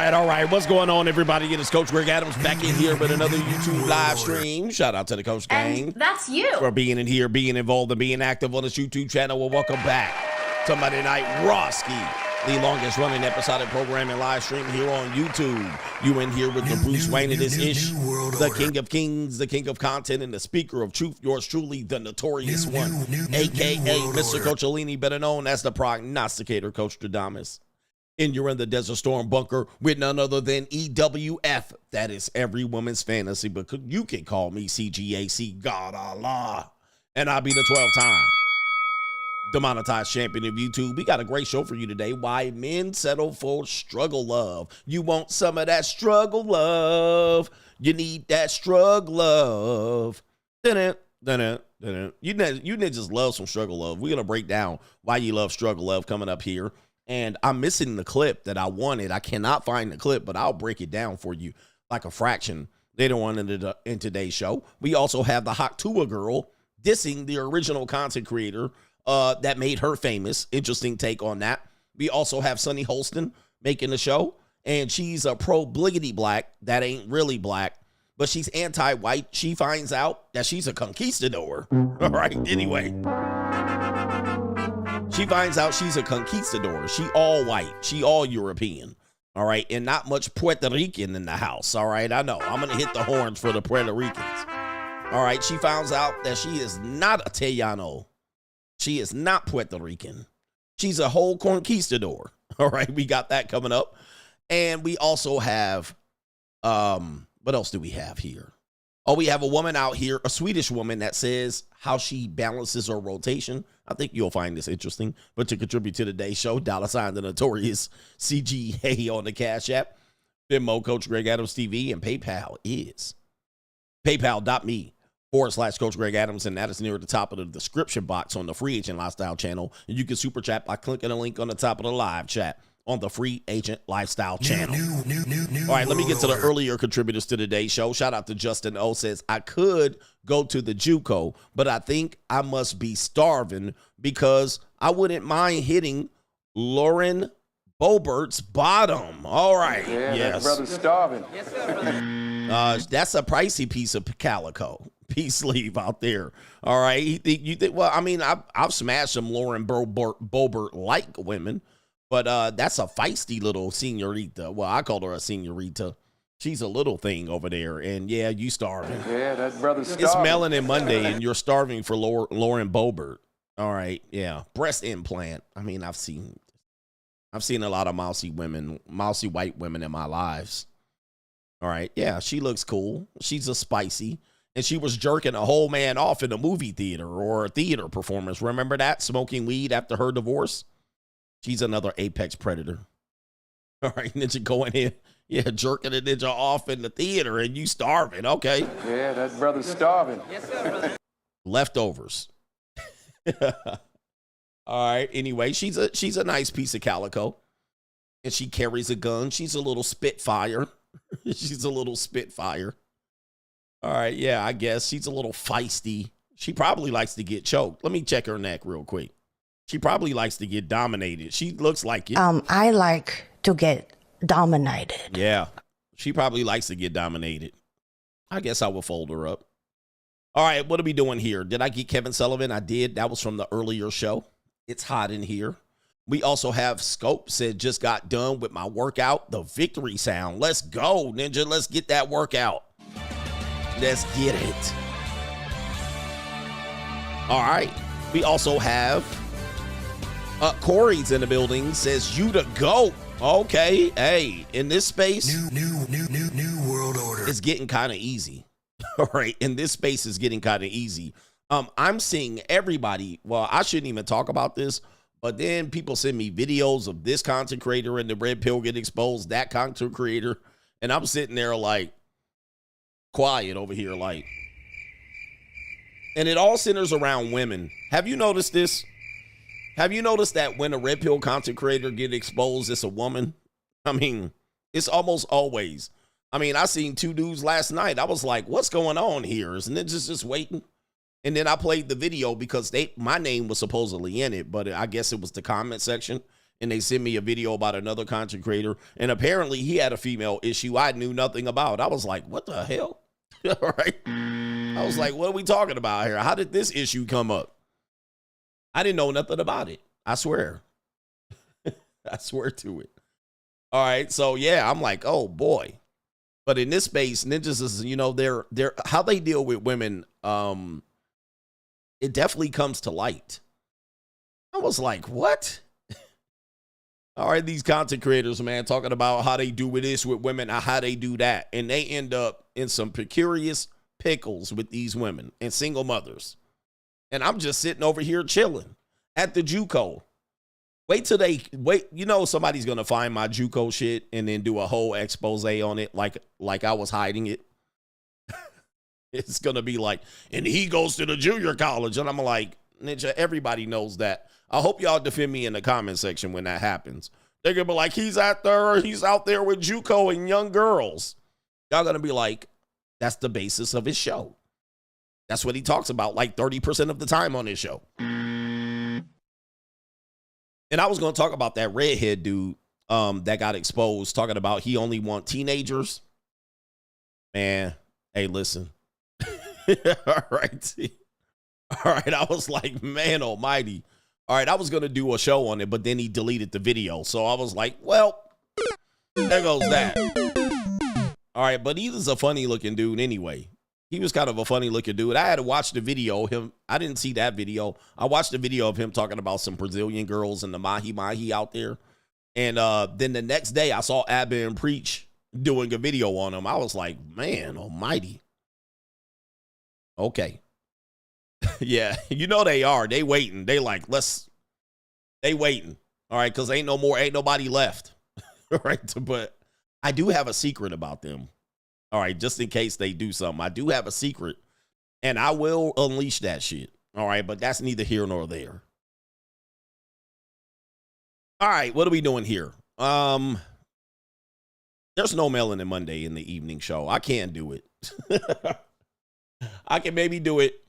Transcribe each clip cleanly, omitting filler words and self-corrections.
All right. What's going on, everybody? It is Coach Greg Adams back in here with another YouTube live stream. Shout out to the Coach Gang. And that's you. For being in here, being involved, and being active on this YouTube channel. Well, welcome back to Monday Night Rawski, the longest running episodic program and live stream here on YouTube. You in here with the Bruce Wayne of this ish, the King of Kings, the King of Content, and the Speaker of Truth, yours truly, the Notorious One, a.k.a. Mr. Coachellini, better known as the Prognosticator, Coach Stradamus. And you're in the Desert Storm bunker with none other than EWF. That is every woman's fantasy, but you can call me CGAC, God Allah. And I'll be the 12-time demonetized champion of YouTube. We got a great show for you today. Why men settle for struggle love. You want some of that struggle love. You need that struggle love. You just love some struggle love. We're going to break down why you love struggle love coming up here. And I'm missing the clip that I wanted. I cannot find the clip, but I'll break it down for you like a fraction later on in today's show. We also have the hot Tuah girl dissing the original content creator that made her famous. Interesting take on that. We also have Sunny Holston making the show, and she's a pro-bliggity black. That ain't really black, but she's anti-white. She finds out that she's a conquistador. All right, anyway. She finds out she's a conquistador. She all white. She all European. All right. And not much Puerto Rican in the house. All right. I know. I'm going to hit the horns for the Puerto Ricans. All right. She finds out that she is not a Tejano. She is not Puerto Rican. She's a whole conquistador. All right. We got that coming up. And we also have, what else do we have here? Oh, we have a woman out here, a Swedish woman that says how she balances her rotation. I think you'll find this interesting. But to contribute to today's show, $, the Notorious CGA on the Cash App, Venmo, Coach Greg Adams TV, and PayPal is paypal.me/Coach Greg Adams, and that is near the top of the description box on the Free Agent Lifestyle channel. And you can super chat by clicking a link on the top of the live chat on the Free Agent Lifestyle channel. All right, let me get to the earlier contributors to today's show. Shout out to Justin O. Says, I could go to the JUCO, but I think I must be starving because I wouldn't mind hitting Lauren Boebert's bottom. All right. Yeah, yes. that brother's starving. Yes, sir. That's a pricey piece of calico. Peace sleeve out there. All right. You think, well, I mean, I've smashed some Lauren Boebert-like women. But that's a feisty little senorita. Well, I called her a senorita. She's a little thing over there. And, yeah, you starving. Yeah, that brother's starving. It's Melanin Monday, and you're starving for Lauren Boebert. All right, yeah. Breast implant. I mean, I've seen a lot of mousy white women in my lives. All right, yeah, she looks cool. She's a spicy. And she was jerking a whole man off in a movie theater or a theater performance. Remember that? Smoking weed after her divorce? She's another apex predator. All right, Ninja going in. Yeah, jerking a ninja off in the theater and you starving. Okay. Yeah, that brother's starving. Yes, sir, brother. Leftovers. All right. Anyway, she's a nice piece of calico. And she carries a gun. She's a little spitfire. She's a little spitfire. All right. Yeah, I guess she's a little feisty. She probably likes to get choked. Let me check her neck real quick. She probably likes to get dominated. She looks like it. I like to get dominated. Yeah. She probably likes to get dominated. I guess I will fold her up. All right. What are we doing here? Did I get Kevin Sullivan? I did. That was from the earlier show. It's hot in here. We also have Scope said, just got done with my workout. The victory sound. Let's go, Ninja. Let's get that workout. Let's get it. All right. We also have Corey's in the building. Says you the GOAT. Okay. Hey, in this space, New world order. it's getting kind of easy. All right. In this space is getting kind of easy. I'm seeing everybody. Well, I shouldn't even talk about this, but then people send me videos of this content creator and the red pill get exposed, that content creator. And I'm sitting there like quiet over here, like, and it all centers around women. Have you noticed this? Have you noticed that when a red pill content creator get exposed, it's a woman? I mean, it's almost always. I mean, I seen two dudes last night. I was like, what's going on here? Isn't it just waiting? And then I played the video because my name was supposedly in it, but I guess it was the comment section. And they sent me a video about another content creator. And apparently he had a female issue I knew nothing about. I was like, what the hell? All right. I was like, what are we talking about here? How did this issue come up? I didn't know nothing about it. I swear. I swear to it. All right. So, yeah, I'm like, oh, boy. But in this space, ninjas is, you know, they're how they deal with women, it definitely comes to light. I was like, what? All right, these content creators, man, talking about how they do this with women, or how they do that. And they end up in some precarious pickles with these women and single mothers. And I'm just sitting over here chilling at the JUCO. Wait, you know, somebody's going to find my JUCO shit and then do a whole expose on it like I was hiding it. It's going to be like, and he goes to the junior college. And I'm like, ninja, everybody knows that. I hope y'all defend me in the comment section when that happens. They're going to be like, he's out there with JUCO and young girls. Y'all going to be like, that's the basis of his show. That's what he talks about like 30% of the time on his show. And I was going to talk about that redhead dude that got exposed, talking about he only want teenagers. Man, hey, listen. All right. All right. I was like, man almighty. All right. I was going to do a show on it, but then he deleted the video. So I was like, well, there goes that. All right. But he was a funny looking dude anyway. He was kind of a funny looking dude. I had to watch the video. I didn't see that video. I watched the video of him talking about some Brazilian girls and the mahi out there. And then the next day I saw Abba and Preach doing a video on him. I was like, man almighty. Okay. Yeah, you know they are. They waiting. They like, they waiting. All right, because ain't nobody left. All right, but I do have a secret about them. All right, just in case they do something. I do have a secret, and I will unleash that shit. All right, but that's neither here nor there. All right, what are we doing here? There's no Melanin Monday in the evening show. I can't do it. I can maybe do it.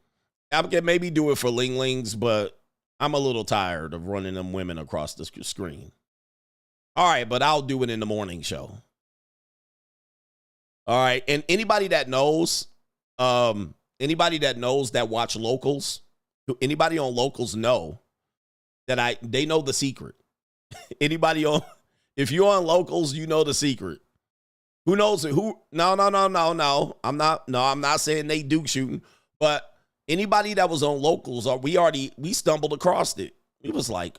I can maybe do it for Linglings, but I'm a little tired of running them women across the screen. All right, but I'll do it in the morning show. All right, and anybody that knows that watch Locals, anybody on Locals know that they know the secret. Anybody on, if you're on Locals, you know the secret. Who knows it? No. I'm not saying they Duke shooting, but anybody that was on Locals, we stumbled across it. It was like,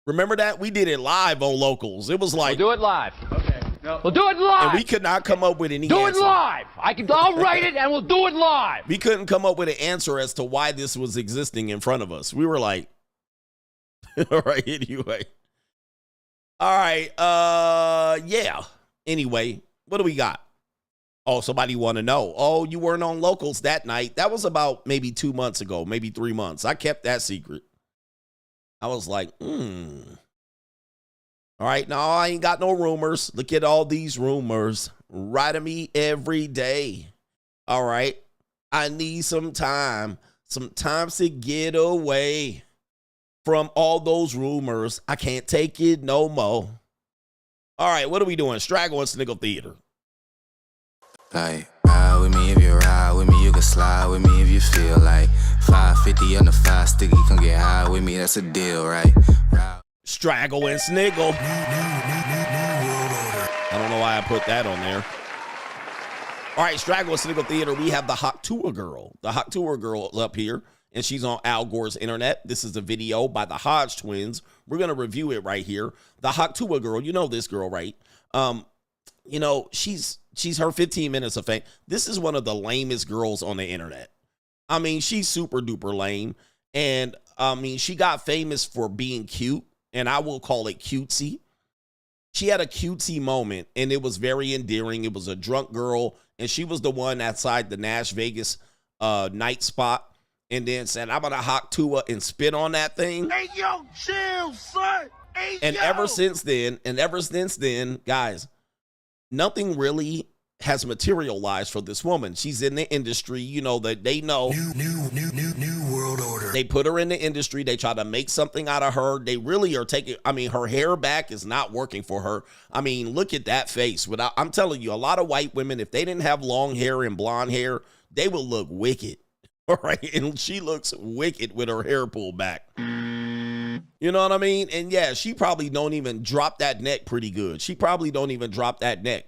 remember that? We did it live on Locals. It was like, we'll do it live. Okay. No. We'll do it live. And we could not come up with any answer. Do it live. I'll write it and we'll do it live. We couldn't come up with an answer as to why this was existing in front of us. We were like, all right, anyway. All right, yeah. Anyway, what do we got? Oh, somebody want to know. Oh, you weren't on Locals that night. That was about maybe 2 months ago, maybe 3 months. I kept that secret. I was like, All right, no, I ain't got no rumors. Look at all these rumors. Write to me every day. All right, I need some time to get away from all those rumors. I can't take it no more. All right, what are we doing? Straggle and Sniggle Theater. Like, ride with me if you ride with me. You can slide with me if you feel like 550 on the 5 sticky. Come get high with me, that's a deal, right? Straggle and Sniggle. I don't know why I put that on there. All right, Straggle Sniggle Theater, we have the Hot Tuah girl. The Hot Tuah girl up here, and she's on Al Gore's internet. This is a video by the Hodge twins. We're going to review it right here. The Hot Tuah girl, you know this girl, right? You know, she's her 15 minutes of fame. This is one of the lamest girls on the internet. I mean, she's super duper lame. And I mean, she got famous for being cute, and I will call it cutesy. She had a cutesy moment, and it was very endearing. It was a drunk girl, and she was the one outside the Nash Vegas night spot, and then said, "I'm gonna Hot Tuah and spit on that thing." Hey, yo, chill, son. Hey, and ever since then, guys, nothing really has materialized for this woman. She's in the industry, you know, that they know. New world order. They put her in the industry. They try to make something out of her. They really are taking, I mean, her hair back is not working for her. I mean, look at that face. I'm telling you, a lot of white women, if they didn't have long hair and blonde hair, they would look wicked. All right. And she looks wicked with her hair pulled back. You know what I mean? And yeah, she probably don't even drop that neck pretty good. She probably don't even drop that neck.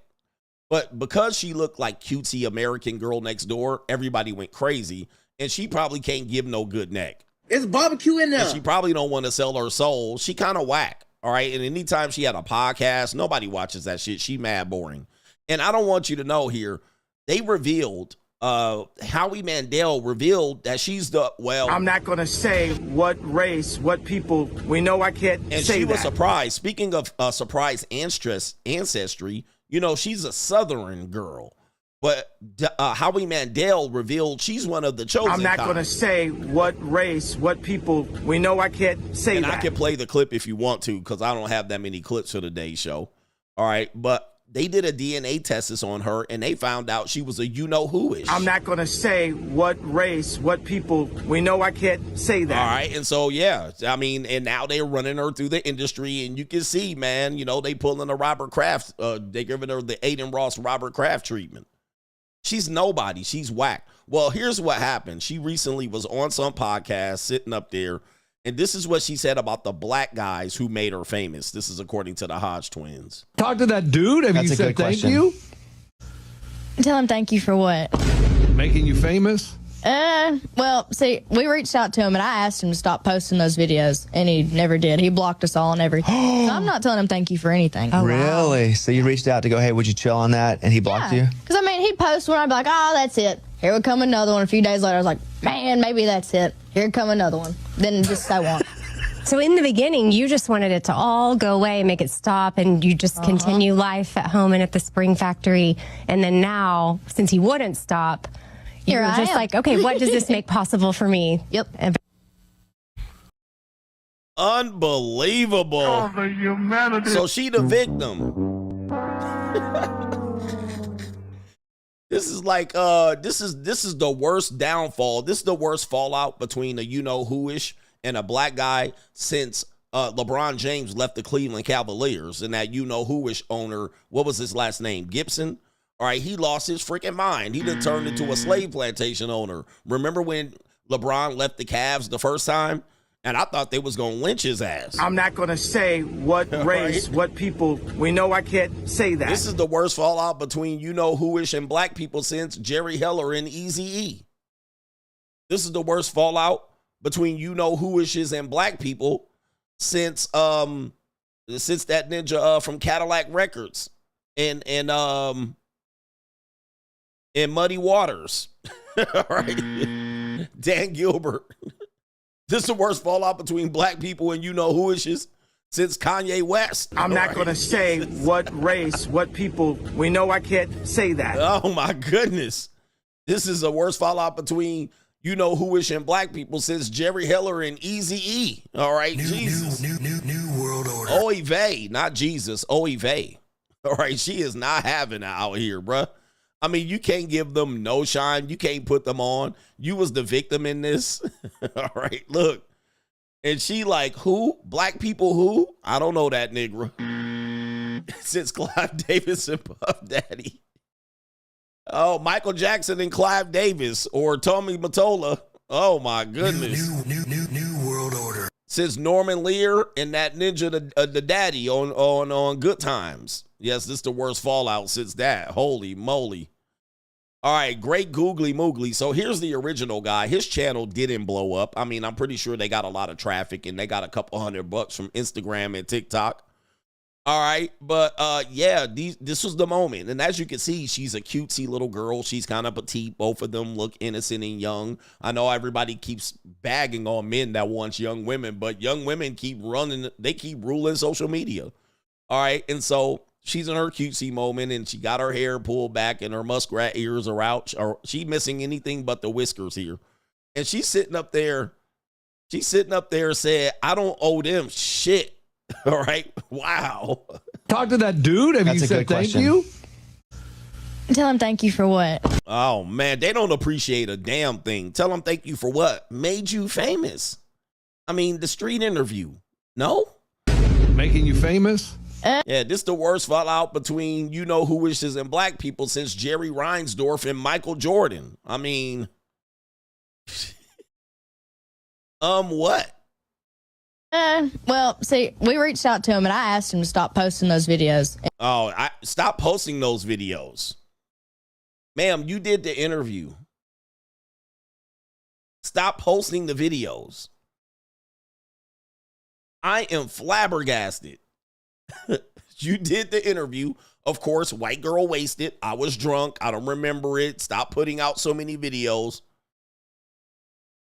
But because she looked like cutesy American girl next door, everybody went crazy. And she probably can't give no good neck. It's barbecue in there. And she probably don't want to sell her soul. She kind of whack. All right. And anytime she had a podcast, nobody watches that shit. She mad boring. And I don't want you to know here, they revealed, Howie Mandel revealed that she's I'm not going to say what race, what people, we know I can't say that. And she was surprised. Speaking of surprise ancestry, you know, she's a Southern girl. But Howie Mandel revealed she's one of the chosen I'm not going to say what race, what people, we know I can't say and that. I can play the clip if you want to, because I don't have that many clips for today's show. All right, but they did a DNA test on her, and they found out she was a you-know-who-ish. I'm not going to say what race, what people, we know I can't say that. All right, and so, yeah, I mean, and now they're running her through the industry, and you can see, man, you know, they pulling the Robert Kraft, they giving her the Aiden Ross Robert Kraft treatment. She's nobody. She's whack. Well, here's what happened. She recently was on some podcast sitting up there, and this is what she said about the black guys who made her famous. This is according to the Hodge twins. Talk to that dude. Have you said thank you? Tell him thank you for what? Making you famous? Well, see, we reached out to him, and I asked him to stop posting those videos, and he never did. He blocked us all and everything. So I'm not telling him thank you for anything. Oh, really? Wow. So you reached out to go, hey, would you chill on that? And he blocked you? Because, I mean, he'd post one, I'd be like, oh, that's it. Here would come another one. A few days later, I was like, man, maybe that's it. Here would come another one. Then just so on. So in the beginning, you just wanted it to all go away, make it stop, and you just continue life at home and at the Spring Factory. And then now, since he wouldn't stop, you're just like, okay, what does this make possible for me? Yep. Unbelievable. Oh, the humanity. So she the victim. This is like this is the worst downfall. This is the worst fallout between a you-know-who-ish and a black guy since LeBron James left the Cleveland Cavaliers, and that you-know-who-ish owner, what was his last name? Gibson? All right, he lost his freaking mind. He done turned into a slave plantation owner. Remember when LeBron left the Cavs the first time? And I thought they was going to lynch his ass. I'm not going to say what race, what people, we know I can't say that. This is the worst fallout between you-know-who-ish and black people since Jerry Heller and Eazy-E. This is the worst fallout between you-know-who-ishes and black people since that ninja from Cadillac Records and Muddy Waters. All right. Dan Gilbert. This is the worst fallout between black people and you-know-who-ishes since Kanye West. I'm not going to say what race, what people, we know I can't say that. Oh, my goodness. This is the worst fallout between you-know-who-ish and black people since Jerry Heller and Eazy-E. All right, Jesus. New world order. Oy vey, not Jesus, oy vey. All right, she is not having it out here, bruh. I mean, you can't give them no shine. You can't put them on. You was the victim in this. All right, look. And she like, who? Black people who? I don't know that nigga. Since Clive Davis and Puff Daddy. Oh, Michael Jackson and Clive Davis or Tommy Mottola. Oh, my goodness. New world order. Since Norman Lear and that ninja, the daddy on Good Times. Yes, this is the worst fallout since that. Holy moly. All right, great googly moogly. So here's the original guy. His channel didn't blow up. I mean, I'm pretty sure they got a lot of traffic and they got a couple $100 from Instagram and TikTok. All right, but yeah, this was the moment. And as you can see, she's a cutesy little girl. She's kind of petite. Both of them look innocent and young. I know everybody keeps bagging on men that wants young women, but young women keep running. They keep ruling social media. All right, and so she's in her cutesy moment, and she got her hair pulled back, and her muskrat ears are out. She's missing anything but the whiskers here. And she's sitting up there. She's sitting up there saying, I don't owe them shit. All right. Wow. Talk to that dude. Have you said thank you? Tell him thank you for what? Oh, man. They don't appreciate a damn thing. Tell them thank you for what? Made you famous. I mean, the street interview. No? Making you famous? Yeah, this is the worst fallout between you-know-who wishes and black people since Jerry Reinsdorf and Michael Jordan. I mean, what? Well, see, we reached out to him and I asked him to stop posting those videos. Oh, stop posting those videos. Ma'am, you did the interview. Stop posting the videos. I am flabbergasted. You did the interview. Of course, white girl wasted. I was drunk. I don't remember it. Stop putting out so many videos.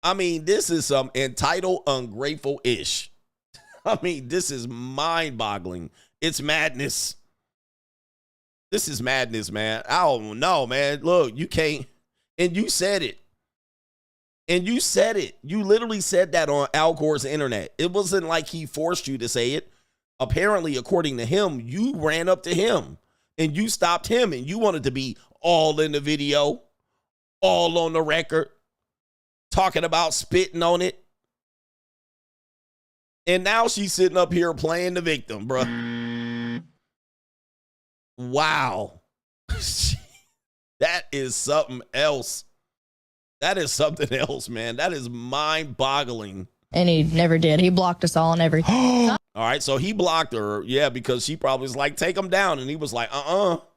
I mean, this is some entitled, ungrateful-ish. I mean, this is mind-boggling. It's madness. This is madness, man. I don't know, man. Look, you can't. And you said it. And you said it. You literally said that on Al Gore's internet. It wasn't like he forced you to say it. Apparently, according to him, you ran up to him and you stopped him and you wanted to be all in the video, all on the record, talking about spitting on it. And now she's sitting up here playing the victim, bro. Wow. That is something else. That is something else, man. That is mind-boggling. And he never did. He blocked us all and everything. All right, so he blocked her, yeah, because she probably was like, take him down. And he was like, All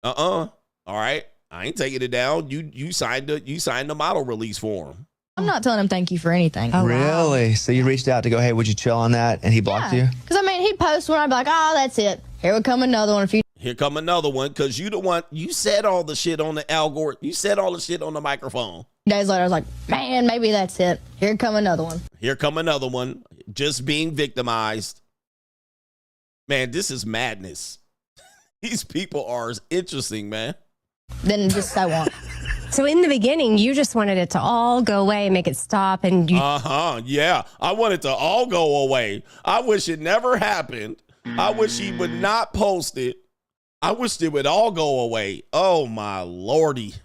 right, I ain't taking it down. You signed the model release for him. I'm not telling him thank you for anything. Oh, really? Wow. So you reached out to go, hey, would you chill on that? And he blocked you? Because, I mean, he'd post one. I'd be like, oh, that's it. Here would come another one. Here come another one, because you the one, you said all the shit on the Al Gore. You said all the shit on the microphone. Days later, I was like, man, maybe that's it. Here come another one. Here come another one. Just being victimized. Man, this is madness. These people are interesting, man. Then just so on. So in the beginning, you just wanted it to all go away, make it stop, and you... Yeah. I want it to all go away. I wish it never happened. I wish he would not post it. I wish it would all go away. Oh, my lordy.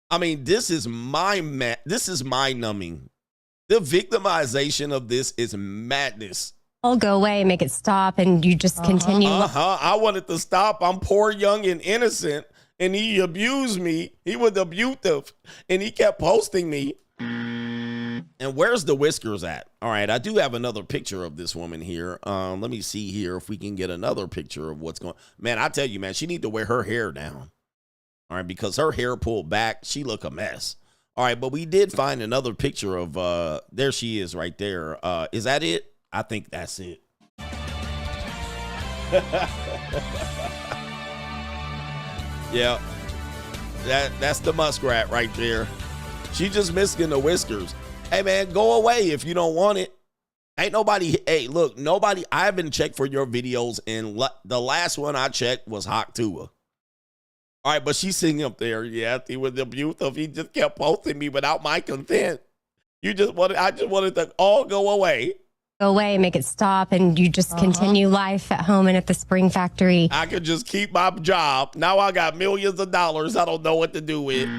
I mean, this is mind-numbing. The victimization of this is madness. All go away, make it stop, and you just continue. I want it to stop. I'm poor, young, and innocent. And he abused me. He was abusive. And he kept posting me. And where's the whiskers at? All right, I do have another picture of this woman here. Let me see here if we can get another picture of what's going on. Man, I tell you, man, she need to wear her hair down. All right, because her hair pulled back. She look a mess. All right, but we did find another picture of, there she is right there. Is that it? I think that's it. Yeah, that's the muskrat right there. She just missing the whiskers. Hey, man, go away if you don't want it. Ain't nobody, hey, look, nobody, I haven't checked for your videos, and the last one I checked was Hawk Tuah. All right, but she's sitting up there. Yeah, he was abusive. He just kept posting me without my consent. I just wanted to all go away. Go away, make it stop, and you just continue life at home and at the spring factory. I could just keep my job. Now I got millions of dollars I don't know what to do with.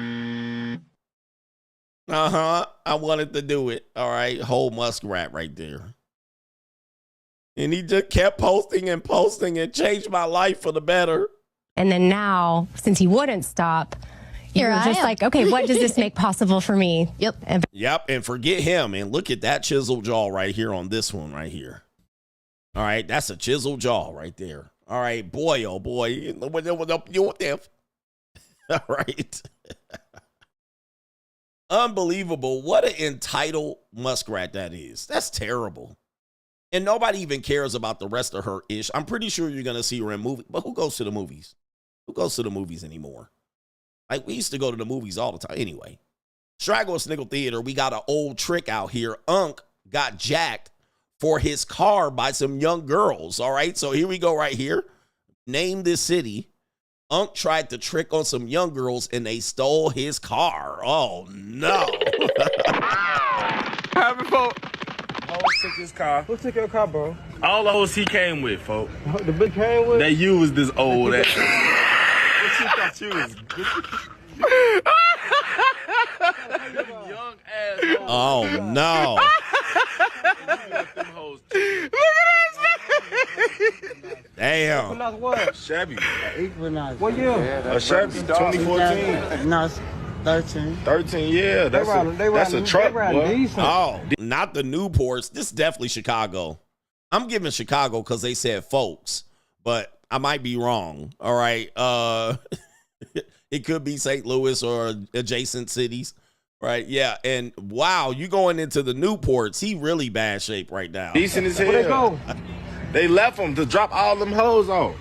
I wanted to do it. All right, whole muskrat right there. And he just kept posting and posting and changed my life for the better. And then now, since he wouldn't stop, you're just like, okay, what does this make possible for me? Yep. Yep, and forget him. And look at that chiseled jaw right here on this one right here. All right, that's a chiseled jaw right there. All right, boy, oh boy. All right. Unbelievable. What an entitled muskrat that is. That's terrible. And nobody even cares about the rest of her ish. I'm pretty sure you're going to see her in movies. But who goes to the movies? Who goes to the movies anymore? Like, we used to go to the movies all the time. Anyway, Straggle Sniggle Theater, we got an old trick out here. Unk got jacked for his car by some young girls. All right, so here we go right here. Name this city. Unk tried to trick on some young girls, and they stole his car. Oh, no. Having folk. Hoes took his car. Who took your car, bro? All the hoes he came with, folk. The big came with? They used this old ass. What you thought you was young ass hoes. Oh, no. Look at Damn. what? Shabby. What year? A Shabby, 2014. No, it's 13. 13, yeah. That's a truck, boy. Oh, not the Newports. This is definitely Chicago. I'm giving Chicago because they said folks, but I might be wrong. All right. It could be St. Louis or adjacent cities. Right, yeah, and wow, you going into the Newports. He really bad shape right now. Decent as hell. Where they go? They left him to drop all them hoes off.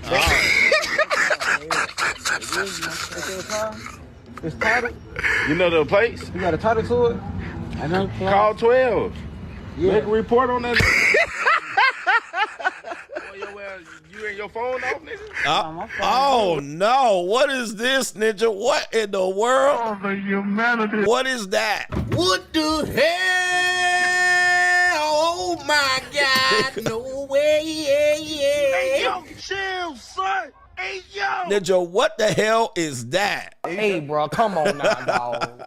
It's titled. You know the place? You got a title to it? I know. Call 12. Yeah. Make a report on that. You and your phone off, nigga? Oh, no. What is this, Ninja? What in the world? Oh, the humanity. What is that? What the hell? Oh, my God. No way. Hey, yo, chill, son. Hey, yo. Ninja, what the hell is that? Hey, bro, come on now, dog.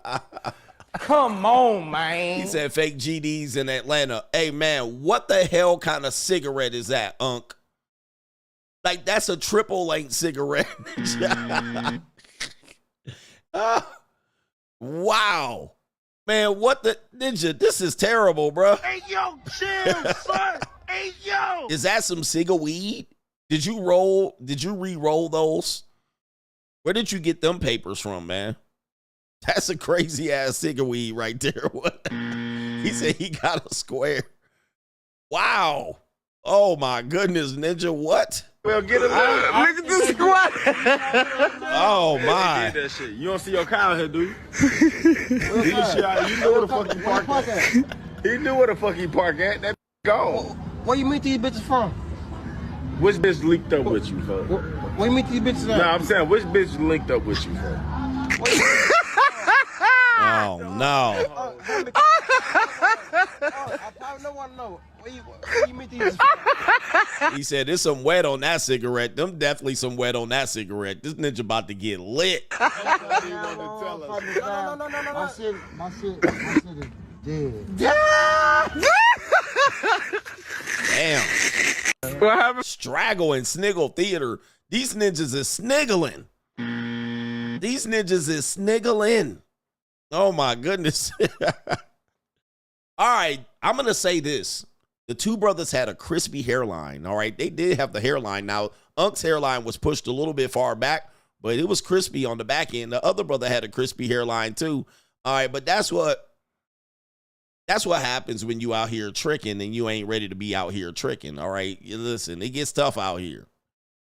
Come on, man. He said fake GDs in Atlanta. Hey, man, what the hell kind of cigarette is that, Unk? Like, that's a triple length cigarette. Wow. Man, what the Ninja? This is terrible, bro. Hey, yo, chill, son. Hey, yo. Is that some cigar weed? Did you re-roll those? Where did you get them papers from, man? That's a crazy ass cigar weed right there. What? He said he got a square. Wow. Oh my goodness, Ninja. What? Well, get it. Look at this squat. Oh my. He did that shit. You don't see your car out here, do you? You know where the fuck he park at. He knew where the fuck he park at. That gone. Where you meet these bitches from? Which bitch linked up with you, folks? Where you meet these bitches at? No, I'm saying, which bitch linked up with you, folks? Oh no. I probably don't want to know. Where you meet these? He said there's some wet on that cigarette. Them definitely some wet on that cigarette. This Ninja about to get lit. No. My shit is dead. Damn. What happened? Straggle and Sniggle Theater. These ninjas is sniggling. These ninjas is sniggling. Oh my goodness. All right, I'm going to say this. The two brothers had a crispy hairline, all right? They did have the hairline. Now, Unk's hairline was pushed a little bit far back, but it was crispy on the back end. The other brother had a crispy hairline too. All right, but that's what happens when you out here tricking and you ain't ready to be out here tricking, all right? Listen, it gets tough out here.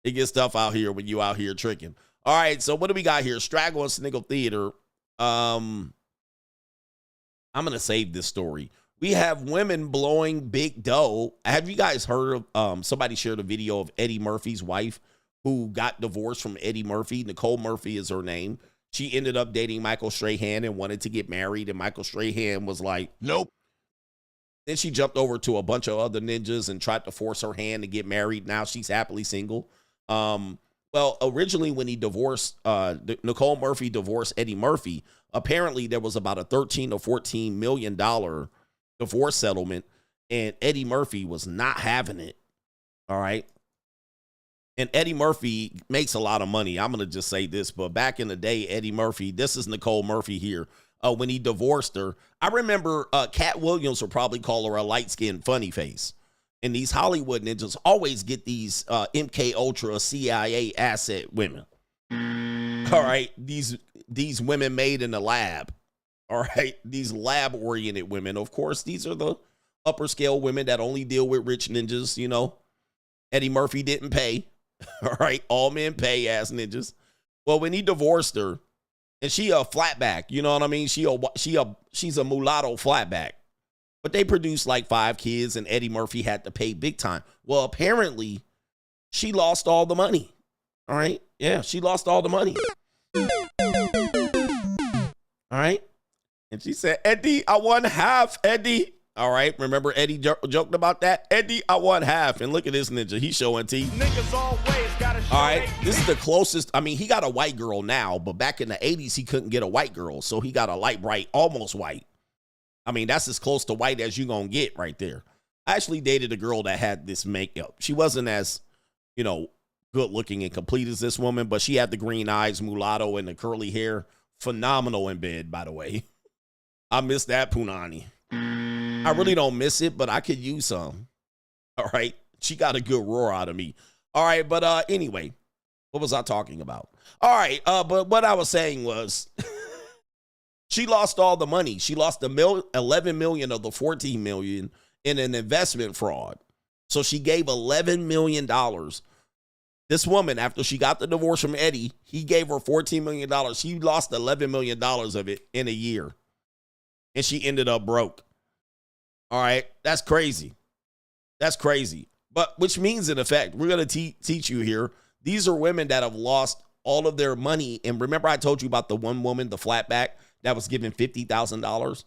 It gets tough out here when you out here tricking. All right, so what do we got here? Straggle and Sniggle Theater. I'm going to save this story. We have women blowing big dough. Have you guys heard of, somebody shared a video of Eddie Murphy's wife who got divorced from Eddie Murphy. Nicole Murphy is her name. She ended up dating Michael Strahan and wanted to get married, and Michael Strahan was like, nope. Then she jumped over to a bunch of other ninjas and tried to force her hand to get married. Now she's happily single. Well, originally when he divorced, Nicole Murphy divorced Eddie Murphy, apparently there was about a $13 to $14 million divorce settlement, and Eddie Murphy was not having it. All right. And Eddie Murphy makes a lot of money. I'm going to just say this, but back in the day, Eddie Murphy, this is Nicole Murphy here. When he divorced her, I remember Cat Williams would probably call her a light-skinned funny face. And these Hollywood ninjas always get these MK Ultra CIA asset women. All right, these women made in the lab. All right, these lab-oriented women. Of course, these are the upper scale women that only deal with rich ninjas, you know. Eddie Murphy didn't pay. All right, all men pay ass ninjas. Well, when he divorced her, and she a flatback, you know what I mean? She's a mulatto flatback. But they produced like 5 kids, and Eddie Murphy had to pay big time. Well, apparently, she lost all the money. All right, yeah, she lost all the money. All right, and she said, "Eddie, I won half, Eddie." All right, remember Eddie joked about that? Eddie, I won half. And look at this ninja. He's showing teeth. Niggas always gotta show. All right, this is the closest. I mean, he got a white girl now, but back in the 80s, he couldn't get a white girl. So he got a light bright, almost white. I mean, that's as close to white as you're going to get right there. I actually dated a girl that had this makeup. She wasn't as, you know, good looking and complete as this woman, but she had the green eyes, mulatto, and the curly hair. Phenomenal in bed, by the way. I miss that punani. I really don't miss it, but I could use some. All right. She got a good roar out of me. All right. But anyway, what was I talking about? All right. But what I was saying was she lost all the money. She lost 11 million of the 14 million in an investment fraud. So she gave $11 million. This woman, after she got the divorce from Eddie, he gave her $14 million. She lost $11 million of it in a year. And she ended up broke. All right, that's crazy. That's crazy. But which means, in effect, we're going to teach you here. These are women that have lost all of their money. And remember I told you about the one woman, the flatback, that was given $50,000,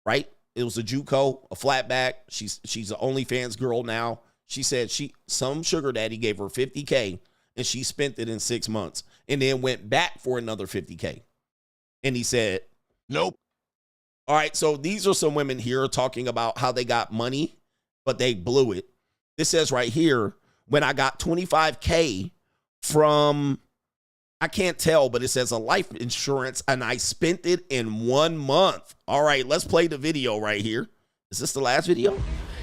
right? It was a JUCO, a flatback. She's an OnlyFans girl now. She said some sugar daddy gave her $50K and she spent it in 6 months and then went back for another $50K. And he said, nope. All right, so these are some women here talking about how they got money, but they blew it. This says right here, when I got $25K from, I can't tell, but it says a life insurance, and I spent it in 1 month. All right, let's play the video right here. Is this the last video?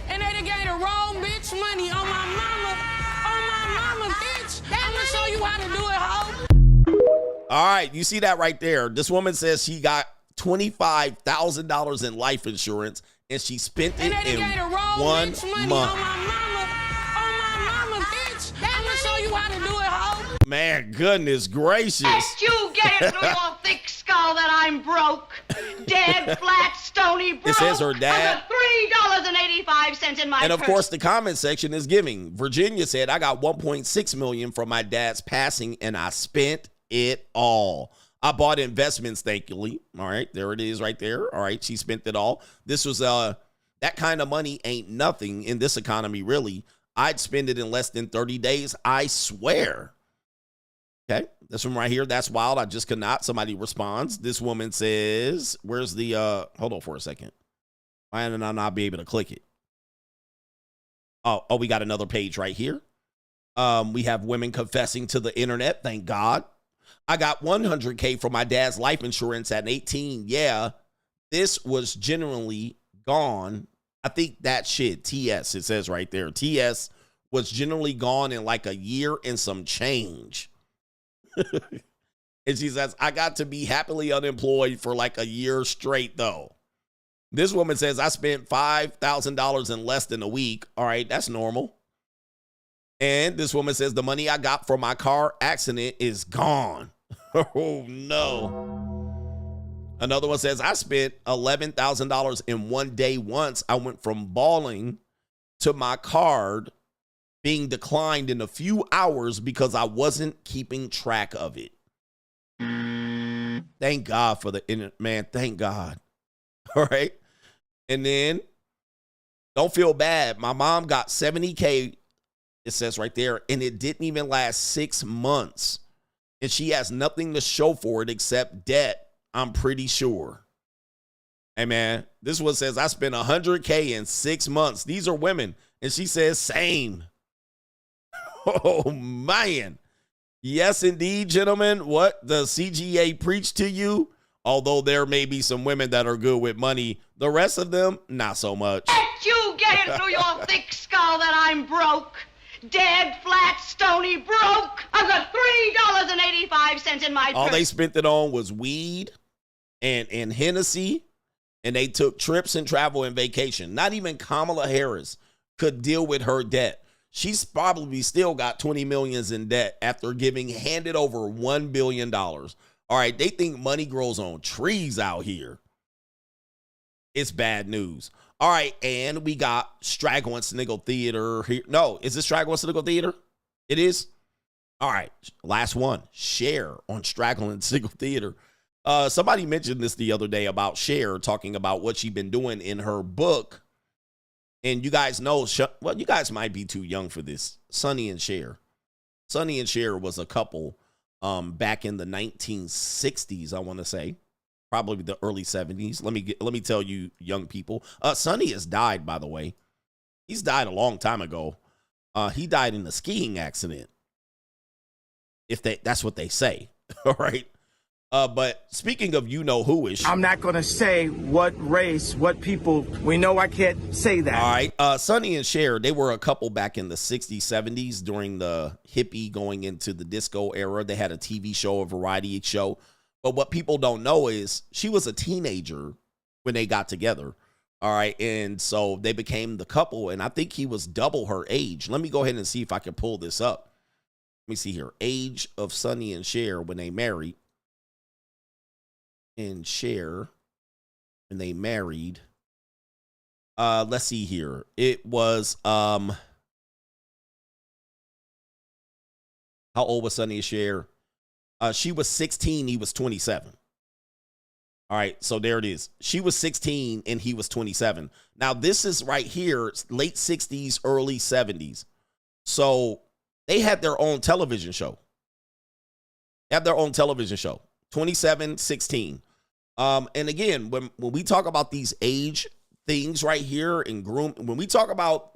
And they done gave the wrong bitch money on my mama, bitch. I'm gonna show you how to do it, ho. All right, you see that right there. This woman says she got $25,000 in life insurance, and she spent it in 1 month. Man, goodness gracious. Let you get it through your thick skull that I'm broke. Dead, flat, stony broke. It says her dad. $3.85 in my And of purse. course, the comment section is giving. Virginia said, I got $1.6 million from my dad's passing, and I spent it all. I bought investments, thankfully. All right, there it is right there. All right, she spent it all. This was, that kind of money ain't nothing in this economy, really. I'd spend it in less than 30 days, I swear. Okay, this one right here, that's wild. I just could not. Somebody responds. This woman says, where's the, hold on for a second. Why did I not be able to click it? Oh, we got another page right here. We have women confessing to the internet. Thank God. I got $100K for my dad's life insurance at 18. Yeah, this was generally gone. I think that shit, TS, it says right there. TS was generally gone in like a year and some change. And she says, I got to be happily unemployed for like a year straight, though. This woman says, I spent $5,000 in less than a week. All right, that's normal. And this woman says, the money I got for my car accident is gone. Oh, no. Another one says, I spent $11,000 in 1 day once. I went from balling to my card being declined in a few hours because I wasn't keeping track of it. Thank God for the internet, man. Thank God. All right. And then, don't feel bad. My mom got $70K, it says right there, and it didn't even last 6 months. And she has nothing to show for it except debt, I'm pretty sure. Hey, man, this one says, I spent $100K in 6 months. These are women. And she says, same. Oh, man. Yes, indeed, gentlemen. What the CGA preached to you, although there may be some women that are good with money, the rest of them, not so much. Let you get it through your thick skull that I'm broke. Dead, flat, stony broke. I've got $3.85 cents in my All purse. they spent it on was weed and Hennessy, and they took trips and travel and vacation. Not even Kamala Harris could deal with her debt. She's probably still got 20 million in debt after handed over $1 billion. All right, they think money grows on trees out here. It's bad news. All right, and we got Straggle and Sniggle Theater here. No, is this Straggle and Sniggle Theater? It is? All right, last one. Cher on Straggle and Sniggle Theater. Somebody mentioned this the other day about Cher talking about what she's been doing in her book. And you guys know, well, you guys might be too young for this. Sonny and Cher. Sonny and Cher was a couple back in the 1960s, I want to say. Probably the early 70s. Let me tell you, young people. Sonny has died, by the way. He's died a long time ago. He died in a skiing accident. That's what they say. All right. But speaking of you-know-who-ish. I'm not going to say what race, what people. We know I can't say that. All right. Sonny and Cher, they were a couple back in the 60s, 70s during the hippie going into the disco era. They had a TV show, a variety show. But what people don't know is she was a teenager when they got together. All right. And so they became the couple. And I think he was double her age. Let me go ahead and see if I can pull this up. Let me see here. Age of Sonny and Cher when they married. And Cher when they married. Let's see here. It was how old was Sonny and Cher? She was 16, he was 27. All right, so there it is. She was 16 and he was 27. Now this is right here, late 60s, early 70s. So they had their own television show. 27, 16. And again, when we talk about these age things right here and when we talk about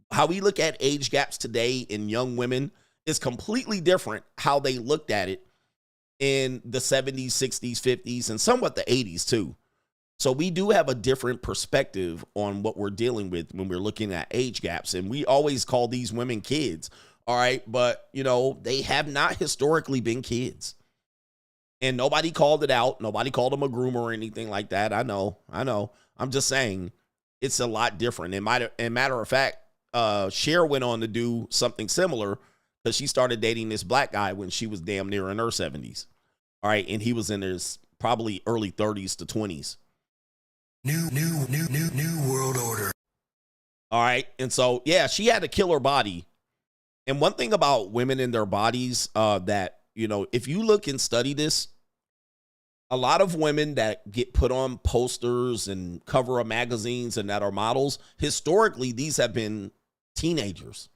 how we look at age gaps today in young women, is completely different how they looked at it in the 70s, 60s, 50s, and somewhat the 80s too. So we do have a different perspective on what we're dealing with when we're looking at age gaps. And we always call these women kids. All right. But, they have not historically been kids. And nobody called it out. Nobody called them a groomer or anything like that. I know. I'm just saying it's a lot different. And matter of fact, Cher went on to do something similar because she started dating this black guy when she was damn near in her 70s. All right. And he was in his probably early 30s to 20s. New world order. All right. And so, yeah, she had a killer body. And one thing about women in their bodies that, if you look and study this, a lot of women that get put on posters and cover of magazines and that are models, historically, these have been teenagers.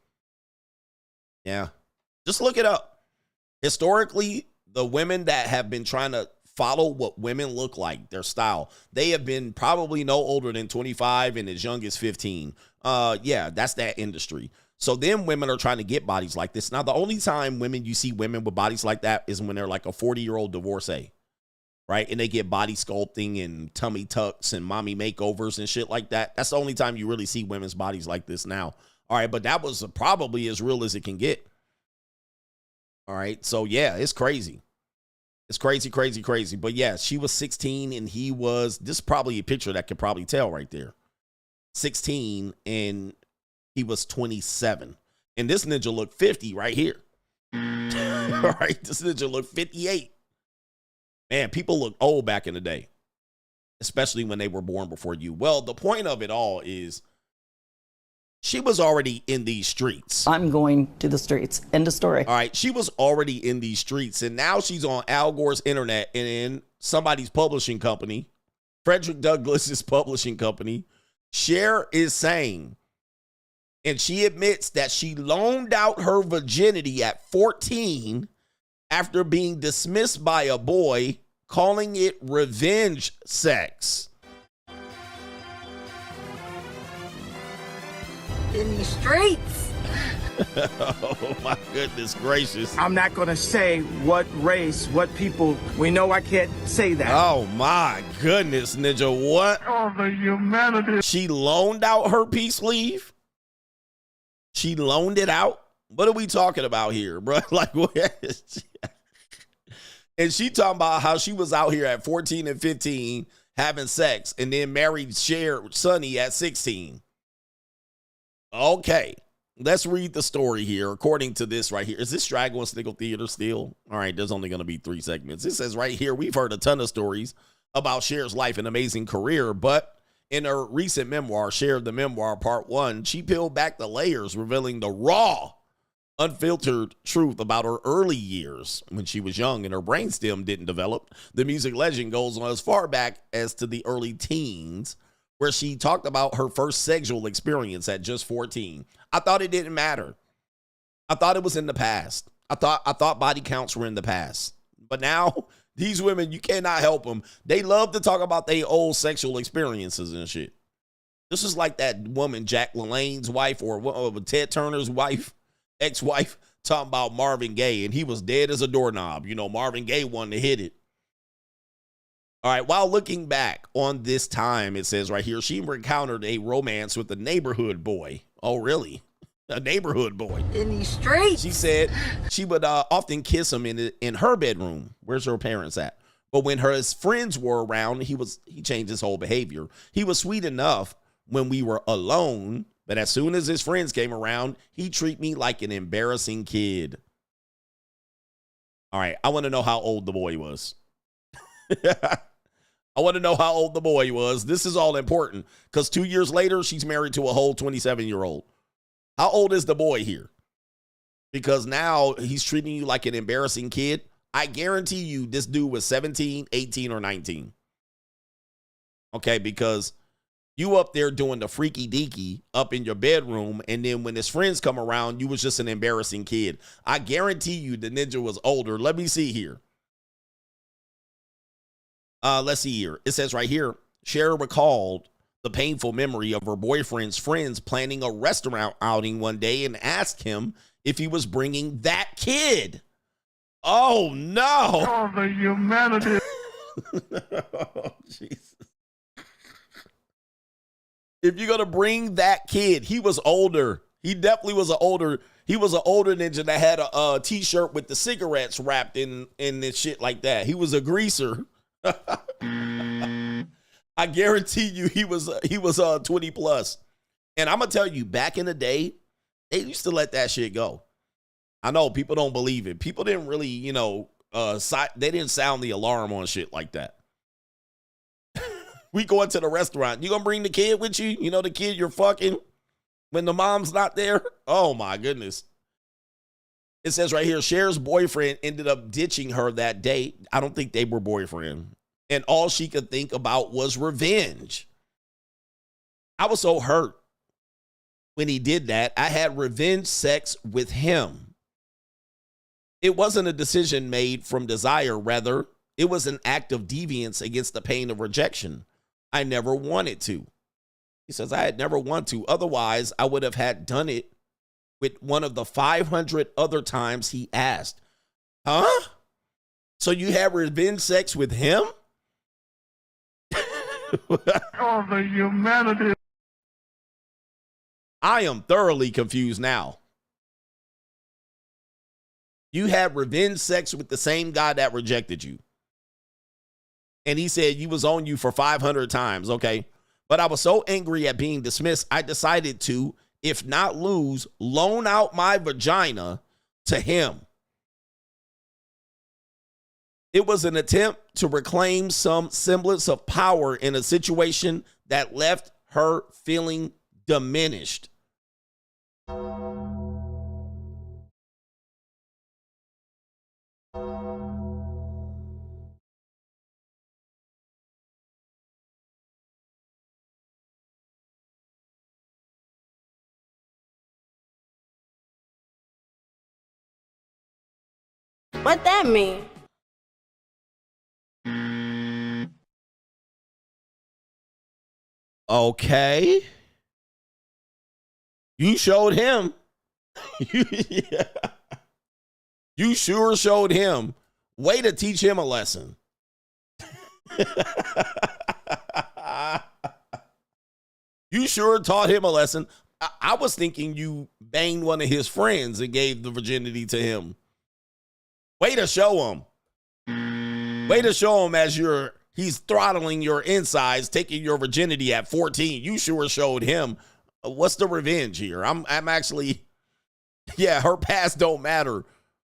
Yeah. Just look it up. Historically, the women that have been trying to follow what women look like, their style, they have been probably no older than 25 and as young as 15. Yeah, that's that industry. So then women are trying to get bodies like this. Now, the only time you see women with bodies like that is when they're like a 40-year-old divorcee, right? And they get body sculpting and tummy tucks and mommy makeovers and shit like that. That's the only time you really see women's bodies like this now. All right, but that was probably as real as it can get. All right, so yeah, it's crazy. It's crazy, crazy, crazy. But yeah, she was 16 and he was, this is probably a picture that could probably tell right there. 16 and he was 27. And this ninja looked 50 right here. All right, this ninja looked 58. Man, people look old back in the day, especially when they were born before you. Well, the point of it all is she was already in these streets. I'm going to the streets. End of story. All right. She was already in these streets, and now she's on Al Gore's internet and in somebody's publishing company, Frederick Douglass's publishing company. Cher is saying, and she admits that she loaned out her virginity at 14 after being dismissed by a boy, calling it revenge sex. In the streets. Oh my goodness gracious. I'm not going to say what race, what people. We know I can't say that. Oh my goodness, Ninja. What? Oh, the humanity. She loaned out her peace sleeve? She loaned it out? What are we talking about here, bro? Like, what? And she talking about how she was out here at 14 and 15 having sex and then married Cher, Sonny at 16. Okay, let's read the story here. According to this right here, is this Straggle and Sniggle Theater still? All right, there's only going to be 3 segments. It says right here, we've heard a ton of stories about Cher's life and amazing career, but in her recent memoir, Cher the Memoir Part 1, she peeled back the layers, revealing the raw, unfiltered truth about her early years when she was young and her brainstem didn't develop. The music legend goes on as far back as to the early teens, where she talked about her first sexual experience at just 14. I thought it didn't matter. I thought it was in the past. I thought body counts were in the past. But now, these women, you cannot help them. They love to talk about their old sexual experiences and shit. This is like that woman, Jack LaLanne's wife, or Ted Turner's wife, ex-wife, talking about Marvin Gaye, and he was dead as a doorknob. You know, Marvin Gaye wanted to hit it. All right, while looking back on this time, it says right here, she encountered a romance with a neighborhood boy. Oh, really? A neighborhood boy. In these streets. She said she would often kiss him in her bedroom. Where's her parents at? But when his friends were around, he changed his whole behavior. He was sweet enough when we were alone, but as soon as his friends came around, he'd treat me like an embarrassing kid. All right, I want to know how old the boy was. I want to know how old the boy was. This is all important because 2 years later, she's married to a whole 27-year-old. How old is the boy here? Because now he's treating you like an embarrassing kid. I guarantee you this dude was 17, 18, or 19. Okay, because you up there doing the freaky deaky up in your bedroom, and then when his friends come around, you was just an embarrassing kid. I guarantee you the ninja was older. Let me see here. Let's see here. It says right here, Cher recalled the painful memory of her boyfriend's friends planning a restaurant outing one day and asked him if he was bringing that kid. Oh, no. Oh, the humanity. Oh, Jesus. If you're going to bring that kid, he was older. He definitely was an older ninja that had a t-shirt with the cigarettes wrapped in this shit like that. He was a greaser. I guarantee you he was 20 plus. And I'm going to tell you, back in the day, they used to let that shit go. I know people don't believe it. People didn't really, they didn't sound the alarm on shit like that. We go into the restaurant. You going to bring the kid with you? You know, the kid you're fucking when the mom's not there? Oh, my goodness. It says right here, Cher's boyfriend ended up ditching her that day. I don't think they were boyfriend. And all she could think about was revenge. I was so hurt when he did that. I had revenge sex with him. It wasn't a decision made from desire. Rather, it was an act of deviance against the pain of rejection. I never wanted to. He says, I had never wanted to. Otherwise, I would have had done it with one of the 500 other times he asked. Huh? So you had revenge sex with him? Oh, the humanity. I am thoroughly confused now. You had revenge sex with the same guy that rejected you. And he said you was on you for 500 times, okay? But I was so angry at being dismissed, I decided to, if not lose, loan out my vagina to him. It was an attempt to reclaim some semblance of power in a situation that left her feeling diminished. What that mean? Okay. You showed him. You sure showed him. Way to teach him a lesson. You sure taught him a lesson. I was thinking you banged one of his friends and gave the virginity to him. Way to show him. Way to show him as he's throttling your insides, taking your virginity at 14. You sure showed him. What's the revenge here? I'm actually, yeah, her past don't matter.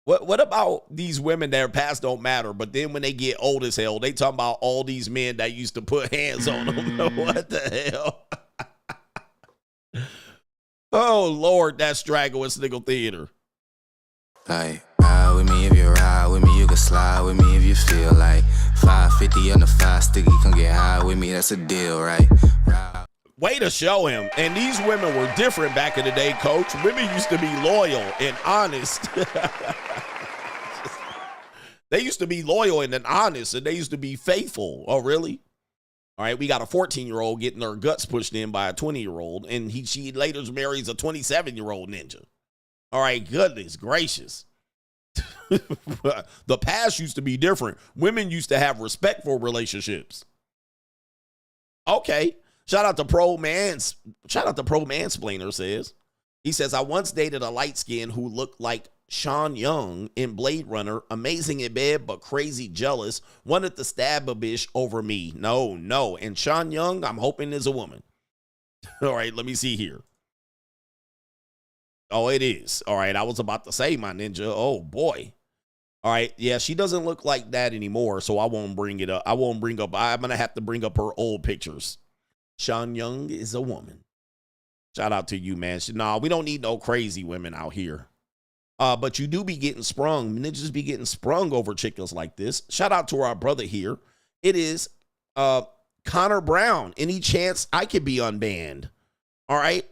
What about these women that past don't matter, but then when they get old as hell, they talking about all these men that used to put hands on them. What the hell? Oh, Lord, that's Straggle and Sniggle Theater. Like, ride with me if you ride with me, you can slide with me if you feel like 550 on the 5 sticky, come get high with me, that's a deal, right? Way to show him. And these women were different back in the day, coach. Women used to be loyal and honest. They used to be loyal and honest, and they used to be faithful. Oh, really? All right, we got a 14-year-old getting her guts pushed in by a 20-year-old, and she later marries a 27-year-old ninja. All right, goodness gracious. The past used to be different. Women used to have respectful relationships. Okay. Shout out to Pro Mansplainer says. He says, I once dated a light skin who looked like Sean Young in Blade Runner, amazing in bed but crazy jealous, wanted to stab a bitch over me. No. And Sean Young, I'm hoping is a woman. All right, let me see here. Oh, it is. All right, I was about to say, my ninja. Oh, boy. All right, yeah, she doesn't look like that anymore, so I won't bring it up. I'm going to have to bring up her old pictures. Sean Young is a woman. Shout out to you, man. Nah, we don't need no crazy women out here. But you do be getting sprung. Ninjas be getting sprung over chickens like this. Shout out to our brother here. It is Connor Brown. Any chance I could be unbanned? All right.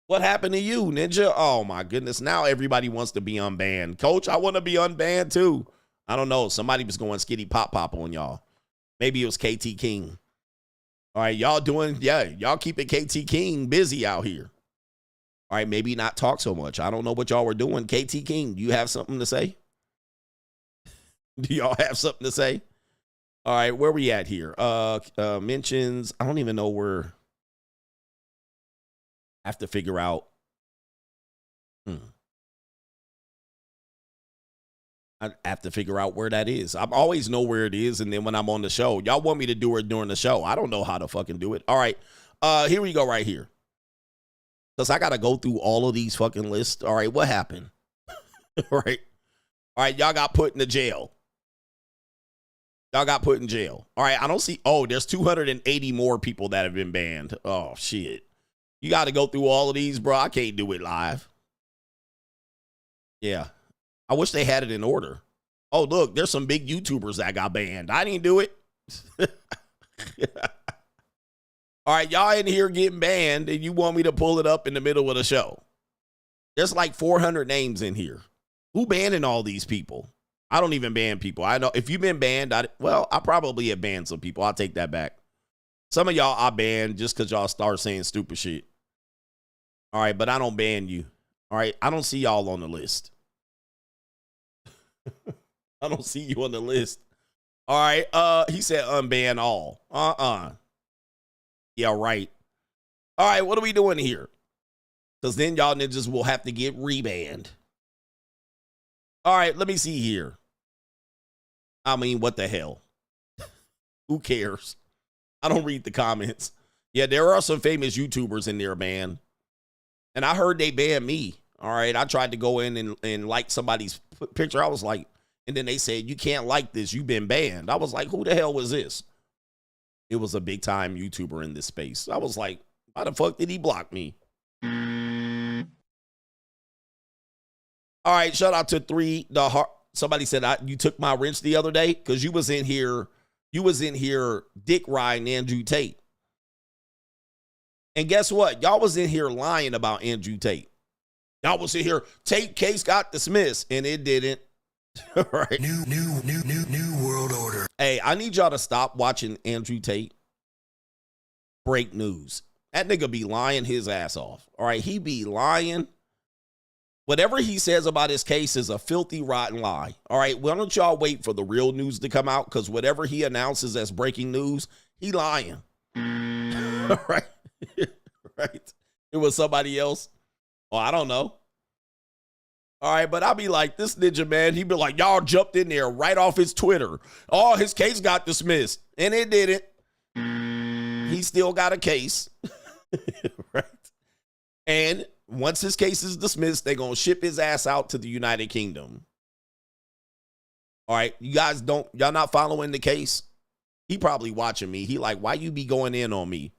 What happened to you, Ninja? Oh, my goodness. Now everybody wants to be unbanned. Coach, I want to be unbanned, too. I don't know. Somebody was going skitty pop on y'all. Maybe it was KT King. All right, y'all keeping KT King busy out here. All right, maybe not talk so much. I don't know what y'all were doing. KT King, do you have something to say? Do y'all have something to say? All right, where we at here? Mentions, I don't even know where. I have to figure out. I have to figure out where that is. I always know where it is, and then when I'm on the show, y'all want me to do it during the show. I don't know how to fucking do it. All right, here we go right here. Because I got to go through all of these fucking lists. All right, what happened? All right, y'all got put in the jail. Y'all got put in jail. All right, I don't see. Oh, there's 280 more people that have been banned. Oh, shit. You got to go through all of these, bro. I can't do it live. Yeah. I wish they had it in order. Oh, look, there's some big YouTubers that got banned. I didn't do it. All right, y'all in here getting banned, and you want me to pull it up in the middle of the show. There's like 400 names in here. Who banning all these people? I don't even ban people. I know if you've been banned, I probably have banned some people. I'll take that back. Some of y'all I banned just because y'all start saying stupid shit. All right, but I don't ban you. All right, I don't see y'all on the list. I don't see you on the list. All right, he said unban all. Yeah, right. All right, what are we doing here? Because then y'all ninjas will have to get rebanned. All right, let me see here. I mean, what the hell? Who cares? I don't read the comments. Yeah, there are some famous YouTubers in there, man. And I heard they banned me. All right, I tried to go in and like somebody's picture. I was like, and then they said, you can't like this. You've been banned. I was like, who the hell was this? It was a big time YouTuber in this space. I was like, why the fuck did he block me? All right, shout out to 3 the heart. Somebody said you took my wrench the other day because you was in here dick riding Andrew Tate. And guess what? Y'all was in here lying about Andrew Tate. Y'all was in here, Tate case got dismissed, and it didn't. All right. New world order. Hey, I need y'all to stop watching Andrew Tate break news. That nigga be lying his ass off. All right, he be lying. Whatever he says about his case is a filthy, rotten lie. All right, why don't y'all wait for the real news to come out? Because whatever he announces as breaking news, he lying. All right. Right. It was somebody else. Oh, I don't know. All right, but I'll be like, this ninja, man, he'd be like, y'all jumped in there right off his Twitter. Oh, his case got dismissed. And it didn't. He still got a case. Right? And once his case is dismissed, they're going to ship his ass out to the United Kingdom. All right, y'all not following the case? He probably watching me. He like, why you be going in on me?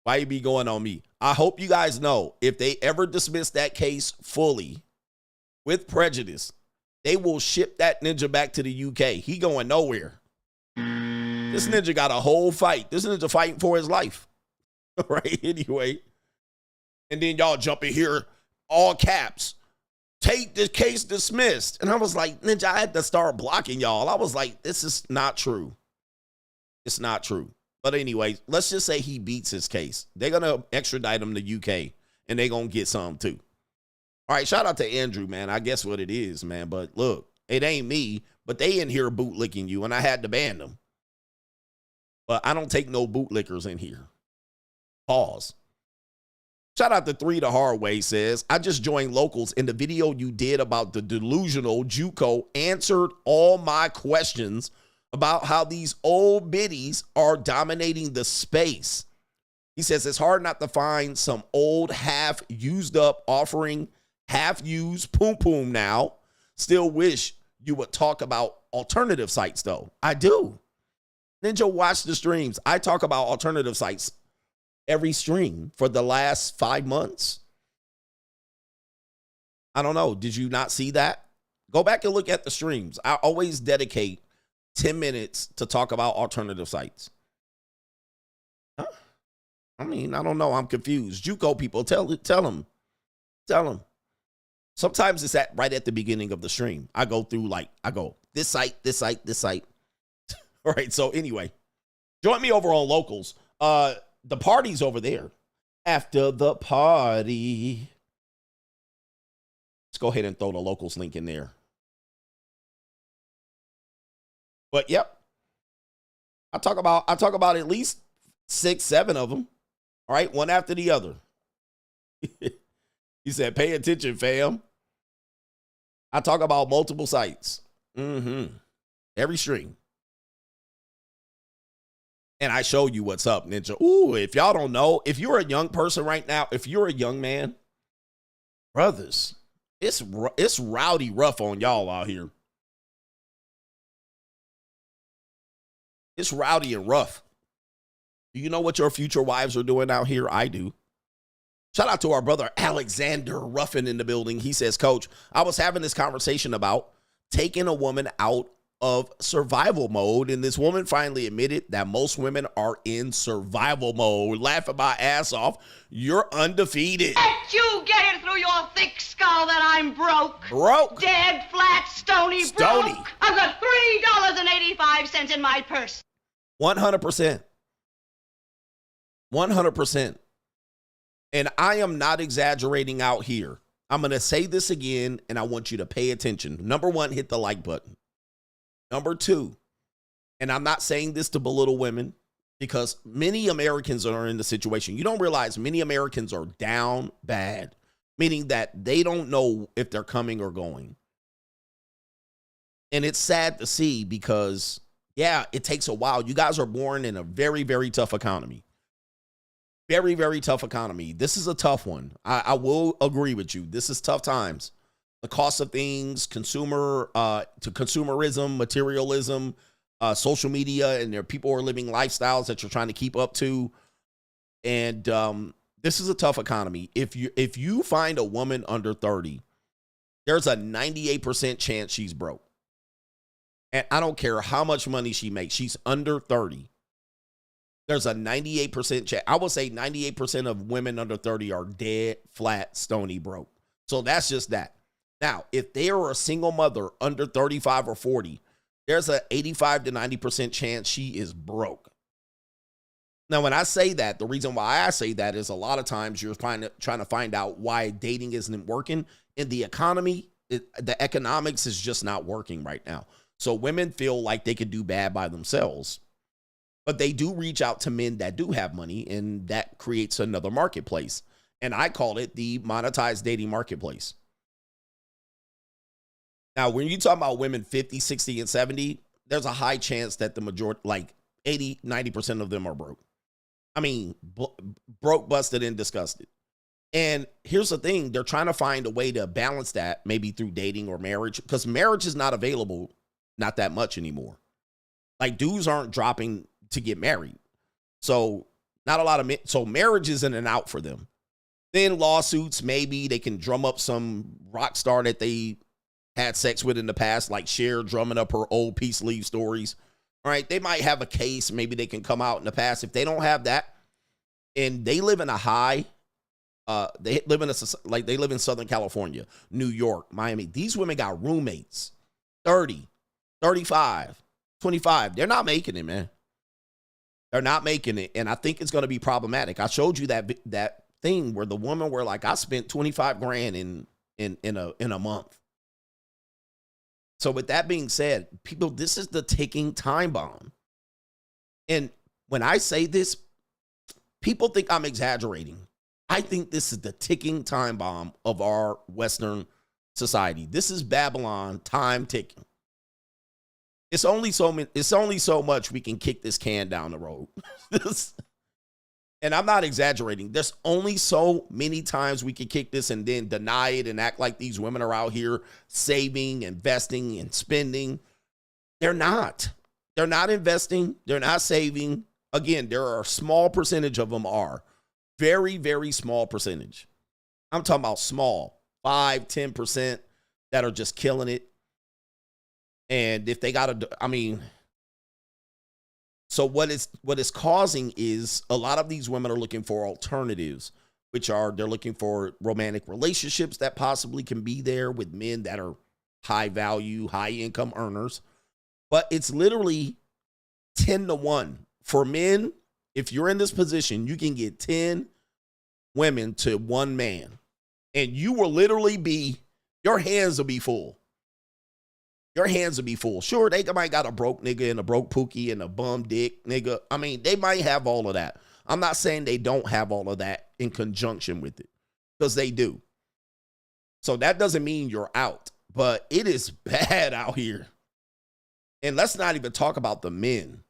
Why you be going on me? I hope you guys know, if they ever dismiss that case fully with prejudice, they will ship that ninja back to the UK. He going nowhere. This ninja got a whole fight. This ninja fighting for his life. Right? Anyway. And then y'all jump in here, all caps. Take the case dismissed. And I was like, ninja, I had to start blocking y'all. I was like, this is not true. It's not true. But anyway, let's just say he beats his case. They're going to extradite him to UK, and they're going to get some too. All right, shout out to Andrew, man. I guess what it is, man. But look, it ain't me, but they in here bootlicking you, and I had to ban them. But I don't take no bootlickers in here. Pause. Shout out to 3 the Hard Way says, I just joined Locals, and the video you did about the delusional JUCO answered all my questions about how these old biddies are dominating the space. He says it's hard not to find some old half-used up offering half-used poom-poom now. Still wish you would talk about alternative sites, though. I do. Ninja, watch the streams. I talk about alternative sites every stream for the last 5 months. I don't know. Did you not see that? Go back and look at the streams. I always dedicate 10 minutes to talk about alternative sites. Huh? I mean, I don't know. I'm confused. JUCO people, tell them. Sometimes it's right at the beginning of the stream. I go through this site, this site, this site. All right. So anyway, join me over on Locals. The party's over there. After the party. Let's go ahead and throw the Locals link in there. But yep, I talk about at least 6, 7 of them. All right, one after the other. He said, "Pay attention, fam." I talk about multiple sites. Every stream, and I show you what's up, ninja. Ooh, if y'all don't know, if you're a young person right now, if you're a young man, brothers, it's rowdy rough on y'all out here. It's rowdy and rough. Do you know what your future wives are doing out here? I do. Shout out to our brother Alexander Ruffin in the building. He says, Coach, I was having this conversation about taking a woman out of survival mode, and this woman finally admitted that most women are in survival mode. Laughing my ass off. You're undefeated. Let you get it through your thick skull that I'm broke. Broke. Dead, flat, stony broke. I've got $3.85 in my purse. 100%. 100%. And I am not exaggerating out here. I'm going to say this again, and I want you to pay attention. Number 1, hit the like button. Number 2, and I'm not saying this to belittle women, because many Americans are in the situation. You don't realize many Americans are down bad, meaning that they don't know if they're coming or going. And it's sad to see because, yeah, it takes a while. You guys are born in a very, very tough economy. Very, very tough economy. This is a tough one. I will agree with you. This is tough times. The cost of things, consumerism, materialism, social media, and there are people who are living lifestyles that you're trying to keep up to. And this is a tough economy. If you find a woman under 30, there's a 98% chance she's broke. And I don't care how much money she makes. She's under 30. There's a 98% chance. I would say 98% of women under 30 are dead, flat, stony broke. So that's just that. Now, if they are a single mother under 35 or 40, there's an 85 to 90% chance she is broke. Now, when I say that, the reason why I say that is a lot of times you're trying to find out why dating isn't working. In the economy, the economics is just not working right now. So women feel like they could do bad by themselves. But they do reach out to men that do have money, and that creates another marketplace. And I call it the monetized dating marketplace. Now, when you talk about women 50, 60, and 70, there's a high chance that the majority, like 80, 90% of them are broke. I mean, broke, busted, and disgusted. And here's the thing. They're trying to find a way to balance that, maybe through dating or marriage, because marriage is not available, not that much anymore. Like, dudes aren't dropping to get married. So not a lot of men. So marriage isn't an out for them. Then lawsuits, maybe they can drum up some rock star that they had sex with in the past, like Cher drumming up her old peace leave stories. All right, they might have a case. Maybe they can come out in the past. If they don't have that, and they live in a high, they live in Southern California, New York, Miami. These women got roommates, 30, 35, 25. They're not making it, man. They're not making it, and I think it's going to be problematic. I showed you that thing where the woman were like, I spent 25 grand in a month. So with that being said, people, this is the ticking time bomb. And when I say this, people think I'm exaggerating. I think this is the ticking time bomb of our Western society. This is Babylon time ticking. It's only so much we can kick this can down the road. And I'm not exaggerating. There's only so many times we can kick this and then deny it and act like these women are out here saving, investing, and spending. They're not. They're not investing. They're not saving. Again, there are a small percentage of them are. Very, very small percentage. I'm talking about small, 5, 10% that are just killing it. And if they got to, I mean, so what is causing is a lot of these women are looking for alternatives, which are they're looking for romantic relationships that possibly can be there with men that are high value, high income earners. But it's literally 10-1. For men, if you're in this position, you can get 10 women to one man. And you will literally be, your hands will be full. Your hands will be full. Sure, they might got a broke nigga and a broke pookie and a bum dick nigga. I mean, they might have all of that. I'm not saying they don't have all of that in conjunction with it, because they do. So that doesn't mean you're out, but it is bad out here. And let's not even talk about the men.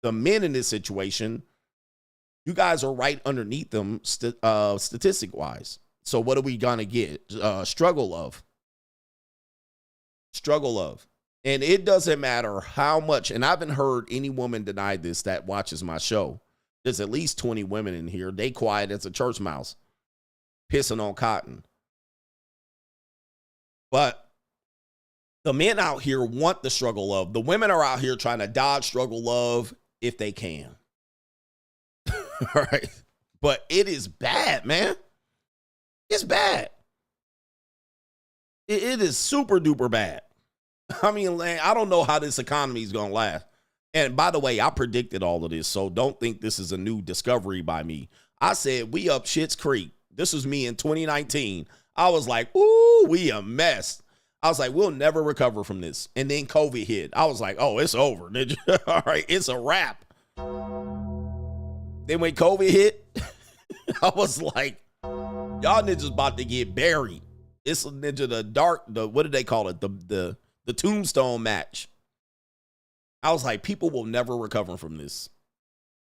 The men in this situation, you guys are right underneath them statistic-wise. So what are we going to get? Struggle of. And it doesn't matter how much, and I haven't heard any woman deny this that watches my show. There's at least 20 women in here. They quiet as a church mouse, pissing on cotton. But the men out here want the struggle of. The women are out here trying to dodge struggle love if they can. All right. But it is bad, man. It's bad. It is super duper bad. I mean, I don't know how this economy is going to last. And by the way, I predicted all of this, so don't think this is a new discovery by me. I said we up Schitt's Creek. This was me in 2019. I was like, ooh, we a mess. I was like, we'll never recover from this. And then COVID hit. I was like, oh, it's over. All right, it's a wrap. Then when COVID hit, I was like, y'all niggas about to get buried. It's a ninja, what do they call it? The tombstone match. I was like, people will never recover from this.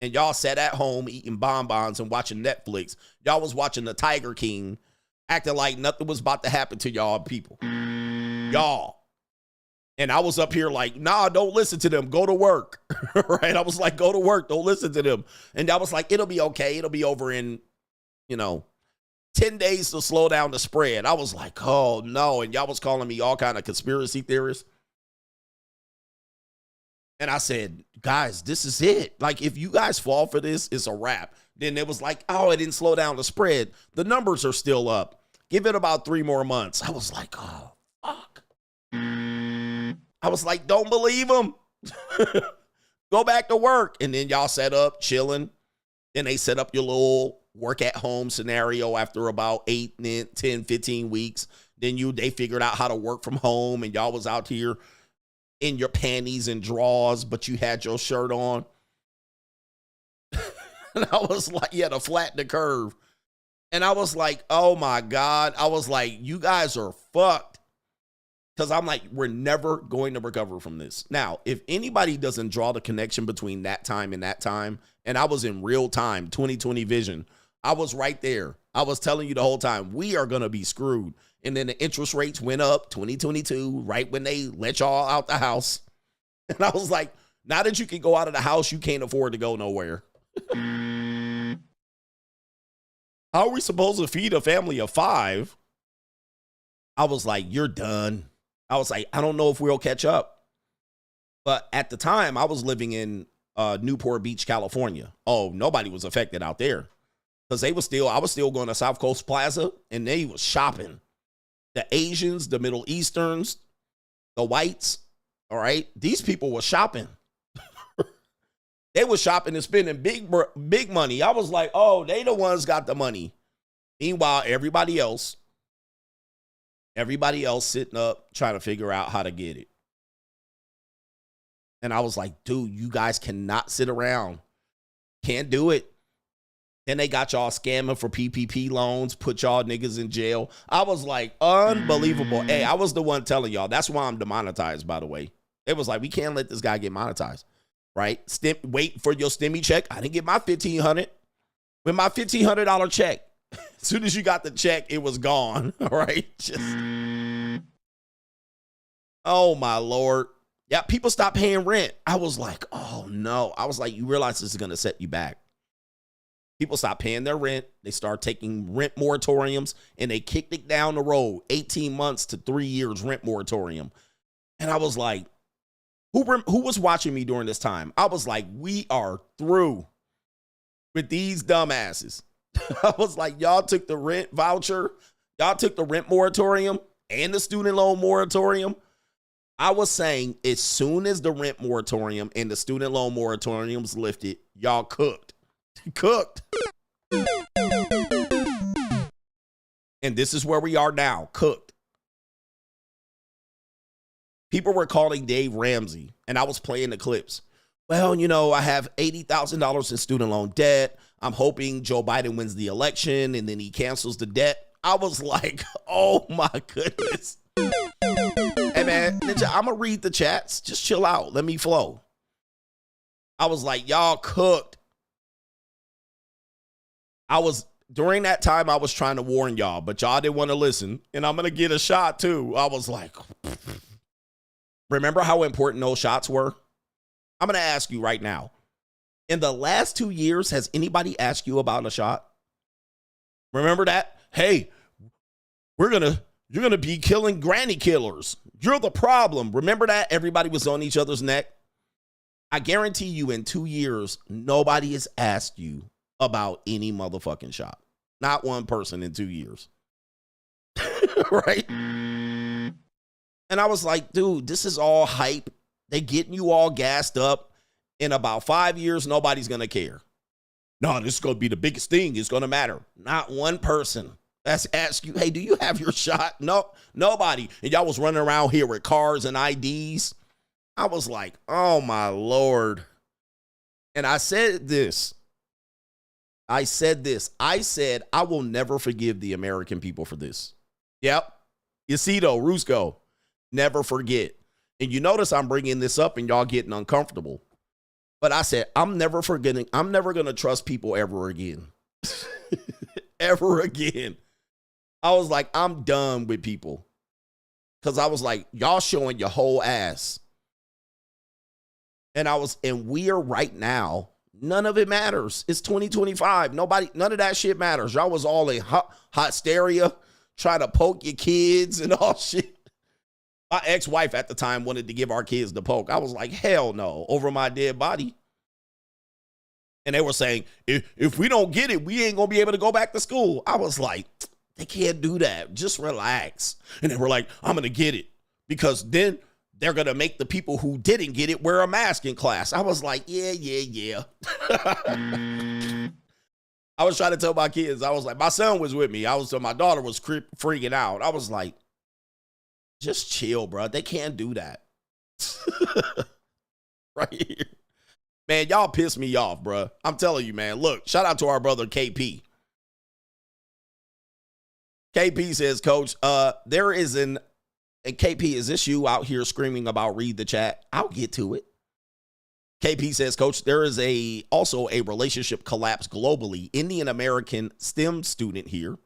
And y'all sat at home eating bonbons and watching Netflix. Y'all was watching the Tiger King, acting like nothing was about to happen to y'all people. Y'all. And I was up here like, nah, don't listen to them. Go to work. Right? I was like, go to work. Don't listen to them. And I was like, it'll be okay. It'll be over in, 10 days to slow down the spread. I was like, oh, no. And y'all was calling me all kind of conspiracy theorists. And I said, guys, this is it. Like, if you guys fall for this, it's a wrap. Then it was like, oh, it didn't slow down the spread. The numbers are still up. Give it about 3 more months. I was like, oh, fuck. I was like, don't believe them. Go back to work. And then y'all set up chilling. Then they set up your little work at home scenario after about 8, 10, 15 weeks. Then they figured out how to work from home, and y'all was out here in your panties and drawers, but you had your shirt on. And I was like, you had to flatten the curve. And I was like, oh my God. I was like, you guys are fucked. Because I'm like, we're never going to recover from this. Now, if anybody doesn't draw the connection between that time, and I was in real time, 2020 vision, I was right there. I was telling you the whole time, we are going to be screwed. And then the interest rates went up 2022, right when they let y'all out the house. And I was like, now that you can go out of the house, you can't afford to go nowhere. How are we supposed to feed a family of 5? I was like, you're done. I was like, I don't know if we'll catch up. But at the time, I was living in Newport Beach, California. Oh, nobody was affected out there. Because I was still going to South Coast Plaza, and they was shopping. The Asians, the Middle Easterns, the whites, all right? These people were shopping. They were shopping and spending big money. I was like, oh, they the ones got the money. Meanwhile, everybody else sitting up trying to figure out how to get it. And I was like, dude, you guys cannot sit around. Can't do it. Then they got y'all scamming for PPP loans, put y'all niggas in jail. I was like, unbelievable. Hey, I was the one telling y'all. That's why I'm demonetized, by the way. It was like, we can't let this guy get monetized, right? Wait for your stimmy check. I didn't get my $1,500. With my $1,500 check, as soon as you got the check, it was gone, all right? Oh, my Lord. Yeah, people stopped paying rent. I was like, oh, no. I was like, you realize this is going to set you back. People stopped paying their rent. They started taking rent moratoriums, and they kicked it down the road, 18 months to 3 years rent moratorium. And I was like, who was watching me during this time? I was like, we are through with these dumbasses. I was like, y'all took the rent voucher. Y'all took the rent moratorium and the student loan moratorium. I was saying, as soon as the rent moratorium and the student loan moratoriums lifted, y'all cooked. Cooked. And this is where we are now, cooked. People were calling Dave Ramsey, and I was playing the clips. Well, you know, I have $80,000 in student loan debt. I'm hoping Joe Biden wins the election, and then he cancels the debt. I was like, oh my goodness. Hey man, Ninja, I'm going to read the chats. Just chill out. Let me flow. I was like, y'all cooked. During that time, I was trying to warn y'all, but y'all didn't want to listen. And I'm going to get a shot too. I was like, remember how important those shots were? I'm going to ask you right now. In the last 2 years, has anybody asked you about a shot? Remember that? Hey, you're going to be killing granny killers. You're the problem. Remember that? Everybody was on each other's neck. I guarantee you in 2 years, nobody has asked you about any motherfucking shot. Not one person in 2 years. Right? And I was like, dude, this is all hype. They getting you all gassed up. In about 5 years, nobody's going to care. No, this is going to be the biggest thing. It's going to matter. Not one person that's asked you, hey, do you have your shot? No, nobody. And y'all was running around here with cars and IDs. I was like, oh, my Lord. And I said this. I said, I will never forgive the American people for this. Yep. You see, though, Rusco, never forget. And you notice I'm bringing this up and y'all getting uncomfortable. But I said, I'm never going to trust people ever again. Ever again. I was like, I'm done with people. Because I was like, y'all showing your whole ass. And we are right now. None of it matters. It's 2025. None of that shit matters. Y'all was all in hysteria, trying to poke your kids and all shit. My ex-wife at the time wanted to give our kids the poke. I was like, hell no, over my dead body. And they were saying, if we don't get it, we ain't going to be able to go back to school. I was like, they can't do that. Just relax. And they were like, I'm going to get it. Because then they're going to make the people who didn't get it wear a mask in class. I was like, yeah. I was trying to tell my kids, I was like, my son was with me. My daughter was freaking out. I was like, just chill, bro. They can't do that. Right here. Man, y'all piss me off, bro. I'm telling you, man. Look, shout out to our brother KP. KP says, Coach, there is an And KP, is this you out here screaming about read the chat? I'll get to it. KP says, Coach, there is also a relationship collapse globally. Indian American STEM student here.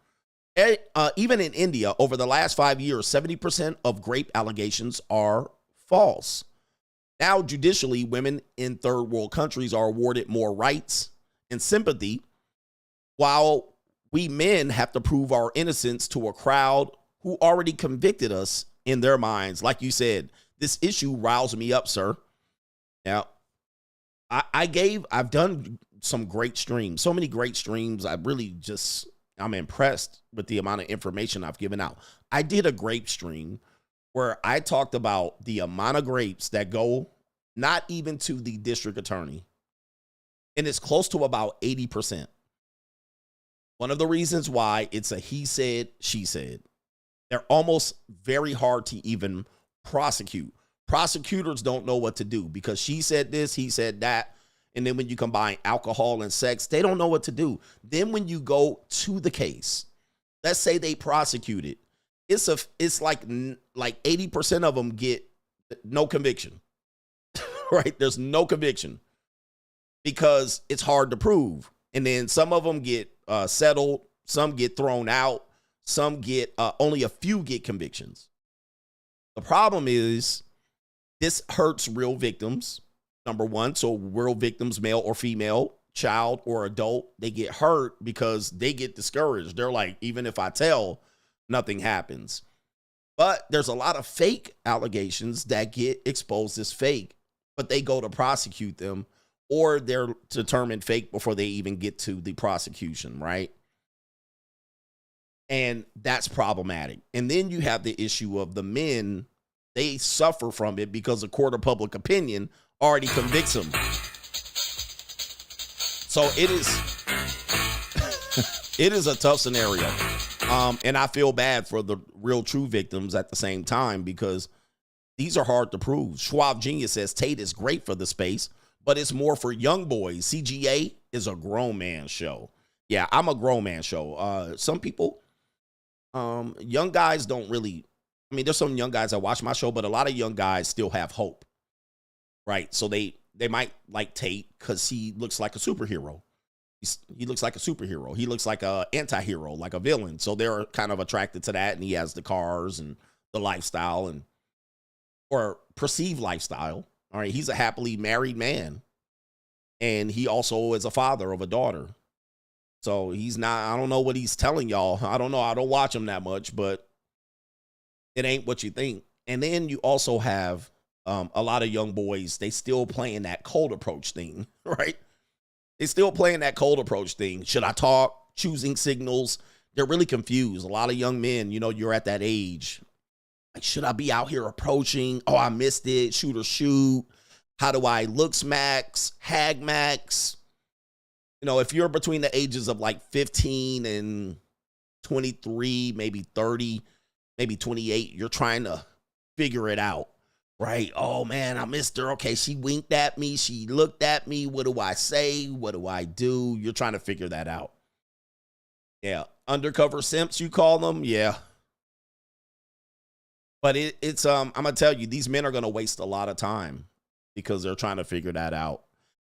Even in India, over the last 5 years, 70% of rape allegations are false. Now, judicially, women in third world countries are awarded more rights and sympathy, while we men have to prove our innocence to a crowd who already convicted us in their minds. Like you said, this issue riles me up, sir. Now, I've done some great streams, so many great streams. I'm impressed with the amount of information I've given out. I did a grape stream where I talked about the amount of grapes that go not even to the district attorney. And it's close to about 80%. One of the reasons why it's a he said, she said. They're almost very hard to even prosecute. Prosecutors don't know what to do because she said this, he said that. And then when you combine alcohol and sex, they don't know what to do. Then when you go to the case, let's say they prosecute it, it's like 80% of them get no conviction, right? There's no conviction because it's hard to prove. And then some of them get settled, some get thrown out, some get, only a few get convictions. The problem is this hurts real victims. Number one, so real victims, male or female, child or adult, they get hurt because they get discouraged. They're like, even if I tell, nothing happens. But there's a lot of fake allegations that get exposed as fake, but they go to prosecute them or they're determined fake before they even get to the prosecution, right? And that's problematic. And then you have the issue of the men, they suffer from it because the court of public opinion already convicts them. So it is a tough scenario. And I feel bad for the real true victims at the same time because these are hard to prove. Schwab Genius says Tate is great for the space, but it's more for young boys. CGA is a grown man show. Yeah, I'm a grown man show. Some people, young guys don't really, I mean, there's some young guys that watch my show, but a lot of young guys still have hope. Right, so they might like Tate because he looks like a superhero. He looks like a superhero. He looks like a anti-hero, like a villain. So they're kind of attracted to that, and he has the cars and the lifestyle and or perceived lifestyle. All right, he's a happily married man, and he also is a father of a daughter. So he's not. I don't know what he's telling y'all. I don't know. I don't watch him that much, but it ain't what you think. And then you also have a lot of young boys, they still playing that cold approach thing, right? They still playing that cold approach thing. Should I talk? Choosing signals. They're really confused. A lot of young men, you know, you're at that age. Like, should I be out here approaching? Oh, I missed it. Shoot or shoot. How do I looks max, hag max? You know, if you're between the ages of like 15 and 23, maybe 30, maybe 28, you're trying to figure it out. Right? Oh, man, I missed her. Okay, she winked at me. She looked at me. What do I say? What do I do? You're trying to figure that out. Yeah. Undercover simps, you call them? Yeah. But it's I'm going to tell you, these men are going to waste a lot of time because they're trying to figure that out.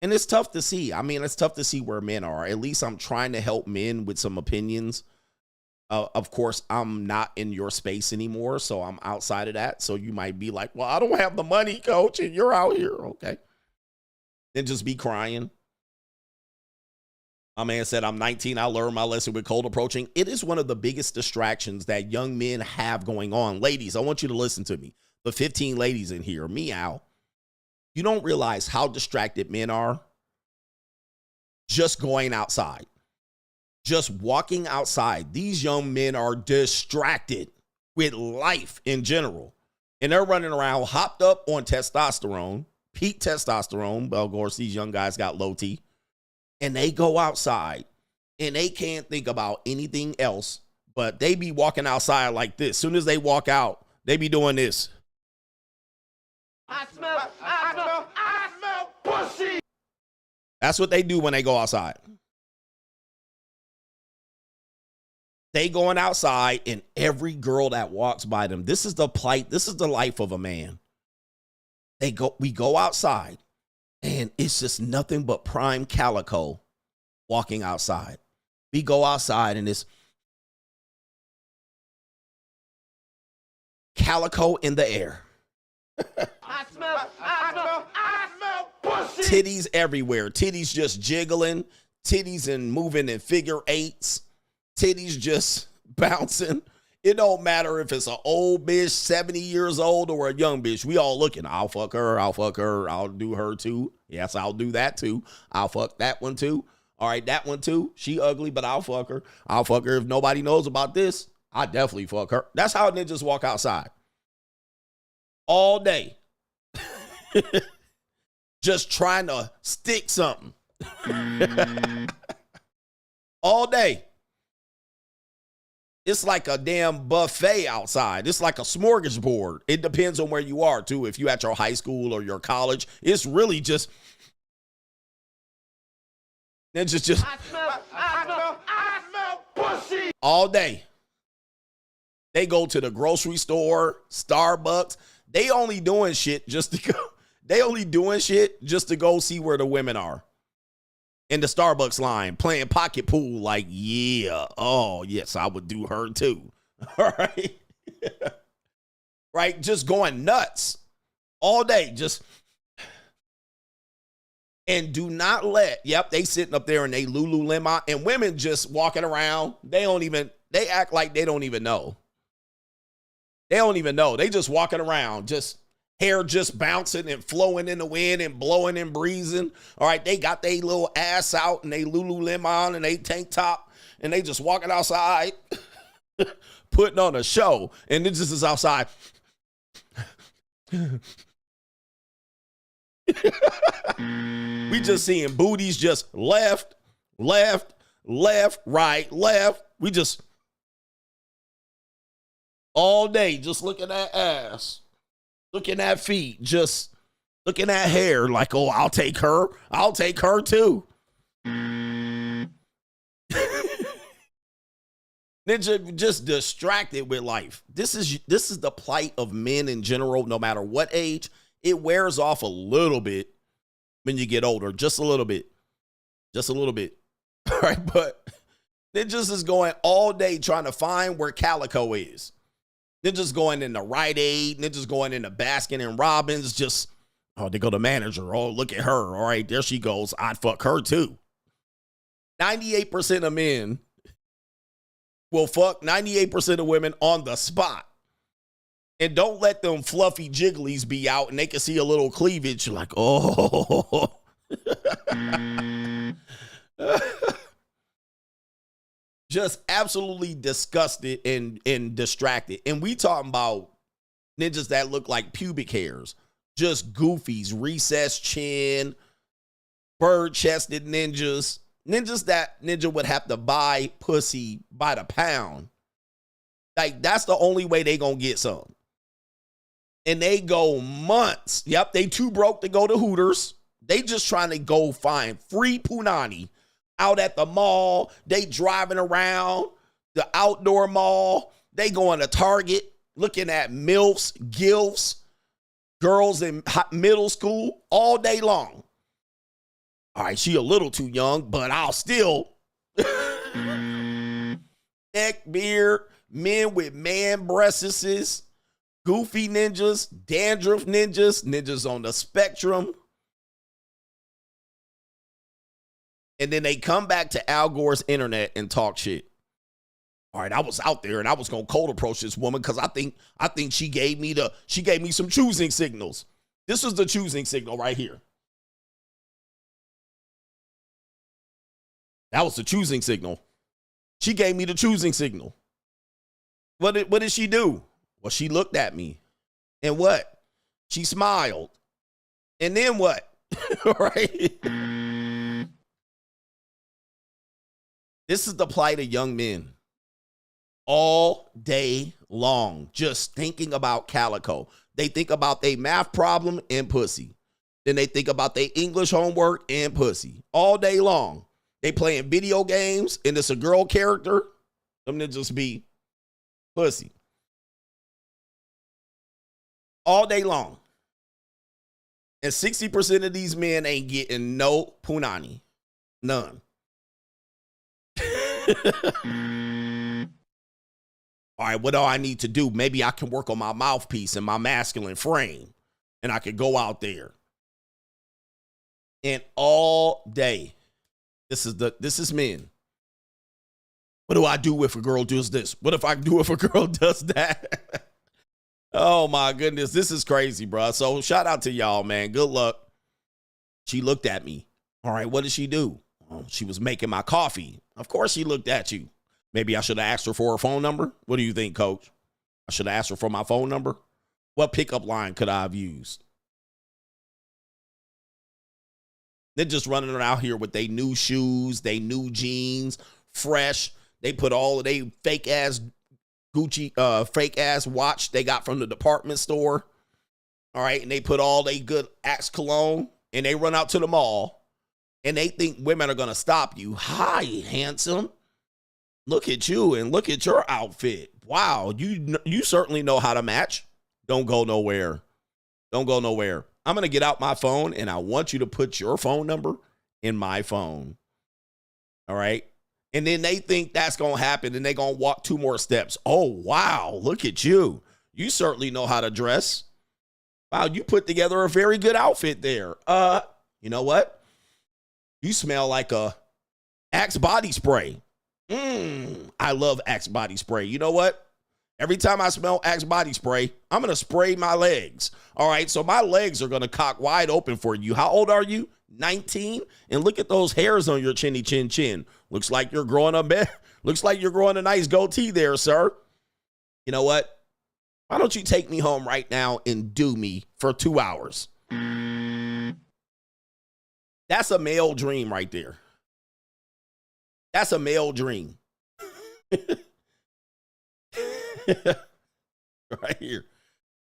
And it's tough to see. I mean, it's tough to see where men are. At least I'm trying to help men with some opinions. Of course, I'm not in your space anymore, so I'm outside of that. So you might be like, well, I don't have the money, coach, and you're out here. Okay. Then just be crying. My man said, I'm 19. I learned my lesson with cold approaching. It is one of the biggest distractions that young men have going on. Ladies, I want you to listen to me. The 15 ladies in here, meow. You don't realize how distracted men are just going outside. Just walking outside. These young men are distracted with life in general. And they're running around hopped up on testosterone, peak testosterone. Well, of course, these young guys got low T. And they go outside and they can't think about anything else, but they be walking outside like this. As soon as they walk out, they be doing this. I smell pussy. That's what they do when they go outside. They going outside, and every girl that walks by them, this is the plight, this is the life of a man. We go outside, and it's just nothing but prime calico walking outside. We go outside, and it's calico in the air. I smell pussy. Titties everywhere. Titties just jiggling. Titties and moving in figure eights. Titties just bouncing. It don't matter if it's an old bitch, 70 years old, or a young bitch. We all looking. I'll fuck her. I'll fuck her. I'll do her too. Yes, I'll do that too. I'll fuck that one too. All right, that one too. She ugly, but I'll fuck her. I'll fuck her. If nobody knows about this, I definitely fuck her. That's how ninjas walk outside. All day. Just trying to stick something. All day. It's like a damn buffet outside. It's like a smorgasbord. It depends on where you are, too. If you at your high school or your college, it's really just... Ninjas just... I smell pussy. All day. They go to the grocery store, Starbucks. They only doing shit just to go. They only doing shit just to go see where the women are. In the Starbucks line, playing pocket pool, like, yeah, oh, yes, I would do her too. All right. Right? Just going nuts all day. Just. And do not let, they sitting up there in they Lululemon, and women just walking around. They act like they don't even know. They don't even know. They just walking around, just hair just bouncing and flowing in the wind and blowing and breezing. All right, they got their little ass out and they Lululemon and they tank top, and they just walking outside, putting on a show. And this is outside. We just seeing booties just left, right, left. We just all day just looking at ass, looking at feet, just looking at hair like, oh, I'll take her. I'll take her too. Ninja just distracted with life. This is the plight of men in general, no matter what age. It wears off a little bit when you get older, just a little bit. Just a little bit. All right, but Ninjas is going all day trying to find where calico is. Ninjas going into Rite Aid. Ninjas going into Baskin and Robbins. Just, oh, they go to manager. Oh, look at her. All right, there she goes. I'd fuck her too. 98% of men will fuck 98% of women on the spot. And don't let them fluffy jigglies be out and they can see a little cleavage. You're like, oh. Just absolutely disgusted and distracted. And we talking about ninjas that look like pubic hairs. Just goofies, recessed chin, bird-chested ninjas. Ninjas that ninja would have to buy pussy by the pound. Like, that's the only way they gonna get some. And they go months. Yep, they too broke to go to Hooters. They just trying to go find free punani out at the mall. They driving around the outdoor mall. They going to Target, looking at MILFs, GILFs, girls in middle school all day long. All right, she a little too young, but I'll still. Neck beard, men with man breasts, goofy ninjas, dandruff ninjas, ninjas on the spectrum. And then they come back to Al Gore's internet and talk shit. All right, I was out there and I was gonna cold approach this woman because I think she gave me some choosing signals. This was the choosing signal right here. That was the choosing signal. She gave me the choosing signal. What did she do? Well, she looked at me. And what? She smiled. And then what? Right? This is the plight of young men. All day long, just thinking about calico. They think about their math problem and pussy. Then they think about their English homework and pussy. All day long. They playing video games and it's a girl character. Them niggas be pussy. All day long. And 60% of these men ain't getting no punani. None. All right, what do I need to do? Maybe I can work on my mouthpiece and my masculine frame, and I could go out there. And all day, this is men. What do I do if a girl does this? What if I do if a girl does that? Oh my goodness, this is crazy, bro. So shout out to y'all, man. Good luck. She looked at me. All right, what did she do? Oh, she was making my coffee. Of course she looked at you. Maybe I should have asked her for her phone number. What do you think, coach? I should have asked her for my phone number. What pickup line could I have used? They're just running around here with their new shoes, they new jeans, fresh. They put all of they fake ass Gucci, fake ass watch they got from the department store. All right. And they put all they good Axe cologne and they run out to the mall and they think women are going to stop you. Hi, handsome. Look at you and look at your outfit. Wow. You certainly know how to match. Don't go nowhere. Don't go nowhere. I'm going to get out my phone and I want you to put your phone number in my phone. All right. And then they think that's going to happen and they're going to walk 2 more steps. Oh, wow. Look at you. You certainly know how to dress. Wow. You put together a very good outfit there. You know what? You smell like a Axe body spray. I love Axe body spray. You know what? Every time I smell Axe body spray, I'm going to spray my legs. All right. So my legs are going to cock wide open for you. How old are you? 19. And look at those hairs on your chinny chin chin. Looks like you're growing a bit. Looks like you're growing a nice goatee there, sir. You know what? Why don't you take me home right now and do me for 2 hours? That's a male dream right there. That's a male dream. Right here.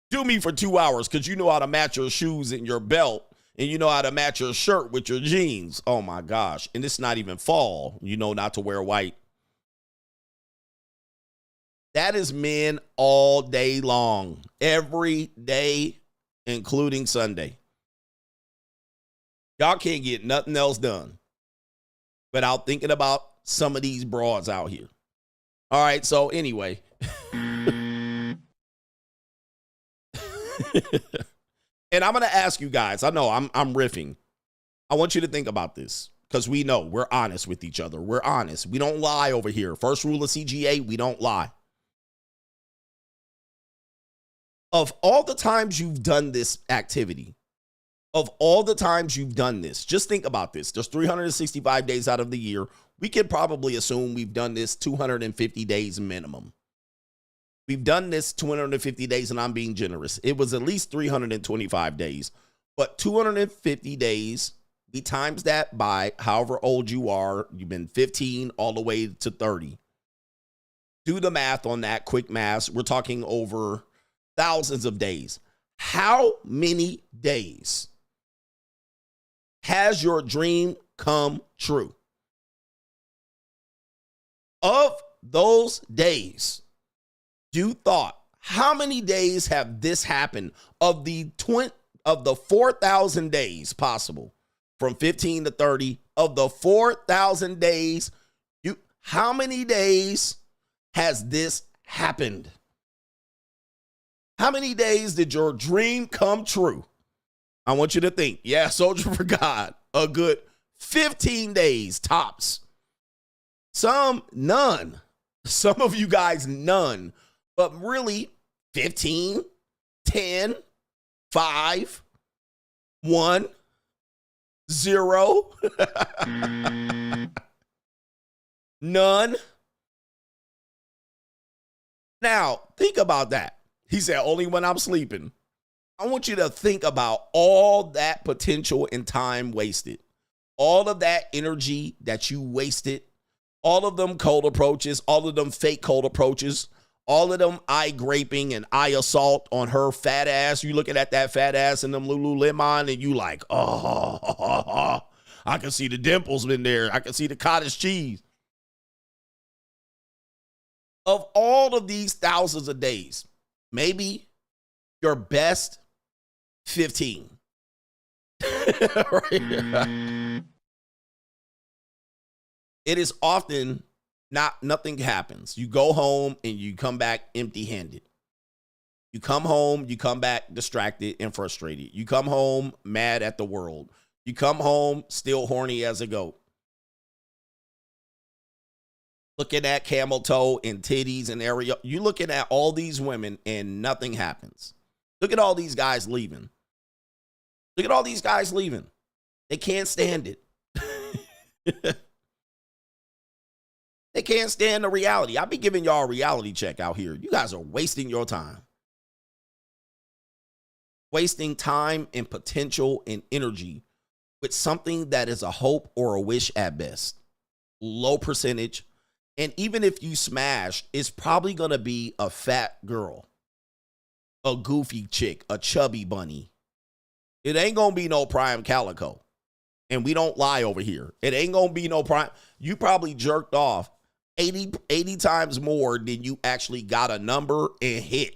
Do me for 2 hours because you know how to match your shoes and your belt. And you know how to match your shirt with your jeans. Oh, my gosh. And it's not even fall. You know not to wear white. That is men all day long. Every day, including Sunday. Y'all can't get nothing else done without thinking about some of these broads out here. All right. So anyway. And I'm going to ask you guys, I know I'm riffing. I want you to think about this because we know we're honest with each other. We're honest. We don't lie over here. First rule of CGA, we don't lie. Of all the times you've done this activity, of all the times you've done this, just think about this. There's 365 days out of the year. We could probably assume we've done this 250 days minimum. We've done this 250 days, and I'm being generous. It was at least 325 days. But 250 days, we times that by however old you are. You've been 15 all the way to 30. Do the math on that, quick math. We're talking over thousands of days. How many days has your dream come true? Of those days, you thought, how many days have this happened of the 4,000 days possible from 15 to 30 of the 4,000 days? How many days has this happened? How many days did your dream come true? I want you to think. Yeah, soldier for God, a good 15 days tops. Some, none. Some of you guys, none. But really, 15, 10, 5, 1, 0, none. Now, think about that. He said, only when I'm sleeping. I want you to think about all that potential and time wasted. All of that energy that you wasted. All of them cold approaches. All of them fake cold approaches. All of them eye graping and eye assault on her fat ass. You looking at that fat ass in them Lululemon and you like, oh, I can see the dimples in there. I can see the cottage cheese. of all of these thousands of days, maybe your best 15. Right? It is often nothing happens. You go home and you come back empty-handed. You come home, you come back distracted and frustrated. You come home mad at the world. You come home still horny as a goat. Looking at camel toe and titties and area. You looking at all these women and nothing happens. Look at all these guys leaving. Look at all these guys leaving. They can't stand it. They can't stand the reality. I'll be giving y'all a reality check out here. You guys are wasting your time. Wasting time and potential and energy with something that is a hope or a wish at best. Low percentage. And even if you smash, it's probably going to be a fat girl, a goofy chick, a chubby bunny. It ain't going to be no prime calico. And we don't lie over here. It ain't going to be no prime. You probably jerked off 80 times more than you actually got a number and hit.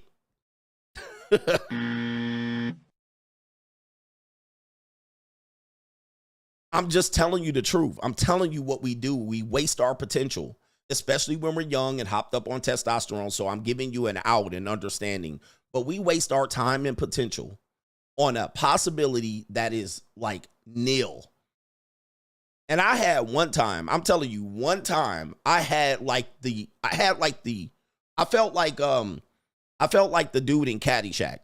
I'm just telling you the truth. I'm telling you what we do. We waste our potential, especially when we're young and hopped up on testosterone. So I'm giving you an out and understanding. But we waste our time and potential on a possibility that is like nil. And I had one time, I'm telling you, one time I felt like the dude in Caddyshack.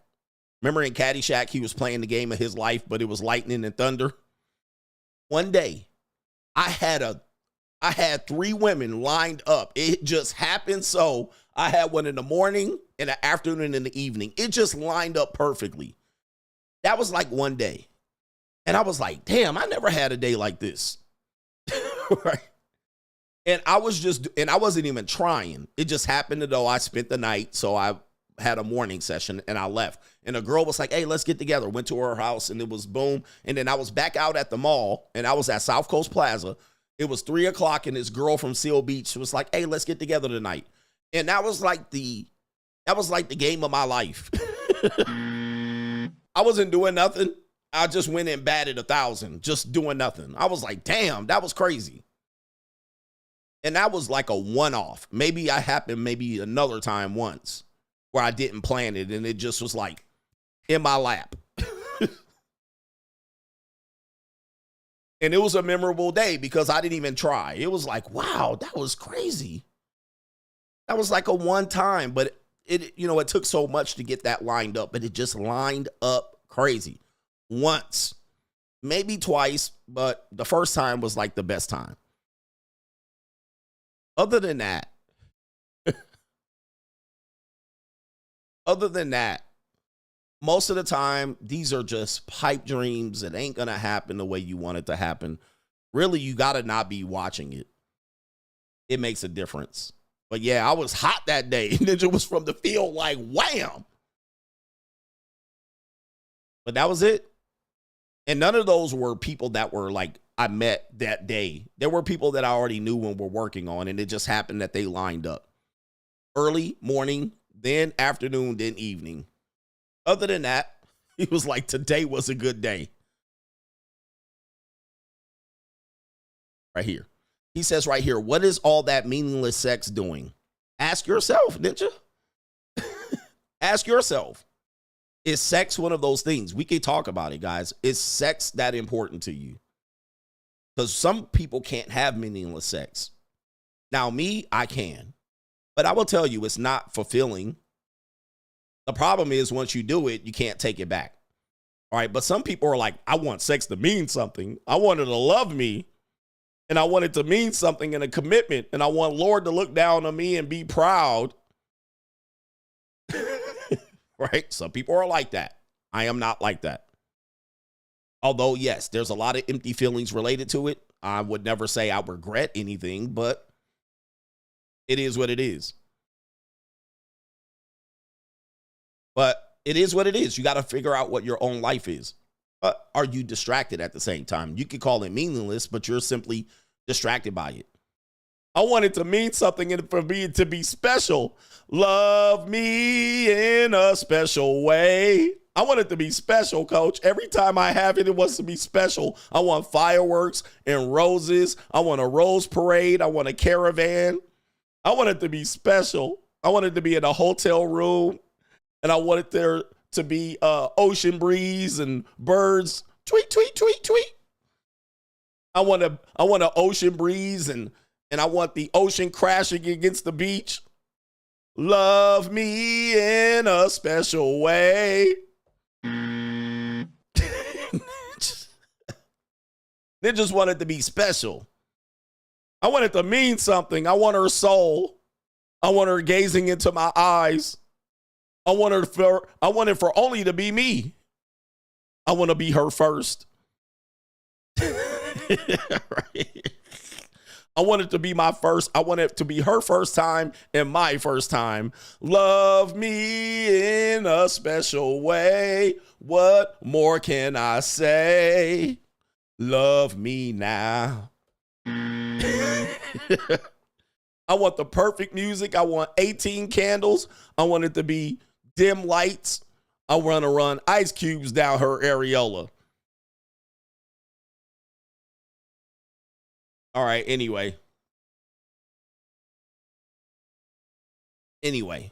Remember in Caddyshack, he was playing the game of his life, but it was lightning and thunder. One day, I had 3 women lined up. It just happened so. I had one in the morning, in the afternoon, and in the evening. It just lined up perfectly. That was like one day. And I was like, damn, I never had a day like this. Right? And I wasn't even trying. It just happened to though I spent the night, so I had a morning session and I left. And a girl was like, hey, let's get together. Went to her house and it was boom. And then I was back out at the mall and I was at South Coast Plaza. It was 3 o'clock and this girl from Seal Beach was like, hey, let's get together tonight. And that was like the game of my life. I wasn't doing nothing. I just went and batted 1,000, just doing nothing. I was like, damn, that was crazy. And that was like a one-off. Maybe I happened maybe another time once where I didn't plan it and it just was like in my lap. And it was a memorable day because I didn't even try. It was like, wow, that was crazy. That was like a one time, but it took so much to get that lined up, but it just lined up crazy. Once, maybe twice, but the first time was like the best time. Other than that, most of the time, these are just pipe dreams. It ain't going to happen the way you want it to happen. Really, you got to not be watching it. It makes a difference. But yeah, I was hot that day. Ninja was from the field like wham. But that was it. And none of those were people that were like I met that day. There were people that I already knew and were working on, and it just happened that they lined up. Early morning, then afternoon, then evening. Other than that, he was like, today was a good day. Right here. He says right here, what is all that meaningless sex doing? Ask yourself, Ninja. Ask yourself. Is sex one of those things? We can talk about it, guys. Is sex that important to you? Because some people can't have meaningless sex. Now, me, I can. But I will tell you, it's not fulfilling. The problem is once you do it, you can't take it back. All right, but some people are like, I want sex to mean something. I want her to love me. And I want it to mean something and a commitment. And I want Lord to look down on me and be proud. Right? Some people are like that. I am not like that. Although, yes, there's a lot of empty feelings related to it. I would never say I regret anything, but it is what it is. But it is what it is. You got to figure out what your own life is. Are you distracted at the same time? You could call it meaningless, but you're simply distracted by it. I want it to mean something and for me to be special. Love me in a special way. I want it to be special, coach. Every time I have it, it wants to be special. I want fireworks and roses. I want a rose parade. I want a caravan. I want it to be special. I want it to be in a hotel room. And I want it there to be ocean breeze and birds. Tweet, tweet, tweet, tweet. I want an ocean breeze and I want the ocean crashing against the beach. Love me in a special way. They just want it to be special. I want it to mean something. I want her soul. I want her gazing into my eyes. I want it for only to be me. I want to be her first. Right. I want it to be my first. I want it to be her first time and my first time. Love me in a special way. What more can I say? Love me now. I want the perfect music. I want 18 candles. I want it to be dim lights. I want to run ice cubes down her areola. All right, anyway,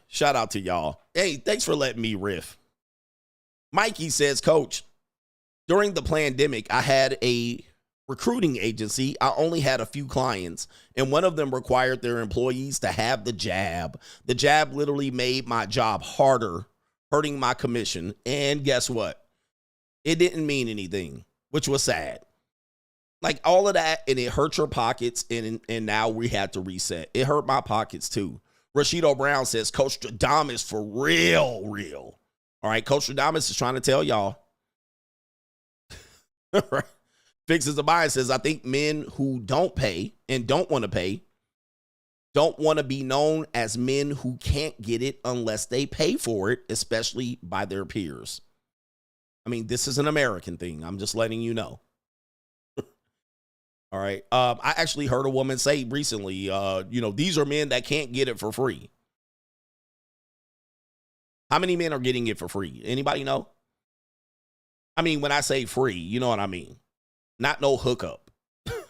shout out to y'all. Hey, thanks for letting me riff. Mikey says, Coach, during the Plandemic, I had a recruiting agency. I only had a few clients, and one of them required their employees to have the jab. The jab literally made my job harder, hurting my commission. And guess what? It didn't mean anything, which was sad. Like all of that, and it hurt your pockets, and now we had to reset. It hurt my pockets too. Rashido Brown says, Coach Stradamus for real. All right, Coach Stradamus is trying to tell y'all. Right. Fixes the Mind says, I think men who don't pay and don't want to pay don't want to be known as men who can't get it unless they pay for it, especially by their peers. I mean, this is an American thing. I'm just letting you know. All right. I actually heard a woman say recently, these are men that can't get it for free. How many men are getting it for free? Anybody know? I mean, when I say free, you know what I mean? Not no hookup.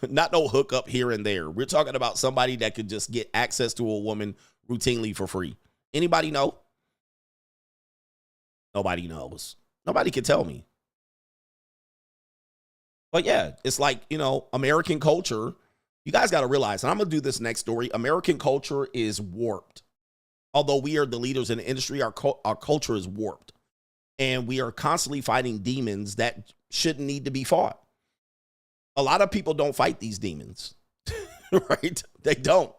Not no hookup here and there. We're talking about somebody that could just get access to a woman routinely for free. Anybody know? Nobody knows. Nobody can tell me. But yeah, it's like, American culture, you guys got to realize, and I'm going to do this next story. American culture is warped. Although we are the leaders in the industry, our culture is warped. And we are constantly fighting demons that shouldn't need to be fought. A lot of people don't fight these demons, right? They don't.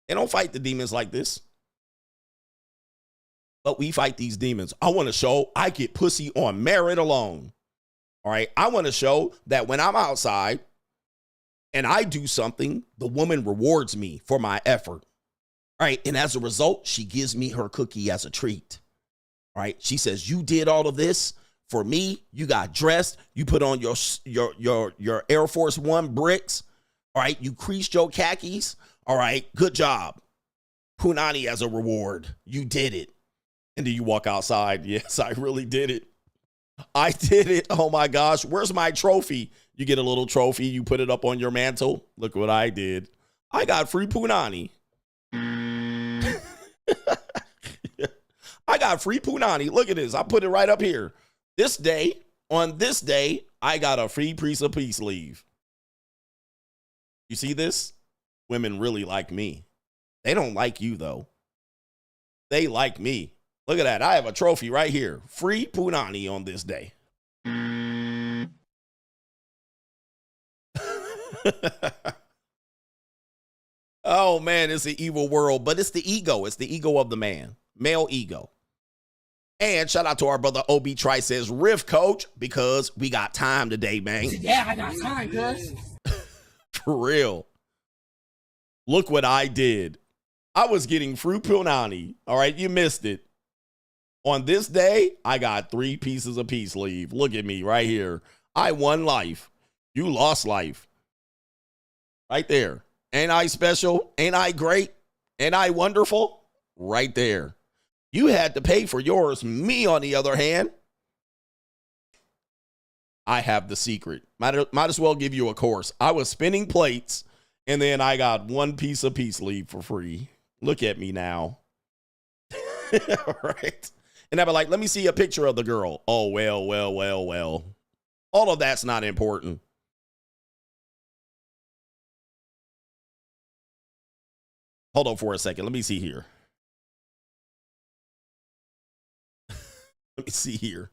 They don't fight the demons like this. But we fight these demons. I want to show I get pussy on merit alone. All right. I want to show that when I'm outside and I do something, the woman rewards me for my effort. All right. And as a result, she gives me her cookie as a treat. All right. She says, you did all of this for me. You got dressed. You put on your Air Force One bricks. All right. You creased your khakis. All right. Good job. Punani as a reward. You did it. And then you walk outside. Yes, I really did it. I did it. Oh my gosh. Where's my trophy? You get a little trophy. You put it up on your mantle. Look what I did. I got free punani. I got free punani. Look at this. I put it right up here. On this day, I got a free piece of peace leave. You see this? Women really like me. They don't like you though. They like me. Look at that. I have a trophy right here. Free punani on this day. Oh, man, it's an evil world. But it's the ego. It's the ego of the man. Male ego. And shout out to our brother OB Tri says, riff, coach, because we got time today, man. Yeah, I got time, cuz. For real. Look what I did. I was getting free punani. All right, you missed it. On this day, I got 3 pieces of peace leave. Look at me right here. I won life. You lost life. Right there. Ain't I special? Ain't I great? Ain't I wonderful? Right there. You had to pay for yours. Me, on the other hand, I have the secret. Might as well give you a course. I was spinning plates, and then I got one piece of peace leave for free. Look at me now. All right. And I'd be like, let me see a picture of the girl. Oh, well. All of that's not important. Hold on for a second. Let me see here. Let me see here.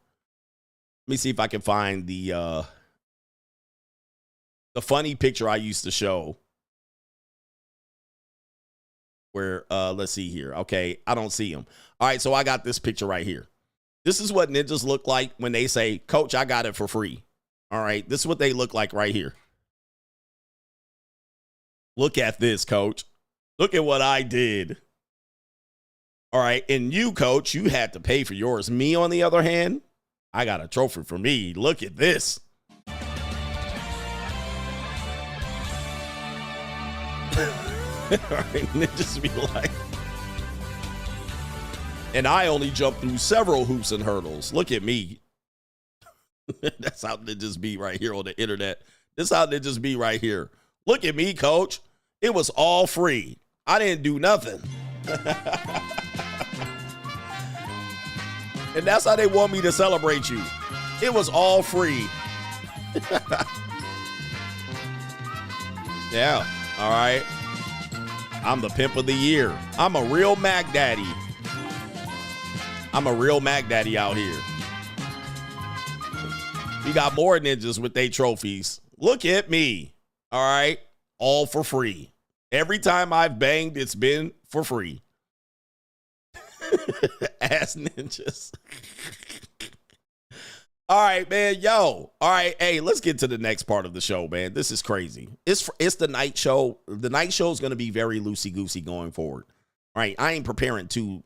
Let me see if I can find the funny picture I used to show. Where, let's see here. Okay, I don't see him. All right, so I got this picture right here. This is what ninjas look like when they say, Coach, I got it for free. All right, this is what they look like right here. Look at this, Coach. Look at what I did. All right, and you, Coach, you had to pay for yours. Me, on the other hand, I got a trophy for me. Look at this. All right, ninjas be like, and I only jumped through several hoops and hurdles. Look at me. That's how ninjas be right here on the internet. This is how ninjas be right here. Look at me, Coach. It was all free. I didn't do nothing. And that's how they want me to celebrate you. It was all free. Yeah, all right. I'm the pimp of the year. I'm a real Mac Daddy. I'm a real Mac Daddy out here. We got more ninjas with their trophies. Look at me. All right. All for free. Every time I've banged, it's been for free. Ass ninjas. All right, man. Yo. All right. Hey, let's get to the next part of the show, man. This is crazy. It's the night show. The night show is going to be very loosey-goosey going forward. All right. I ain't preparing two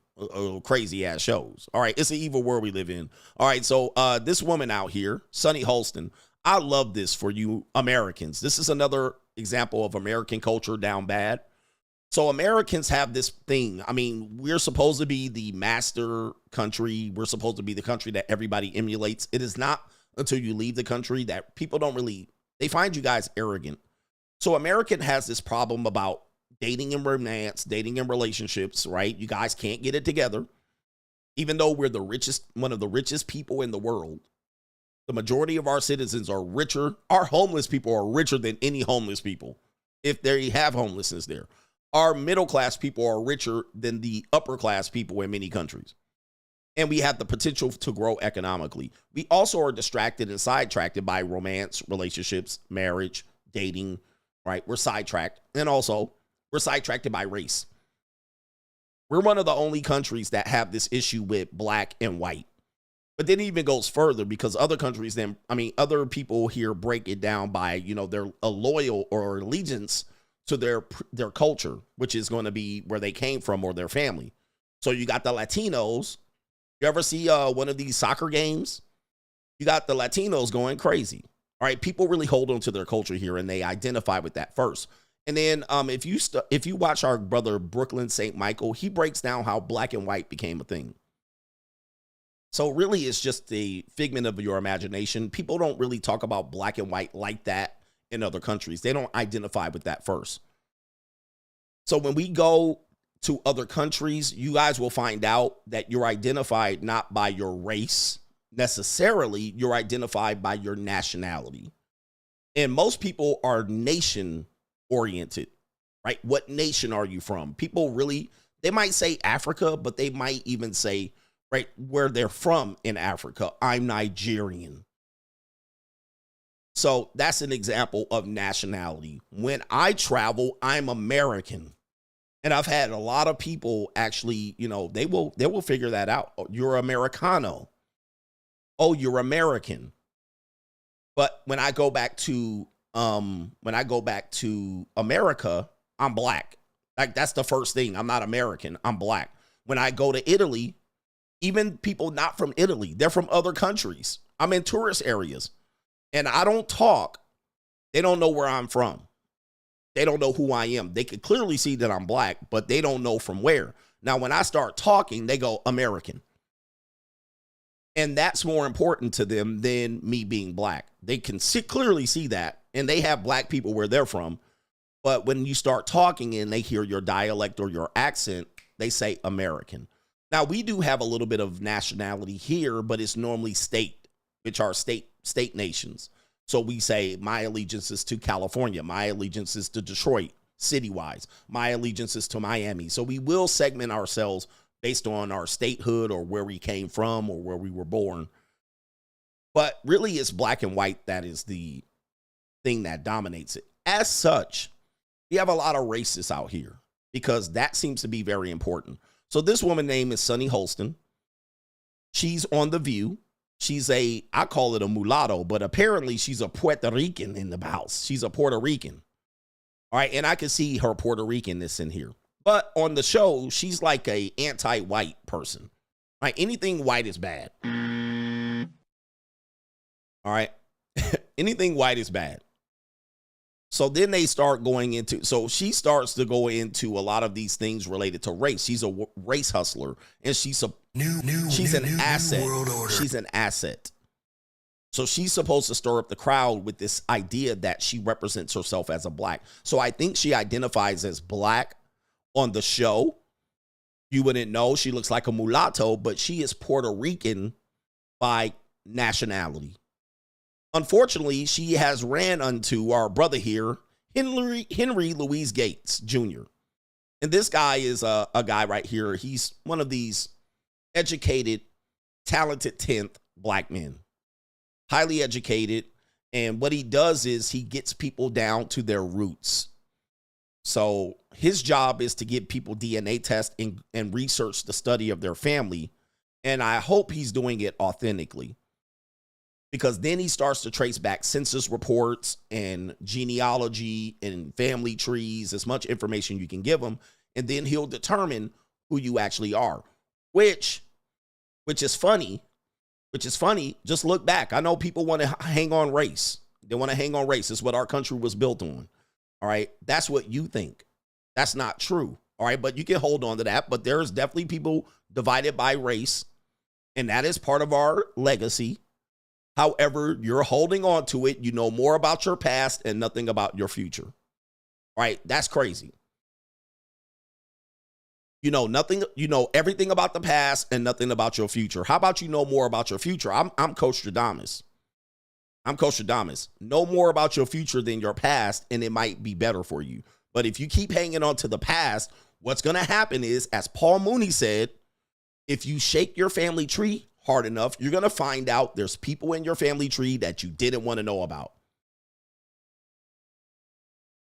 crazy-ass shows. All right. It's an evil world we live in. All right. So this woman out here, Sunny Holston, I love this for you Americans. This is another example of American culture down bad. So Americans have this thing. I mean, we're supposed to be the master country. We're supposed to be the country that everybody emulates. It is not until you leave the country that people don't really, they find you guys arrogant. So American has this problem about dating and romance, dating and relationships, right? You guys can't get it together. Even though we're the richest, one of the richest people in the world, the majority of our citizens are richer. Our homeless people are richer than any homeless people, if they have homelessness there. Our middle class people are richer than the upper class people in many countries. And we have the potential to grow economically. We also are distracted and sidetracked by romance, relationships, marriage, dating, right? We're sidetracked. And also, we're sidetracked by race. We're one of the only countries that have this issue with black and white. But then it even goes further because other countries, other people here break it down by, their loyal or allegiance to their culture, which is going to be where they came from or their family. So you got the Latinos. You ever see one of these soccer games? You got the Latinos going crazy. All right, people really hold on to their culture here, and they identify with that first. And then if you watch our brother Brooklyn St. Michael, he breaks down how black and white became a thing. So really, it's just a figment of your imagination. People don't really talk about black and white like that in other countries. They don't identify with that first. So when we go to other countries, you guys will find out that you're identified not by your race necessarily, you're identified by your nationality. And most people are nation oriented, right? What nation are you from? People really, they might say Africa, but they might even say, right, where they're from in Africa. I'm Nigerian. So that's an example of nationality. When I travel, I'm American. And I've had a lot of people actually, they will figure that out. Oh, you're Americano. Oh, you're American. But when I go back to America, I'm black. Like that's the first thing. I'm not American. I'm black. When I go to Italy, even people not from Italy, they're from other countries. I'm in tourist areas and I don't talk. They don't know where I'm from. They don't know who I am. They can clearly see that I'm black, but they don't know from where. Now, when I start talking, they go American. And that's more important to them than me being black. They can clearly see that, and they have black people where they're from. But when you start talking and they hear your dialect or your accent, they say American. Now, we do have a little bit of nationality here, but it's normally state, which are state nations. So we say my allegiance is to California. My allegiance is to Detroit, city-wise. My allegiance is to Miami. So we will segment ourselves based on our statehood or where we came from or where we were born. But really, it's black and white that is the thing that dominates it. As such, we have a lot of racists out here because that seems to be very important. So this woman's name is Sunny Holston. She's on The View. She's I call it a mulatto, but apparently she's a Puerto Rican in the house. She's a Puerto Rican. All right, and I can see her Puerto Ricanness in here. But on the show, she's like a anti-white person. Like anything white is bad. All right. Anything white is bad. So then they start going into, so she starts to go into a lot of these things related to race. She's a race hustler, and she's an asset. She's an asset. So she's supposed to stir up the crowd with this idea that she represents herself as a black. So I think she identifies as black on the show. You wouldn't know. She looks like a mulatto, but she is Puerto Rican by nationality. Unfortunately, she has ran unto our brother here, Henry Louis Gates Jr. And this guy is a guy right here. He's one of these educated, talented 10th black men. Highly educated. And what he does is he gets people down to their roots. So his job is to give people DNA tests and research the study of their family. And I hope he's doing it authentically. Because then he starts to trace back census reports and genealogy and family trees, as much information you can give him. And then he'll determine who you actually are, which is funny. Just look back. I know people want to hang on race. They want to hang on race. It's what our country was built on. All right. That's what you think. That's not true. All right. But you can hold on to that. But there's definitely people divided by race. And that is part of our legacy. However, you're holding on to it. You know more about your past and nothing about your future. All right. That's crazy. You know nothing. You know everything about the past and nothing about your future. How about you know more about your future? I'm Coach Stradamus. Know more about your future than your past, and it might be better for you. But if you keep hanging on to the past, what's going to happen is, as Paul Mooney said, if you shake your family tree hard enough, you're going to find out there's people in your family tree that you didn't want to know about.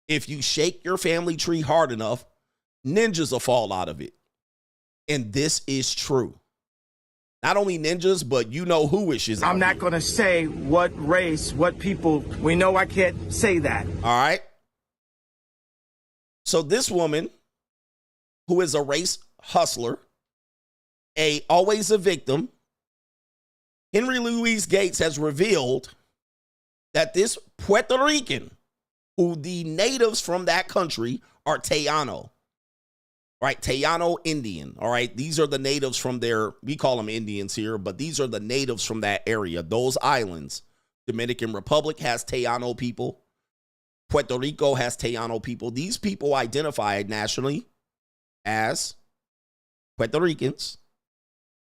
If you shake your family tree hard enough, ninjas will fall out of it. And this is true. Not only ninjas, but you know who wishes. I'm not going to say what race, what people. We know I can't say that. All right. So this woman, who is a race hustler, always a victim, Henry Louis Gates has revealed that this Puerto Rican, who the natives from that country are Tejano, right? Tejano Indian, all right? These are the natives from there. We call them Indians here, but these are the natives from that area, those islands. Dominican Republic has Tejano people. Puerto Rico has Tejano people. These people identify nationally as Puerto Ricans.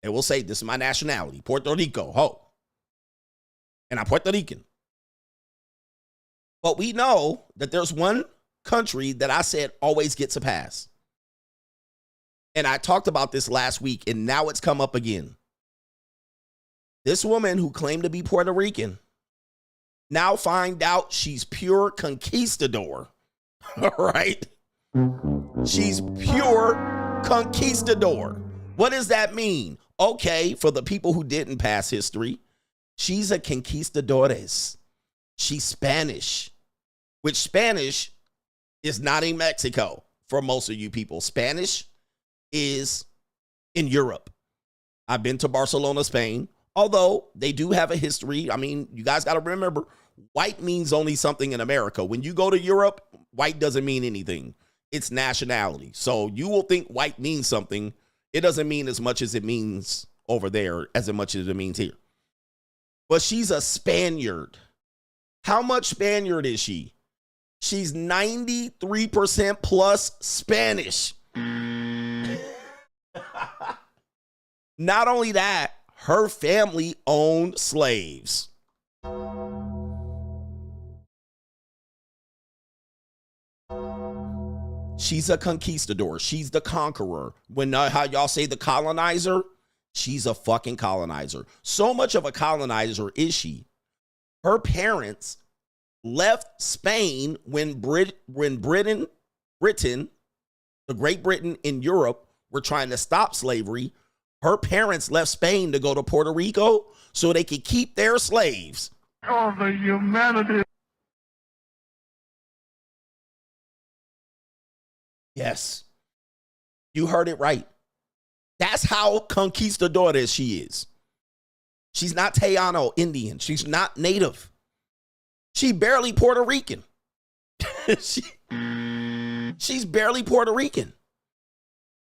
They will say, this is my nationality, Puerto Rico, ho. And I'm Puerto Rican. But we know that there's one country that I said always gets a pass. And I talked about this last week, and now it's come up again. This woman who claimed to be Puerto Rican, now find out she's pure conquistador. All right? She's pure conquistador. What does that mean? Okay, for the people who didn't pass history, she's a conquistadores. She's Spanish, which Spanish is not in Mexico for most of you people. Spanish is in Europe. I've been to Barcelona, Spain, although they do have a history. I mean, you guys got to remember, white means only something in America. When you go to Europe, White doesn't mean anything. It's nationality. So you will think white means something. It doesn't mean as much as it means over there as much as it means here. But she's a Spaniard. How much Spaniard is she? She's 93% plus Spanish. Not only that, her family owned slaves. She's a conquistador. She's the conqueror. When how y'all say the colonizer, she's a fucking colonizer. So much of a colonizer is she. Her parents left Spain when Britain, the Great Britain in Europe were trying to stop slavery. Her parents left Spain to go to Puerto Rico so they could keep their slaves. Oh, the humanity. Yes. You heard it right. That's how conquistadora she is. She's not Tejano Indian. She's not native. She barely Puerto Rican. She's barely Puerto Rican.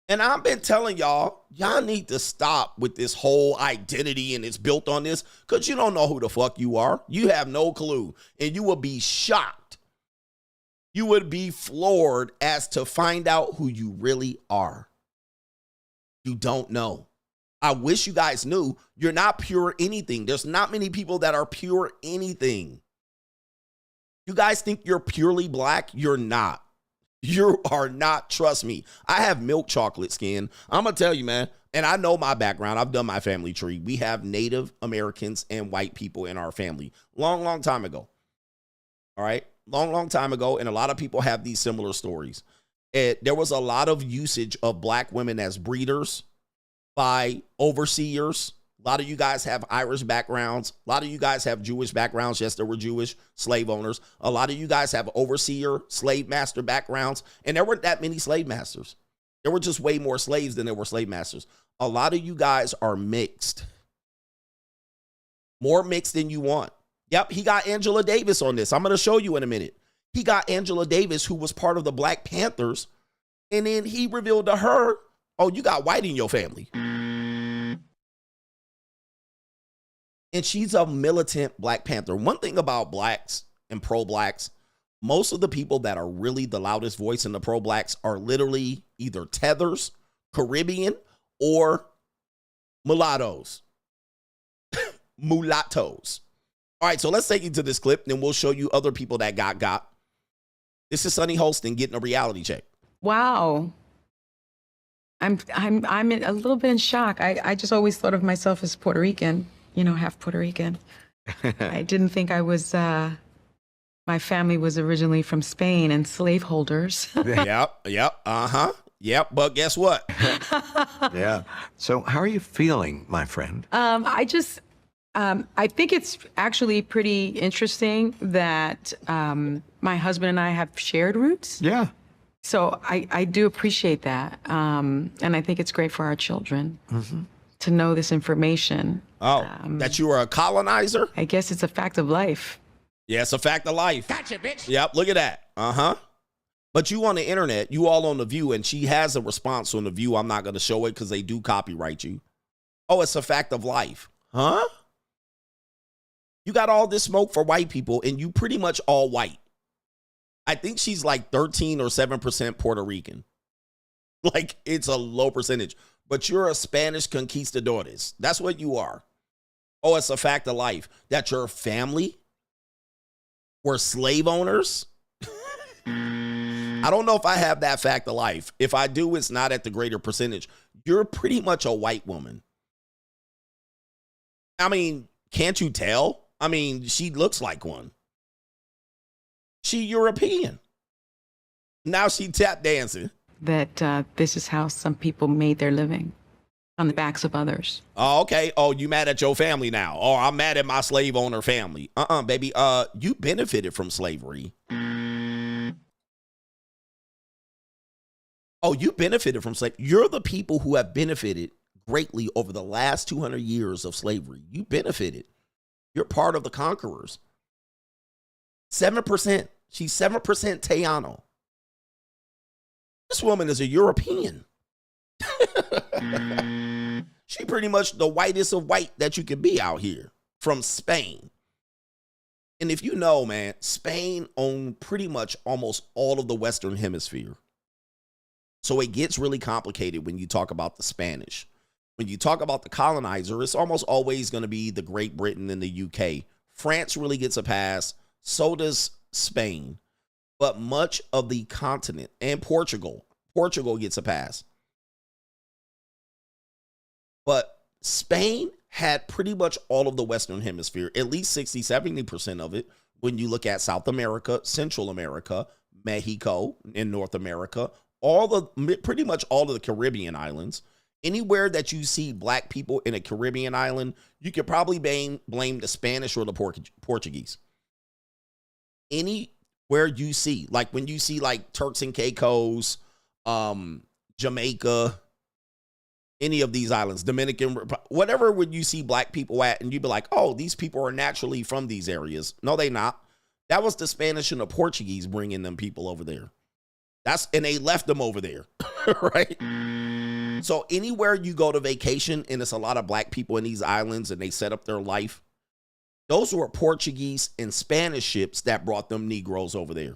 And I've been telling y'all need to stop with this whole identity and it's built on this because you don't know who the fuck you are. You have no clue. And you will be shocked. You would be floored as to find out who you really are. You don't know. I wish you guys knew you're not pure anything. There's not many people that are pure anything. You guys think you're purely black? You're not. You are not. Trust me. I have milk chocolate skin. I'm going to tell you, man, and I know my background. I've done my family tree. We have Native Americans and white people in our family. Long time ago. All right? Long time ago, and a lot of people have these similar stories. There was a lot of usage of black women as breeders by overseers. A lot of you guys have Irish backgrounds. A lot of you guys have Jewish backgrounds. Yes, there were Jewish slave owners. A lot of you guys have overseer, slave master backgrounds. And there weren't that many slave masters. There were just way more slaves than there were slave masters. A lot of you guys are mixed. More mixed than you want. Yep, he got Angela Davis on this. I'm going to show you in a minute. He got Angela Davis, who was part of the Black Panthers. And then he revealed to her, oh, you got white in your family. And she's a militant Black Panther. One thing about blacks and pro-blacks, most of the people that are really the loudest voice in the pro-blacks are literally either tethers, Caribbean, or mulattoes. Mulattoes. All right, so let's take you to this clip, then we'll show you other people that got. This is Sunny Holston getting a reality check. Wow. I'm a little bit in shock. I just always thought of myself as Puerto Rican, half Puerto Rican. I didn't think I was, my family was originally from Spain and slaveholders. Yep, but guess what? Yeah. So how are you feeling, my friend? I think it's actually pretty interesting that my husband and I have shared roots. Yeah. So I do appreciate that. And I think it's great for our children to know this information. Oh, that you are a colonizer? I guess it's a fact of life. Yeah, it's a fact of life. Gotcha, bitch. Yep, look at that. But you on the internet, you all on The View, and she has a response on The View. I'm not going to show it because they do copyright you. Oh, it's a fact of life. Huh? You got all this smoke for white people, and you pretty much all white. I think she's like 13 or 7% Puerto Rican. Like, it's a low percentage. But you're a Spanish conquistadores. That's what you are. Oh, it's a fact of life that your family were slave owners. I don't know if I have that fact of life. If I do, it's not at the greater percentage. You're pretty much a white woman. I mean, can't you tell? I mean, she looks like one. She European. Now she tap dancing. That this is how some people made their living, on the backs of others. Oh, okay. Oh, you mad at your family now? Oh, I'm mad at my slave owner family. Baby. You benefited from slavery. Oh, you benefited from slavery. You're the people who have benefited greatly over the last 200 years of slavery. You benefited. You're part of the conquerors. 7%. She's 7% Tejano. This woman is a European. She pretty much the whitest of white that you could be out here from Spain. And if you know, man, Spain owned pretty much almost all of the Western Hemisphere. So it gets really complicated when you talk about the Spanish. When you talk about the colonizer, it's almost always going to be the Great Britain and the UK. France really gets a pass. So does Spain. But much of the continent and Portugal gets a pass. But Spain had pretty much all of the Western Hemisphere, at least 60, 70% of it. When you look at South America, Central America, Mexico, and North America, pretty much all of the Caribbean islands. Anywhere that you see black people in a Caribbean island, you could probably blame the Spanish or the Portuguese. Anywhere you see, like when you see like Turks and Caicos, Jamaica, any of these islands, Dominican, whatever would you see black people at, and you'd be like, oh, these people are naturally from these areas. No, they not. That was the Spanish and the Portuguese bringing them people over there. And they left them over there, right? So anywhere you go to vacation and it's a lot of black people in these islands and they set up their life, those were Portuguese and Spanish ships that brought them Negroes over there.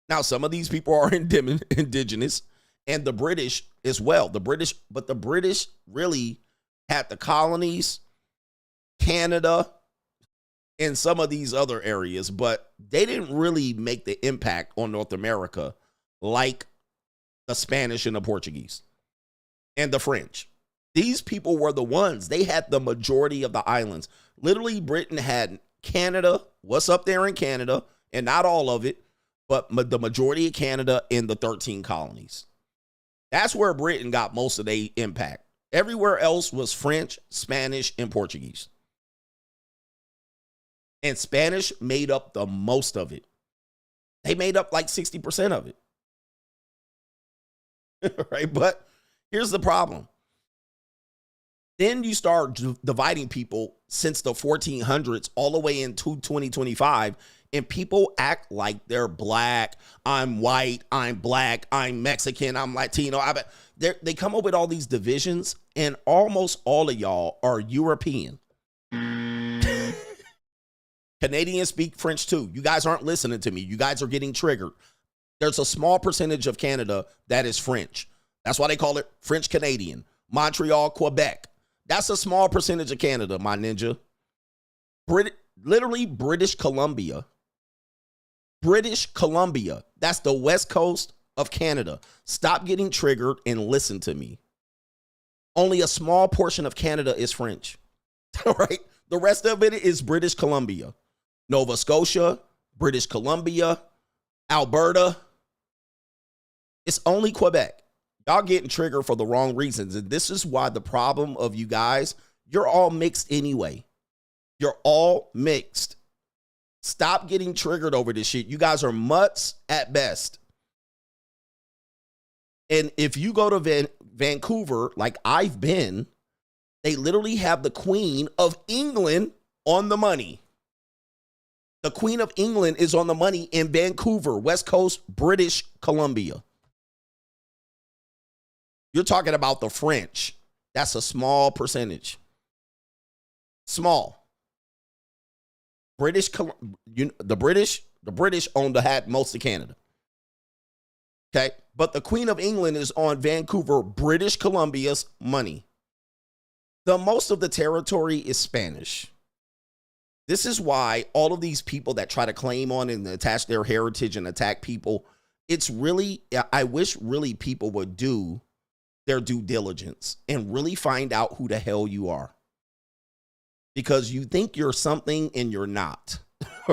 Now, some of these people are indigenous, and the British as well. The British really had the colonies, Canada, and some of these other areas, but they didn't really make the impact on North America like the Spanish and the Portuguese and the French. These people were the ones. They had the majority of the islands. Literally, Britain had Canada, what's up there in Canada, and not all of it, but the majority of Canada in the 13 colonies. That's where Britain got most of their impact. Everywhere else was French, Spanish, and Portuguese. And Spanish made up the most of it. They made up like 60% of it. Right? But here's the problem. Then you start dividing people since the 1400s all the way into 2025, and people act like they're black. I'm white. I'm black. I'm Mexican. I'm Latino. They come up with all these divisions, and almost all of y'all are European. Canadians speak French too. You guys aren't listening to me. You guys are getting triggered. There's a small percentage of Canada that is French. That's why they call it French Canadian. Montreal, Quebec. That's a small percentage of Canada, my ninja. Literally British Columbia. British Columbia. That's the west coast of Canada. Stop getting triggered and listen to me. Only a small portion of Canada is French. All right? The rest of it is British Columbia. Nova Scotia, British Columbia, Alberta. It's only Quebec. Y'all getting triggered for the wrong reasons. And this is why the problem of you guys, you're all mixed anyway. You're all mixed. Stop getting triggered over this shit. You guys are mutts at best. And if you go to Vancouver, like I've been, they literally have the Queen of England on the money. The Queen of England is on the money in Vancouver, West Coast, British Columbia. You're talking about the French. That's a small percentage. Small. The British had most of Canada. Okay, but the Queen of England is on Vancouver, British Columbia's money. The most of the territory is Spanish. This is why all of these people that try to claim on and attach their heritage and attack people, it's really, I wish really people would do their due diligence and really find out who the hell you are. Because you think you're something and you're not,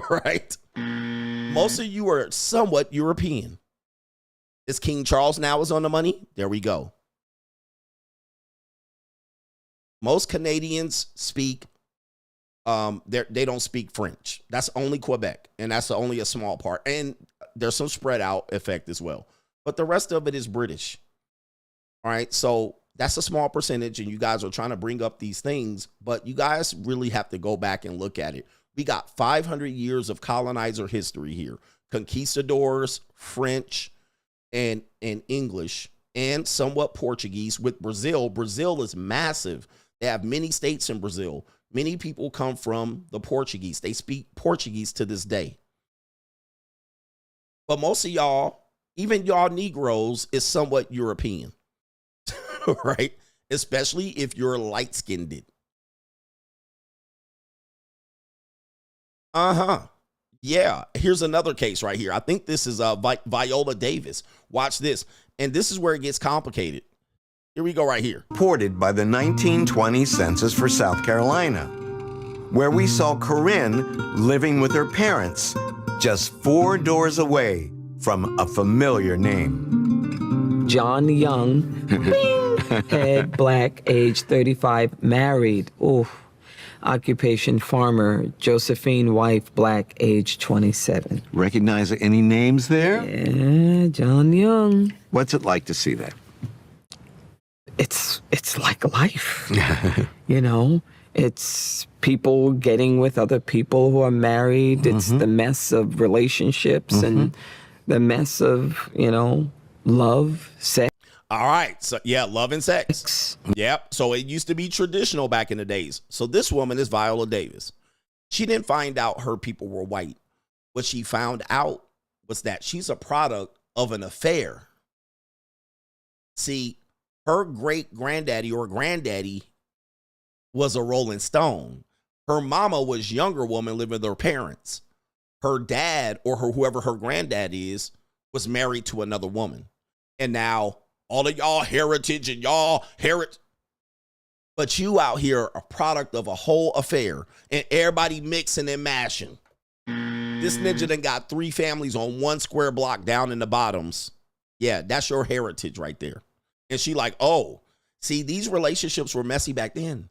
right? Most of you are somewhat European. Is King Charles now is on the money? There we go. Most Canadians speak, they don't speak French. That's only Quebec, and that's only a small part. And there's some spread out effect as well. But the rest of it is British. All right, so that's a small percentage, and you guys are trying to bring up these things, but you guys really have to go back and look at it. We got 500 years of colonizer history here. conquistadors, French, and English, and somewhat Portuguese with Brazil. Brazil is massive. They have many states in Brazil. Many people come from the Portuguese. They speak Portuguese to this day. But most of y'all, even y'all Negroes, is somewhat European, right? Especially if you're light-skinned. Yeah, here's another case right here. I think this is Viola Davis. Watch this. And this is where it gets complicated. Here we go right here. Reported by the 1920 census for South Carolina, where we saw Corinne living with her parents just 4 doors away from a familiar name. John Young, head, black, age 35, married. Oof. Occupation farmer. Josephine, wife, black, age 27. Recognize any names there? Yeah, John Young. What's it like to see that? It's like life. You know, it's people getting with other people who are married. It's the mess of relationships and the mess of, you know, love, sex. All right. So, yeah, love and sex. Yep. So it used to be traditional back in the days. So this woman is Viola Davis. She didn't find out her people were white. What she found out was that she's a product of an affair. See, her great-granddaddy or granddaddy was a Rolling Stone. Her mama was a younger woman living with her parents. Her dad or whoever her granddad is was married to another woman. And now all of y'all heritage and y'all heritage. But you out here are a product of a whole affair and everybody mixing and mashing. This ninja done got 3 families on 1 square block down in the bottoms. Yeah, that's your heritage right there. And she like, oh, see, these relationships were messy back then.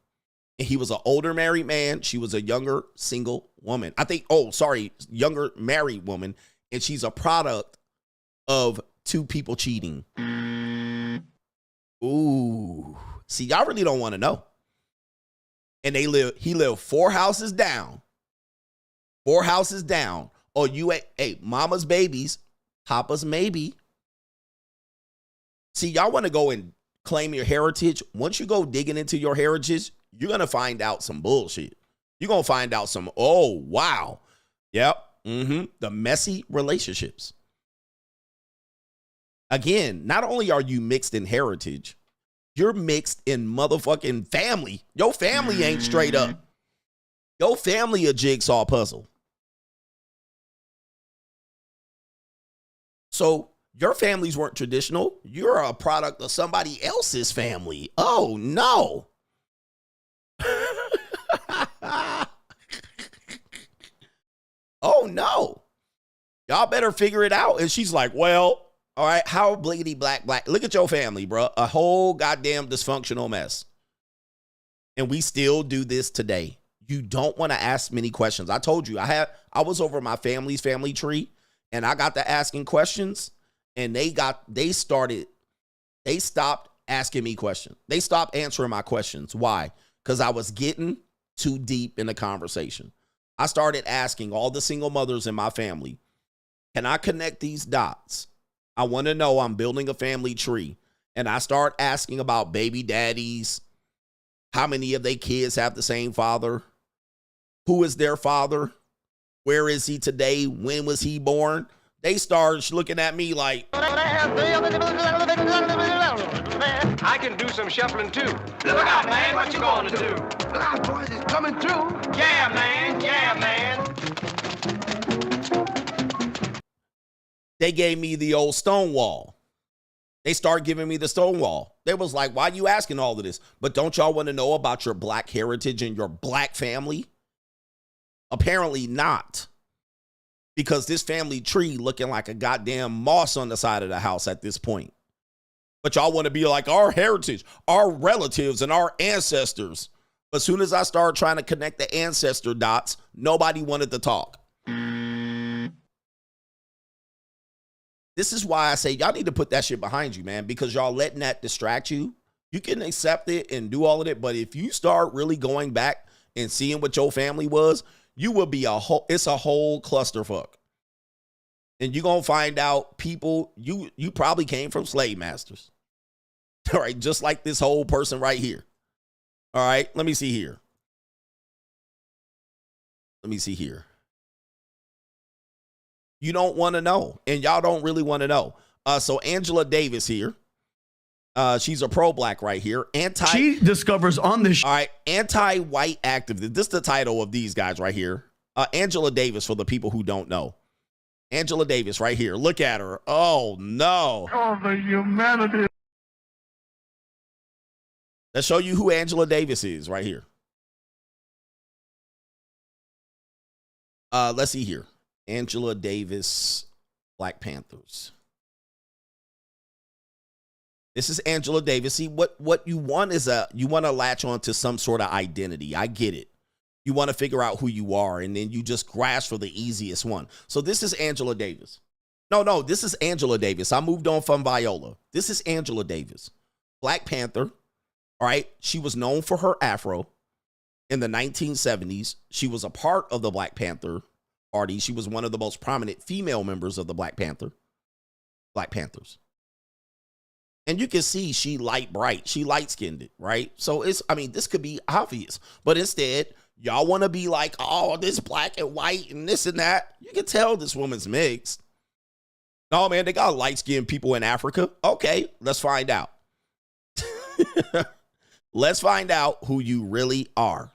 And he was an older married man. She was a younger single woman. I think, younger married woman. And she's a product of 2 people cheating. Ooh. See, y'all really don't want to know. And he lived 4 houses down. 4 houses down. Oh, hey, mama's babies, papa's maybe. See, y'all want to go and claim your heritage. Once you go digging into your heritage, you're going to find out some bullshit. You're going to find out some, oh, wow. Yep. The messy relationships. Again, not only are you mixed in heritage, you're mixed in motherfucking family. Your family ain't straight up. Your family a jigsaw puzzle. So your families weren't traditional. You're a product of somebody else's family. Oh, no. Oh, no. Y'all better figure it out. And she's like, well, all right, how bliggity black. Look at your family, bro. A whole goddamn dysfunctional mess. And we still do this today. You don't want to ask many questions. I told you, I was over my family's family tree, and I got to asking questions, and they stopped asking me questions. They stopped answering my questions. Why? Because I was getting too deep in the conversation. I started asking all the single mothers in my family, can I connect these dots? I want to know I'm building a family tree. And I start asking about baby daddies. How many of their kids have the same father? Who is their father? Where is he today? When was he born? They started looking at me like, I can do some shuffling too. Look out, man, what you going to do? Look out, boys, it's coming through. Yeah, man, yeah, man. They gave me the old Stonewall. They started giving me the Stonewall. They was like, why you asking all of this? But don't y'all want to know about your black heritage and your black family? Apparently not. Because this family tree looking like a goddamn moss on the side of the house at this point. But y'all want to be like our heritage, our relatives, and our ancestors. But as soon as I started trying to connect the ancestor dots, nobody wanted to talk. This is why I say y'all need to put that shit behind you, man, because y'all letting that distract you. You can accept it and do all of it, but if you start really going back and seeing what your family was, you will be it's a whole clusterfuck. And you're going to find out people, you probably came from slave masters. All right, just like this whole person right here. All right, let me see here. You don't want to know, and y'all don't really want to know. So Angela Davis here. She's a pro-black right here. She discovers on this. All right, anti-white activist. This is the title of these guys right here. Angela Davis, for the people who don't know. Angela Davis right here. Look at her. Oh, no. Oh, the humanity. Let's show you who Angela Davis is right here. Let's see here. Angela Davis, Black Panthers. This is Angela Davis. See, what you want is you want to latch on to some sort of identity. I get it. You want to figure out who you are, and then you just grasp for the easiest one. So this is Angela Davis. No, this is Angela Davis. I moved on from Viola. This is Angela Davis. Black Panther. All right. She was known for her afro in the 1970s. She was a part of the Black Panther Party. She was one of the most prominent female members of the Black Panthers. And you can see she bright. She light-skinned, right? So this could be obvious. But instead, y'all want to be like, oh, this black and white and this and that. You can tell this woman's mixed. No, man, they got light-skinned people in Africa. Okay, let's find out. Let's find out who you really are.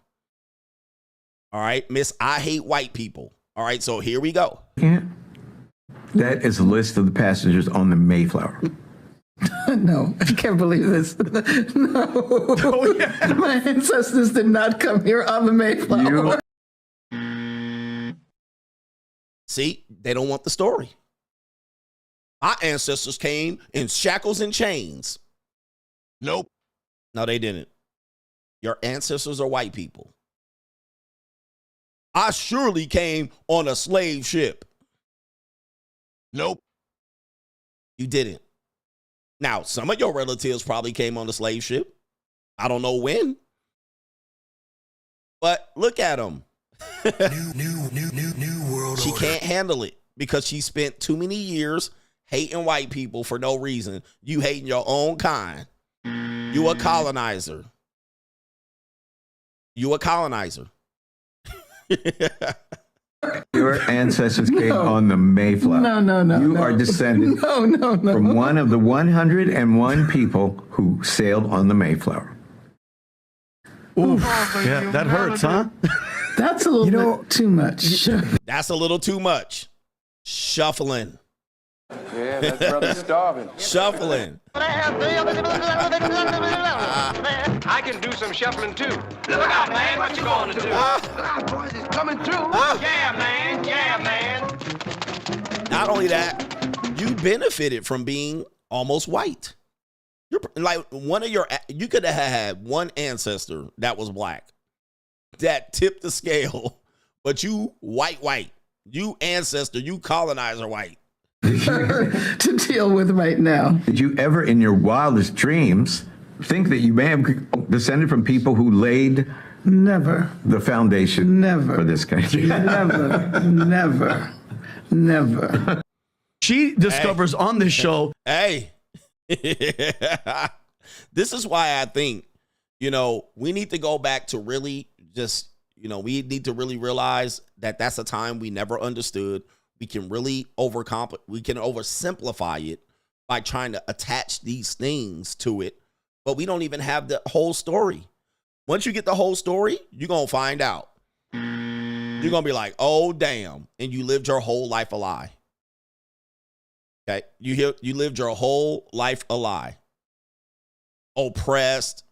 All right, Miss I Hate White People. All right, so here we go. That is a list of the passengers on the Mayflower. No, I can't believe this. No. Oh, yeah. My ancestors did not come here on the Mayflower. See, they don't want the story. My ancestors came in shackles and chains. Nope. No, they didn't. Your ancestors are white people. I surely came on a slave ship. Nope. You didn't. Now, some of your relatives probably came on a slave ship. I don't know when. But look at them. New world she order. Can't handle it because she spent too many years hating white people for no reason. You hating your own kind. You a colonizer. You a colonizer. Your ancestors came on the Mayflower. No. You are descended from one of the 101 people who sailed on the Mayflower. Oof. Yeah, that hurts, huh? That's a little bit too much. That's a little too much. Shuffling. Yeah, that brother's starving. Shuffling. I can do some shuffling too. Look out, man, what you going to do? Look out, boys, it's coming through. Yeah, man, yeah, man. Not only that, you benefited from being almost white. You're like you could have had one ancestor that was black that tipped the scale, but you white, you ancestor, you colonizer white. To deal with right now. Did you ever in your wildest dreams think that you may have descended from people who laid the foundation for this country? Never. She discovers on this show. Hey, this is why I think, we need to go back to really just, we need to really realize that that's a time we never understood. We can really oversimplify it by trying to attach these things to it, but we don't even have the whole story. Once you get the whole story, you're going to find out. You're going to be like, oh, damn. And you lived your whole life a lie. Okay. You lived your whole life a lie. Oppressed,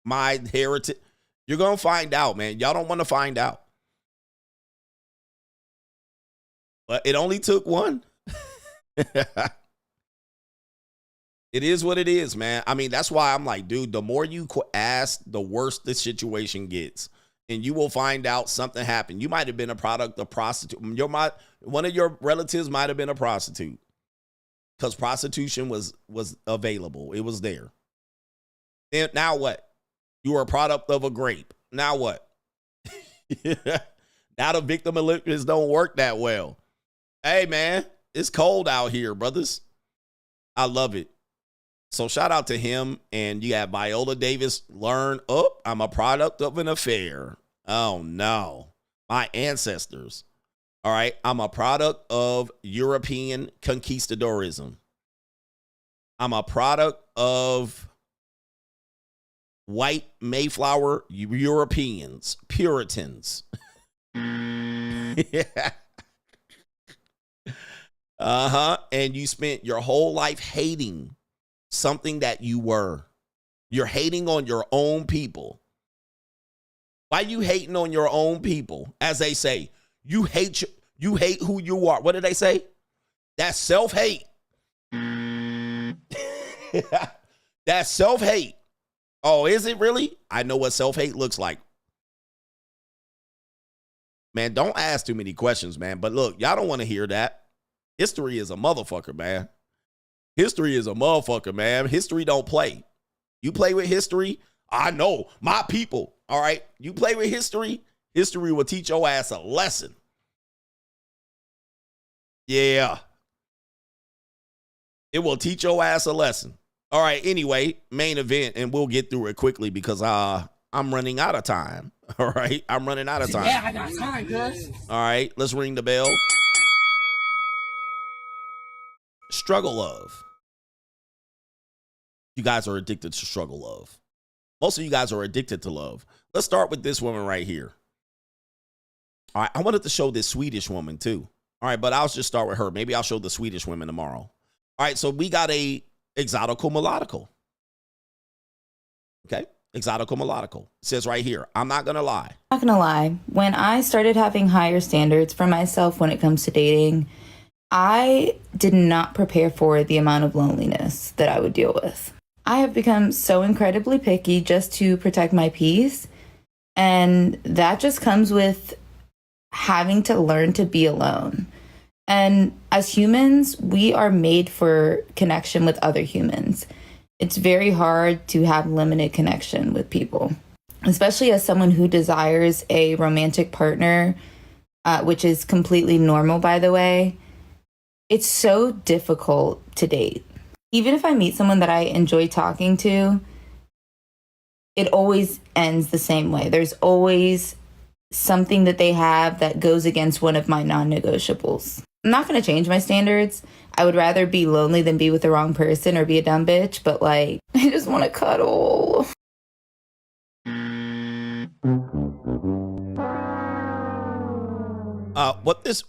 my heritage. You're going to find out, man. Y'all don't want to find out. But it only took one. It is what it is, man. I mean, that's why I'm like, dude, the more you ask, the worse the situation gets. And you will find out something happened. You might have been a product of prostitute. One of your relatives might have been a prostitute. Because prostitution was available. It was there. And now what? You were a product of a grape. Now what? Now the victim electives don't work that well. Hey, man, It's cold out here, brothers. I love it. So shout out to him. And you have Viola Davis learn, I'm a product of an affair. Oh, no. My ancestors. All right. I'm a product of European conquistadorism. I'm a product of white Mayflower Europeans, Puritans. Yeah. And you spent your whole life hating something that you were. You're hating on your own people. Why you hating on your own people? As they say, you hate who you are. What did they say? That's self-hate. That's self-hate. Oh, is it really? I know what self-hate looks like. Man, don't ask too many questions, man. But look, y'all don't want to hear that. History is a motherfucker, man. History is a motherfucker, man. History don't play. You play with history, I know. My people, all right? You play with history, history will teach your ass a lesson. Yeah. It will teach your ass a lesson. All right, anyway, main event, and we'll get through it quickly because I'm running out of time. All right, I'm running out of time. Yeah, I got time, cuz. All right, let's ring the bell. Struggle love. You guys are addicted to struggle love. Most of you guys are addicted to love. Let's start with this woman right here. All right, I wanted to show this Swedish woman too. All right, but I'll just start with her. Maybe I'll show the Swedish women tomorrow. All right, so we got a exotical melodical. Okay, exotical melodical. It says right here, I'm not gonna lie. Not gonna lie, when I started having higher standards for myself when it comes to dating, I did not prepare for the amount of loneliness that I would deal with. I have become so incredibly picky just to protect my peace, and that just comes with having to learn to be alone. And as humans, we are made for connection with other humans. It's very hard to have limited connection with people, especially as someone who desires a romantic partner, which is completely normal, by the way. It's so difficult to date. Even if I meet someone that I enjoy talking to, it always ends the same way. There's always something that they have that goes against one of my non-negotiables. I'm not going to change my standards. I would rather be lonely than be with the wrong person or be a dumb bitch, but like, I just want to cuddle.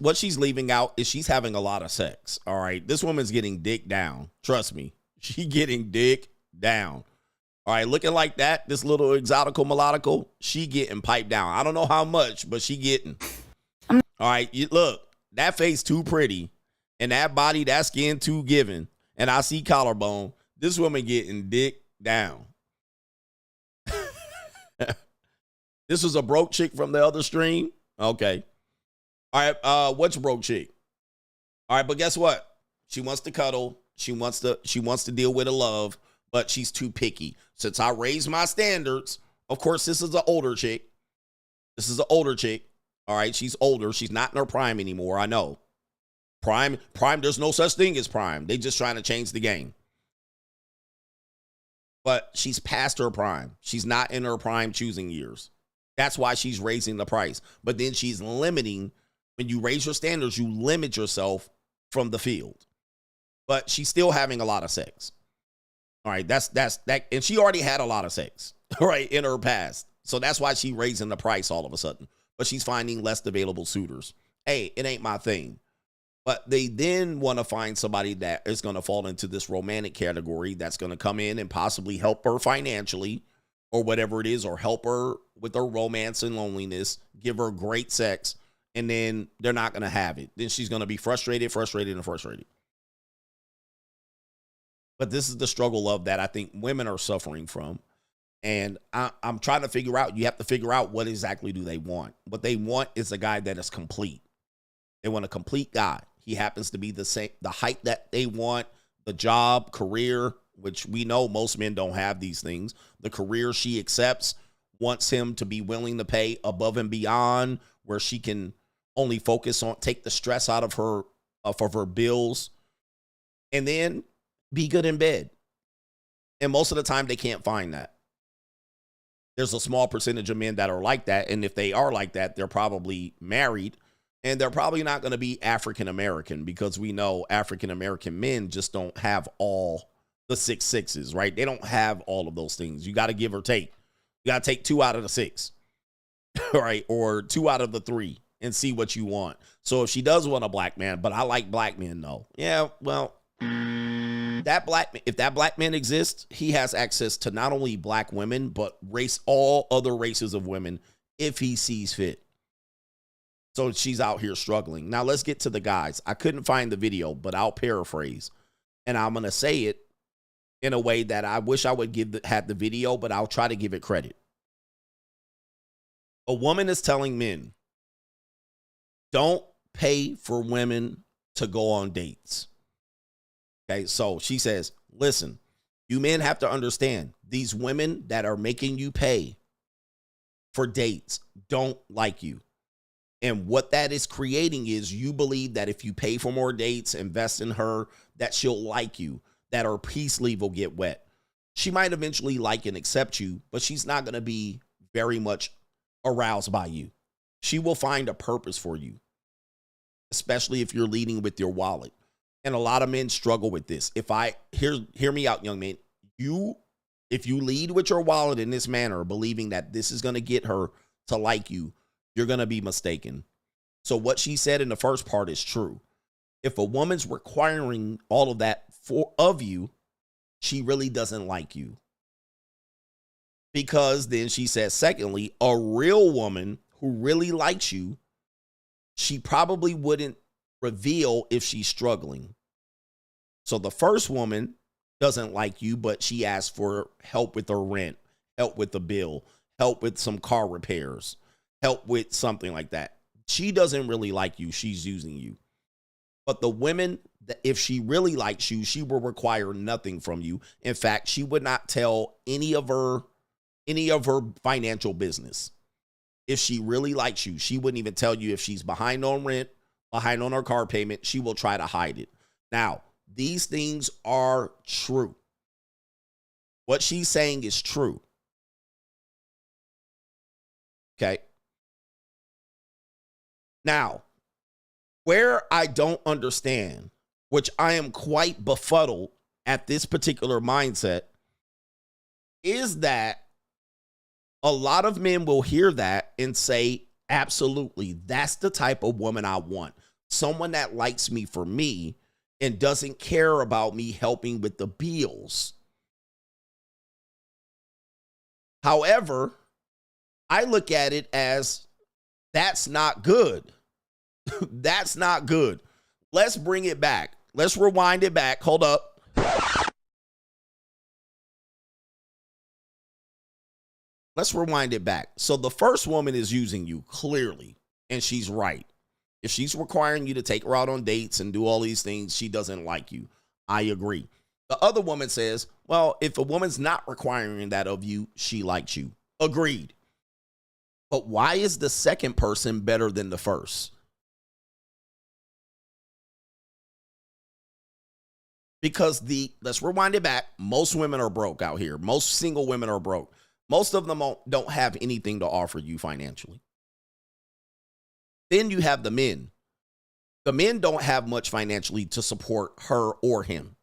What she's leaving out is she's having a lot of sex. All right. This woman's getting dick down. Trust me. She getting dick down. All right. Looking like that, this little exotical melodical, she getting piped down. I don't know how much, but she getting. All right. Look, that face too pretty and that body, that skin too giving. And I see collarbone. This woman getting dick down. This was a broke chick from the other stream. Okay. All right, what's broke chick? All right, but guess what? She wants to cuddle. She wants to deal with a love, but she's too picky. Since I raised my standards, of course, this is an older chick. This is an older chick. All right, she's older. She's not in her prime anymore. I know. Prime, there's no such thing as prime. They just trying to change the game. But she's past her prime. She's not in her prime choosing years. That's why she's raising the price. But then she's limiting. When you raise your standards, you limit yourself from the field. But she's still having a lot of sex. All right, that's that. And she already had a lot of sex, right, in her past. So that's why she's raising the price all of a sudden. But she's finding less available suitors. Hey, it ain't my thing. But they then want to find somebody that is going to fall into this romantic category that's going to come in and possibly help her financially or whatever it is, or help her with her romance and loneliness, give her great sex. And then they're not going to have it. Then she's going to be frustrated. But this is the struggle of that I think women are suffering from. And I'm trying to figure out, you have to figure out what exactly do they want. What they want is a guy that is complete. They want a complete guy. He happens to be the same, the height that they want, the job, career, which we know most men don't have these things. The career she accepts wants him to be willing to pay above and beyond, where she can only focus on, take the stress out of her for her bills, and then be good in bed. And most of the time, they can't find that. There's a small percentage of men that are like that. And if they are like that, they're probably married. And they're probably not going to be African-American, because we know African-American men just don't have all the 6 sixes, right? They don't have all of those things. You got to give or take. You got to take 2 out of the 6, right? Or 2 out of the 3 and see what you want. So if she does want a black man, but I like black men though. Yeah, well, if that black man exists, he has access to not only black women, but all other races of women if he sees fit. So she's out here struggling. Now let's get to the guys. I couldn't find the video, but I'll paraphrase. And I'm going to say it in a way that I wish I would had the video, but I'll try to give it credit. A woman is telling men, don't pay for women to go on dates. Okay, so she says, listen, you men have to understand, these women that are making you pay for dates don't like you. And what that is creating is you believe that if you pay for more dates, invest in her, that she'll like you, that her peace leave will get wet. She might eventually like and accept you, but she's not going to be very much aroused by you. She will find a purpose for you, especially if you're leading with your wallet. And a lot of men struggle with this. Hear me out, young man. If you lead with your wallet in this manner, believing that this is going to get her to like you, you're going to be mistaken. So what she said in the first part is true. If a woman's requiring all of that of you, she really doesn't like you. Because then she says, secondly, a real woman who really likes you, she probably wouldn't reveal if she's struggling. So the first woman doesn't like you, but she asks for help with her rent, help with the bill, help with some car repairs, help with something like that. She doesn't really like you. She's using you. But the women, if she really likes you, she will require nothing from you. In fact, she would not tell any of her financial business. If she really likes you, she wouldn't even tell you if she's behind on rent, behind on her car payment. She will try to hide it. Now, these things are true. What she's saying is true. Okay. Now, where I don't understand, which I am quite befuddled at this particular mindset, is that a lot of men will hear that and say, absolutely, that's the type of woman I want. Someone that likes me for me and doesn't care about me helping with the bills. However, I look at it as that's not good. That's not good. Let's bring it back. Let's rewind it back. Hold up. Let's rewind it back. So the first woman is using you clearly, and she's right. If she's requiring you to take her out on dates and do all these things, she doesn't like you. I agree. The other woman says, well, if a woman's not requiring that of you, she likes you. Agreed. But why is the second person better than the first? Because let's rewind it back. Most women are broke out here. Most single women are broke. Most of them don't have anything to offer you financially. Then you have the men. The men don't have much financially to support her or him.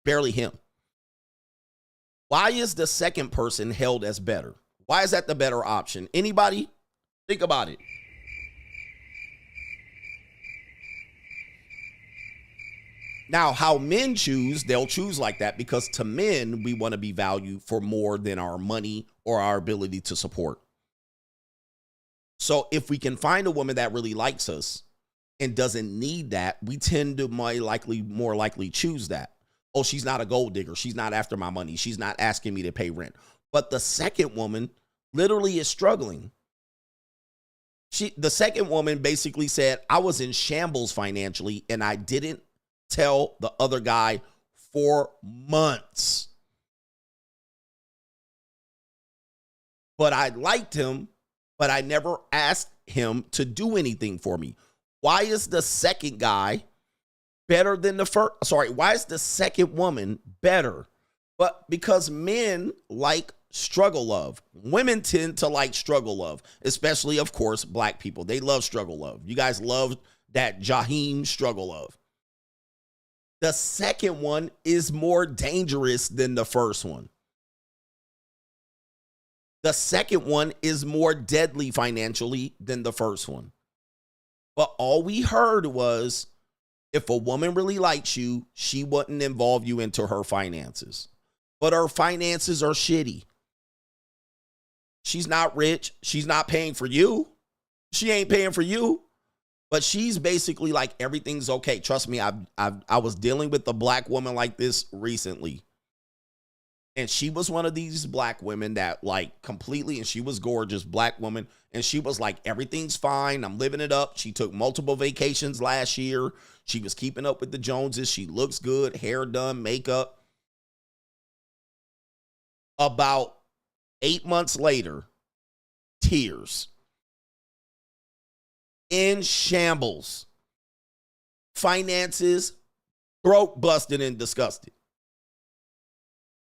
Barely him. Why is the second person held as better? Why is that the better option? Anybody? Think about it. Now, how men choose, they'll choose like that because to men, we want to be valued for more than our money or our ability to support. So if we can find a woman that really likes us and doesn't need that, we tend to more likely choose that. Oh, she's not a gold digger. She's not after my money. She's not asking me to pay rent. But the second woman literally is struggling. The second woman basically said, I was in shambles financially and I didn't tell the other guy for months. But I liked him, but I never asked him to do anything for me. Why is the second guy better than the first? Sorry, why is the second woman better? But because men like struggle love. Women tend to like struggle love, especially, of course, black people. They love struggle love. You guys love that Jaheim struggle love. The second one is more dangerous than the first one. The second one is more deadly financially than the first one. But all we heard was, if a woman really likes you, she wouldn't involve you into her finances. But her finances are shitty. She's not rich. She's not paying for you. She ain't paying for you. But she's basically like, everything's okay. Trust me, I was dealing with a black woman like this recently. And she was one of these black women that like completely, and she was gorgeous, black woman. And she was like, everything's fine. I'm living it up. She took multiple vacations last year. She was keeping up with the Joneses. She looks good, hair done, makeup. About 8 months later, tears. In shambles. Finances broke, busted, and disgusted.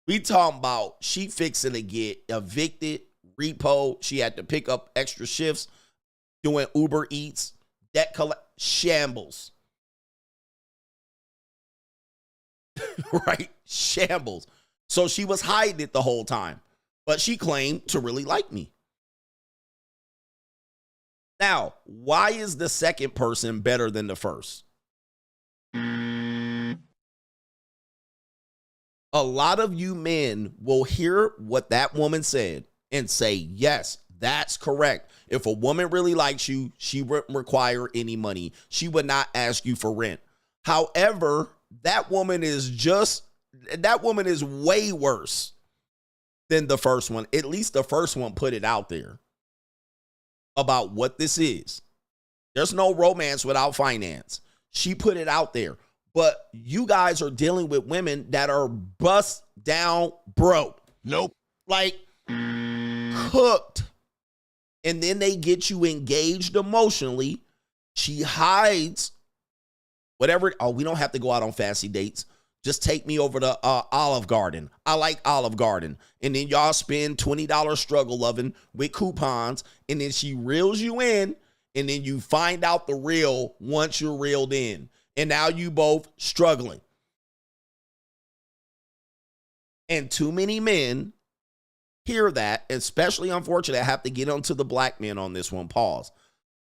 We talking about she fixing to get evicted, repo. She had to pick up extra shifts, doing Uber Eats, debt collect, shambles. Right? Shambles. So she was hiding it the whole time, but she claimed to really like me. Now, why is the second person better than the first? A lot of you men will hear what that woman said and say, yes, that's correct. If a woman really likes you, she wouldn't require any money. She would not ask you for rent. However, that woman is way worse than the first one. At least the first one put it out there about what this is. There's no romance without finance. She put it out there. But you guys are dealing with women that are bust down broke. Nope. Like cooked. And then they get you engaged emotionally. She hides whatever. Oh, we don't have to go out on fancy dates. Just take me over to Olive Garden. I like Olive Garden. And then y'all spend $20 struggle loving with coupons. And then she reels you in. And then you find out the real once you're reeled in. And now you both struggling. And too many men hear that, especially, unfortunately, I have to get onto the black men on this one. Pause.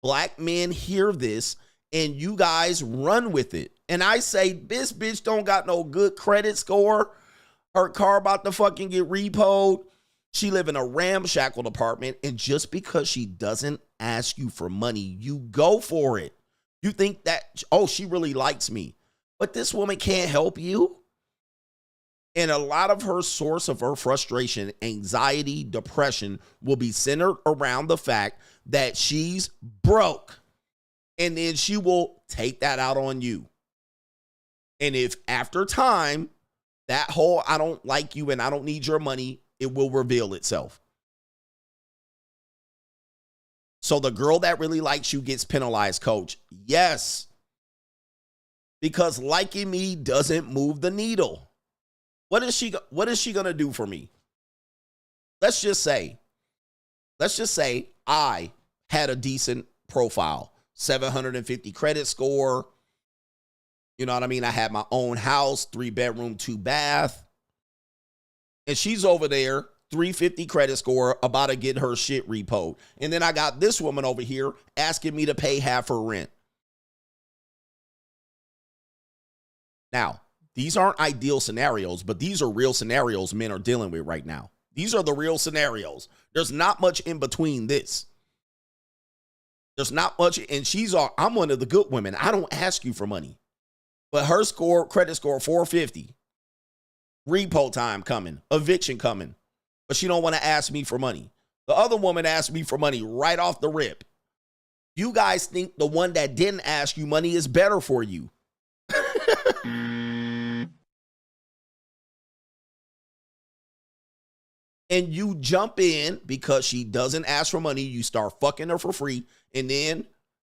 Black men hear this, and you guys run with it. And I say, this bitch don't got no good credit score. Her car about to fucking get repoed. She live in a ramshackle apartment, and just because she doesn't ask you for money, you go for it. You think that, oh, she really likes me. But this woman can't help you. And a lot of her source of her frustration, anxiety, depression will be centered around the fact that she's broke. And then she will take that out on you. And if after time, that whole I don't like you and I don't need your money, it will reveal itself. So the girl that really likes you gets penalized, coach. Yes. Because liking me doesn't move the needle. What is she going to do for me? Let's just say I had a decent profile, 750 credit score. You know what I mean? I had my own house, 3-bedroom, 2-bath. And she's over there, 350 credit score, about to get her shit repoed. And then I got this woman over here asking me to pay half her rent. Now, these aren't ideal scenarios, but these are real scenarios men are dealing with right now. These are the real scenarios. There's not much in between this. There's not much. And I'm one of the good women. I don't ask you for money. But her credit score, 450. Repo time coming. Eviction coming. But she don't want to ask me for money. The other woman asked me for money right off the rip. You guys think the one that didn't ask you money is better for you. And you jump in because she doesn't ask for money. You start fucking her for free. And then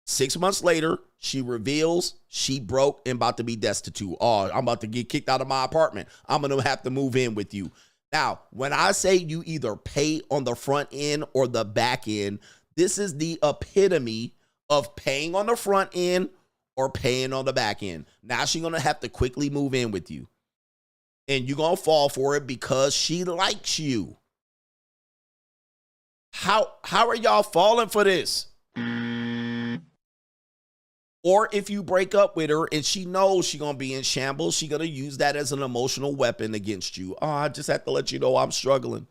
6 months later, she reveals she broke and about to be destitute. Oh, I'm about to get kicked out of my apartment. I'm going to have to move in with you. Now, when I say you either pay on the front end or the back end, this is the epitome of paying on the front end or paying on the back end. Now she's going to have to quickly move in with you. And you're going to fall for it because she likes you. How are y'all falling for this? Or if you break up with her and she knows she's going to be in shambles, she's going to use that as an emotional weapon against you. Oh, I just have to let you know I'm struggling.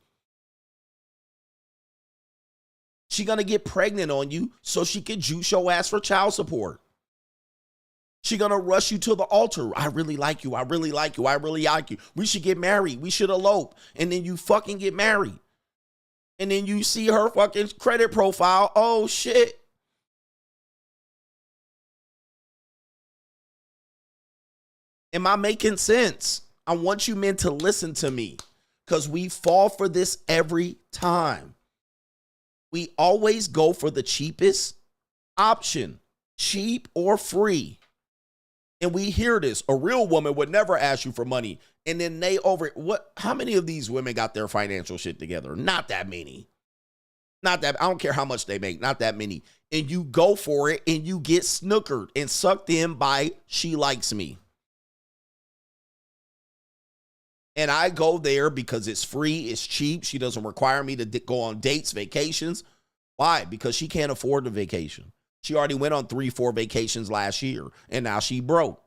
She's going to get pregnant on you so she can juice your ass for child support. She's going to rush you to the altar. I really like you. I really like you. I really like you. We should get married. We should elope. And then you fucking get married. And then you see her fucking credit profile. Oh, shit. Am I making sense? I want you men to listen to me because we fall for this every time. We always go for the cheapest option, cheap or free. And we hear this. A real woman would never ask you for money. And then they how many of these women got their financial shit together? Not that many. Not that, I don't care how much they make, not that many. And you go for it and you get snookered and sucked in by she likes me. And I go there because it's free, it's cheap. She doesn't require me to go on dates, vacations. Why? Because she can't afford the vacation. She already went on 3-4 vacations last year, and now she broke.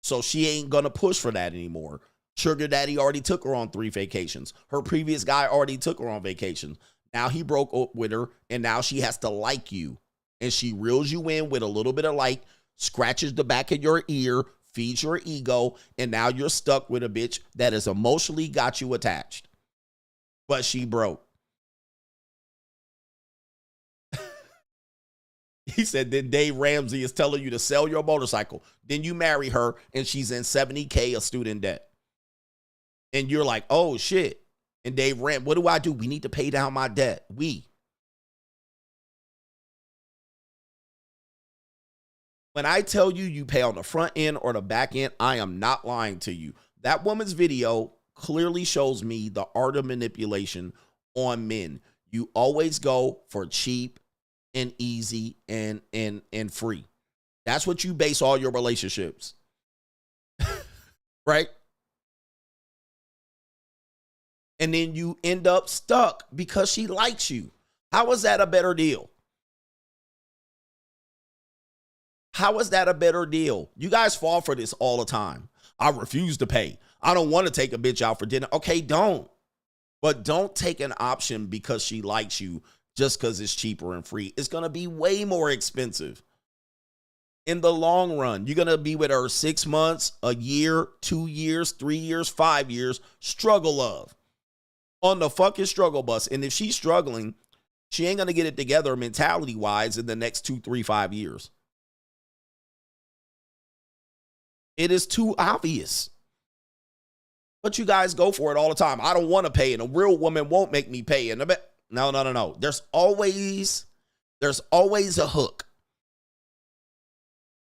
So she ain't going to push for that anymore. Sugar daddy already took her on 3 vacations. Her previous guy already took her on vacations. Now he broke up with her, and now she has to like you. And she reels you in with a little bit of like, scratches the back of your ear, feeds your ego, and now you're stuck with a bitch that has emotionally got you attached. But she broke. He said, then Dave Ramsey is telling you to sell your motorcycle. Then you marry her, and she's in $70K of student debt. And you're like, oh, shit. And Dave Ramsey, what do? We need to pay down my debt. When I tell you you pay on the front end or the back end, I am not lying to you. That woman's video clearly shows me the art of manipulation on men. You always go for cheap and easy and free. That's what you base all your relationships. Right? And then you end up stuck because she likes you. How is that a better deal? How is that a better deal? You guys fall for this all the time. I refuse to pay. I don't want to take a bitch out for dinner. Okay, don't. But don't take an option because she likes you just because it's cheaper and free. It's going to be way more expensive. In the long run, you're going to be with her 6 months, a year, 2 years, 3 years, 5 years. Struggle of. On the fucking struggle bus. And if she's struggling, she ain't going to get it together mentality-wise in the next 2, 3, 5 years. It is too obvious. But you guys go for it all the time. I don't want to pay, and a real woman won't make me pay. And no. There's always a hook.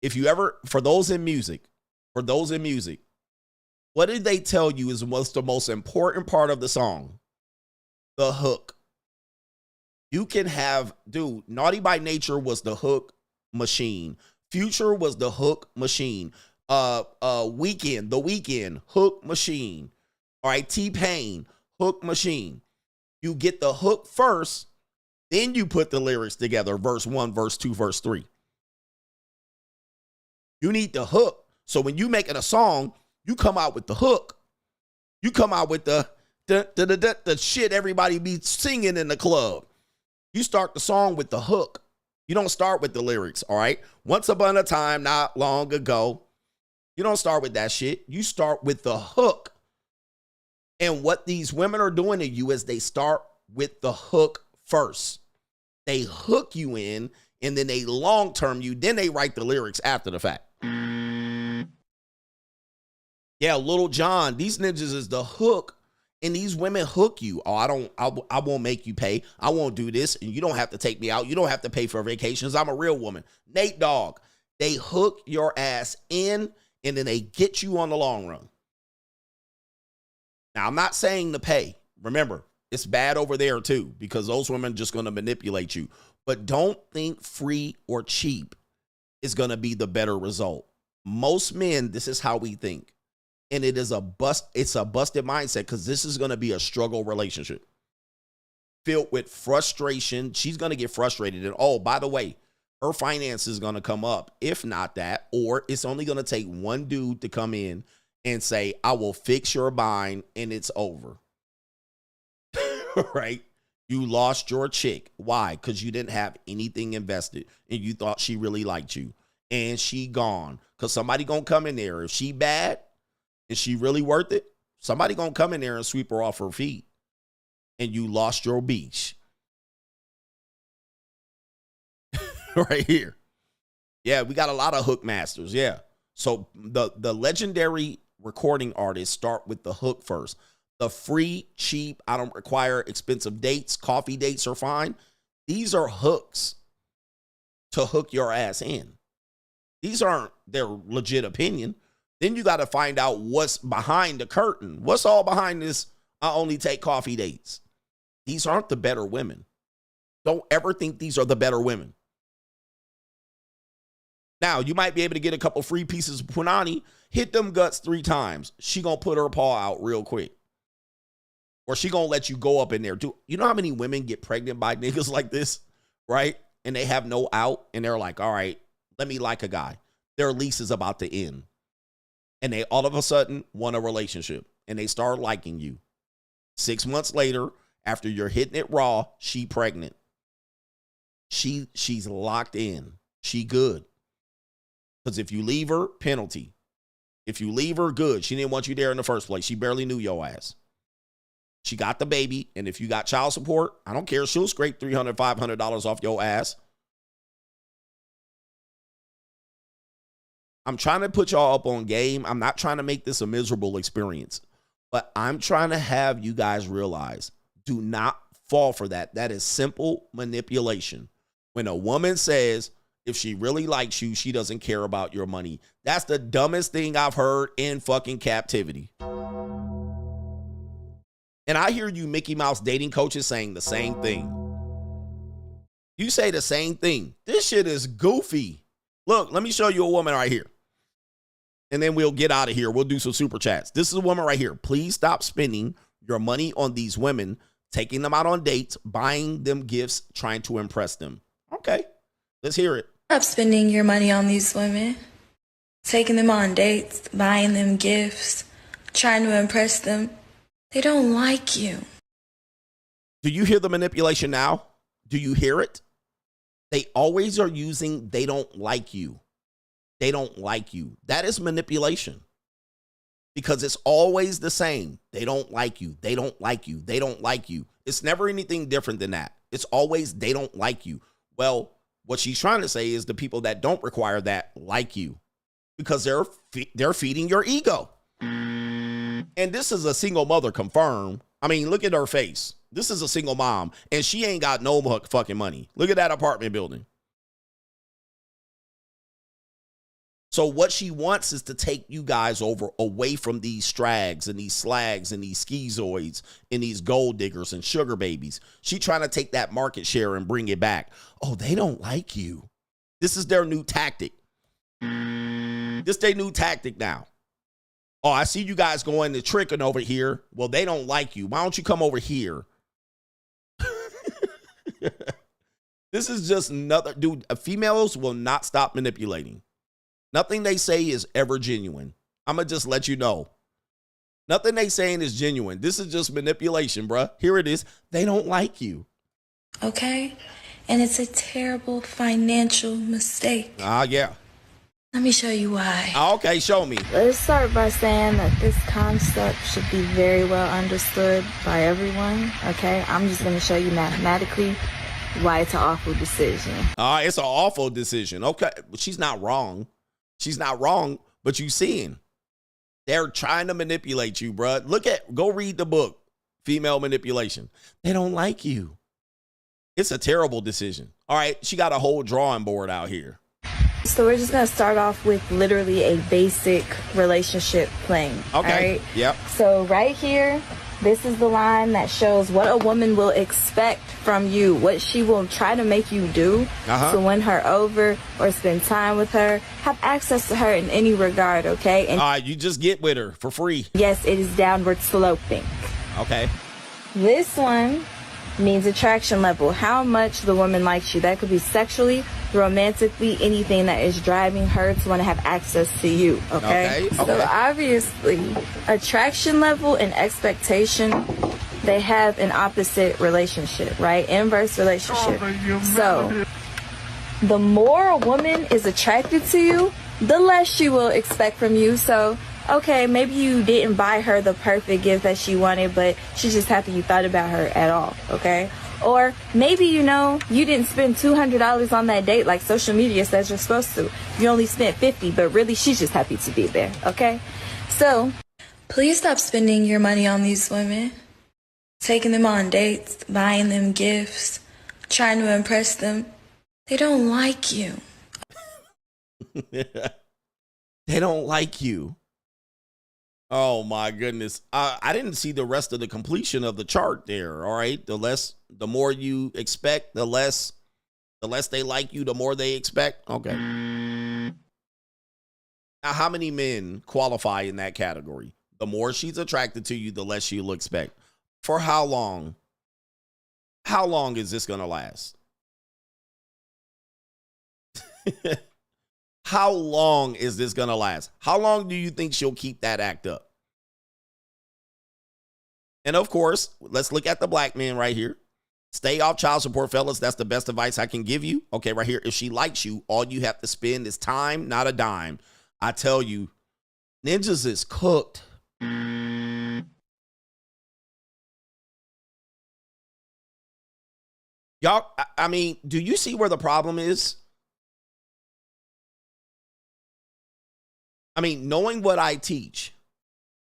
If you ever, for those in music, what did they tell you is what's the most important part of the song? The hook. You can have, Naughty by Nature was the hook machine. Future was the hook machine. The Weeknd, hook machine. All right, T-Pain, hook machine. You get the hook first, then you put the lyrics together, verse 1, verse 2, verse 3. You need the hook. So when you making a song, you come out with the hook. You come out with the shit everybody be singing in the club. You start the song with the hook. You don't start with the lyrics, all right? Once upon a time, not long ago. You don't start with that shit. You start with the hook. And what these women are doing to you is they start with the hook first. They hook you in, and then they long-term you. Then they write the lyrics after the fact. Yeah, Little John. These ninjas is the hook, And these women hook you. Oh, I won't make you pay. I won't do this. And you don't have to take me out. You don't have to pay for vacations. I'm a real woman. Nate Dogg. They hook your ass in and then they get you on the long run. Now, I'm not saying to pay. Remember, it's bad over there too because those women are just going to manipulate you. But don't think free or cheap is going to be the better result. Most men, this is how we think. And it's a busted mindset because this is going to be a struggle relationship filled with frustration. She's going to get frustrated. And oh, by the way, her finance is going to come up. If not that, or it's only going to take one dude to come in and say, I will fix your bind and it's over. Right? You lost your chick. Why? Because you didn't have anything invested and you thought she really liked you. And she gone. Because somebody going to come in there. If she bad, is she really worth it? Somebody going to come in there and sweep her off her feet. And you lost your beach. Right here. Yeah, we got a lot of hook masters. Yeah. So the legendary recording artists start with the hook first. The free, cheap, I don't require expensive dates. Coffee dates are fine. These are hooks to hook your ass in. These aren't their legit opinion. Then you got to find out what's behind the curtain. What's all behind this? I only take coffee dates. These aren't the better women. Don't ever think these are the better women. Now, you might be able to get a couple free pieces of punani. Hit them guts 3 times. She going to put her paw out real quick. Or she going to let you go up in there. You know how many women get pregnant by niggas like this? Right? And they have no out. And they're like, all right, let me like a guy. Their lease is about to end. And they all of a sudden want a relationship. And they start liking you. 6 months later, after you're hitting it raw, she pregnant. She's locked in. She good. Because if you leave her, penalty. If you leave her, good. She didn't want you there in the first place. She barely knew your ass. She got the baby. And if you got child support, I don't care. She'll scrape $300, $500 off your ass. I'm trying to put y'all up on game. I'm not trying to make this a miserable experience. But I'm trying to have you guys realize, do not fall for that. That is simple manipulation. When a woman says, if she really likes you, she doesn't care about your money. That's the dumbest thing I've heard in fucking captivity. And I hear you Mickey Mouse dating coaches saying the same thing. You say the same thing. This shit is goofy. Look, let me show you a woman right here. And then we'll get out of here. We'll do some super chats. This is a woman right here. Please stop spending your money on these women, taking them out on dates, buying them gifts, trying to impress them. Okay, let's hear it. Stop spending your money on these women, taking them on dates, buying them gifts, trying to impress them. They don't like you. Do you hear the manipulation now? Do you hear it? They always are using, they don't like you. They don't like you. That is manipulation. Because it's always the same. They don't like you. They don't like you. They don't like you. It's never anything different than that. It's always they don't like you. Well, what she's trying to say is the people that don't require that like you. Because they're feeding your ego. And this is a single mother confirmed. I mean, look at her face. This is a single mom. And she ain't got no fucking money. Look at that apartment building. So what she wants is to take you guys away from these strags and these slags and these schizoids and these gold diggers and sugar babies. She trying to take that market share and bring it back. Oh, they don't like you. This is their new tactic. This their new tactic now. Oh, I see you guys going to tricking over here. Well, they don't like you. Why don't you come over here? This is just another, dude, females will not stop manipulating. Nothing they say is ever genuine. I'm going to just let you know. Nothing they saying is genuine. This is just manipulation, bruh. Here it is. They don't like you. Okay? And it's a terrible financial mistake. Yeah. Let me show you why. Okay, show me. Let's start by saying that this concept should be very well understood by everyone, okay? I'm just going to show you mathematically why it's an awful decision. It's an awful decision. Okay, she's not wrong. She's not wrong, but you seeing. They're trying to manipulate you, bruh. Go read the book. Female manipulation. They don't like you. It's a terrible decision. All right, she got a whole drawing board out here. So we're just going to start off with literally a basic relationship playing. Okay. All right? Yep. So right here, this is the line that shows what a woman will expect from you, what she will try to make you do to win her over or spend time with her, have access to her in any regard, okay? And you just get with her for free. yes, it is downward sloping. Okay. This one means attraction level, how much the woman likes you. That could be sexually, romantically, anything that is driving her to want to have access to you, okay? So obviously, attraction level and expectation, they have an opposite relationship, right? Inverse relationship. So the more a woman is attracted to you, the less she will expect from you. So okay, maybe you didn't buy her the perfect gift that she wanted, but she's just happy you thought about her at all, okay? Or maybe, you know, you didn't spend $200 on that date like social media says you're supposed to. You only spent $50, but really she's just happy to be there, okay? So, please stop spending your money on these women. Taking them on dates, buying them gifts, trying to impress them. They don't like you. They don't like you. Oh my goodness. I didn't see the rest of the completion of the chart there. All right. The more you expect, the less they like you, the more they expect. Okay. Now, how many men qualify in that category? The more she's attracted to you, the less you'll expect. For how long? How long is this going to last? How long is this going to last? How long do you think she'll keep that act up? And of course, let's look at the black man right here. Stay off child support, fellas. That's the best advice I can give you. Okay, right here. If she likes you, all you have to spend is time, not a dime. I tell you, ninjas is cooked. Y'all, I mean, do you see where the problem is? I mean, knowing what I teach,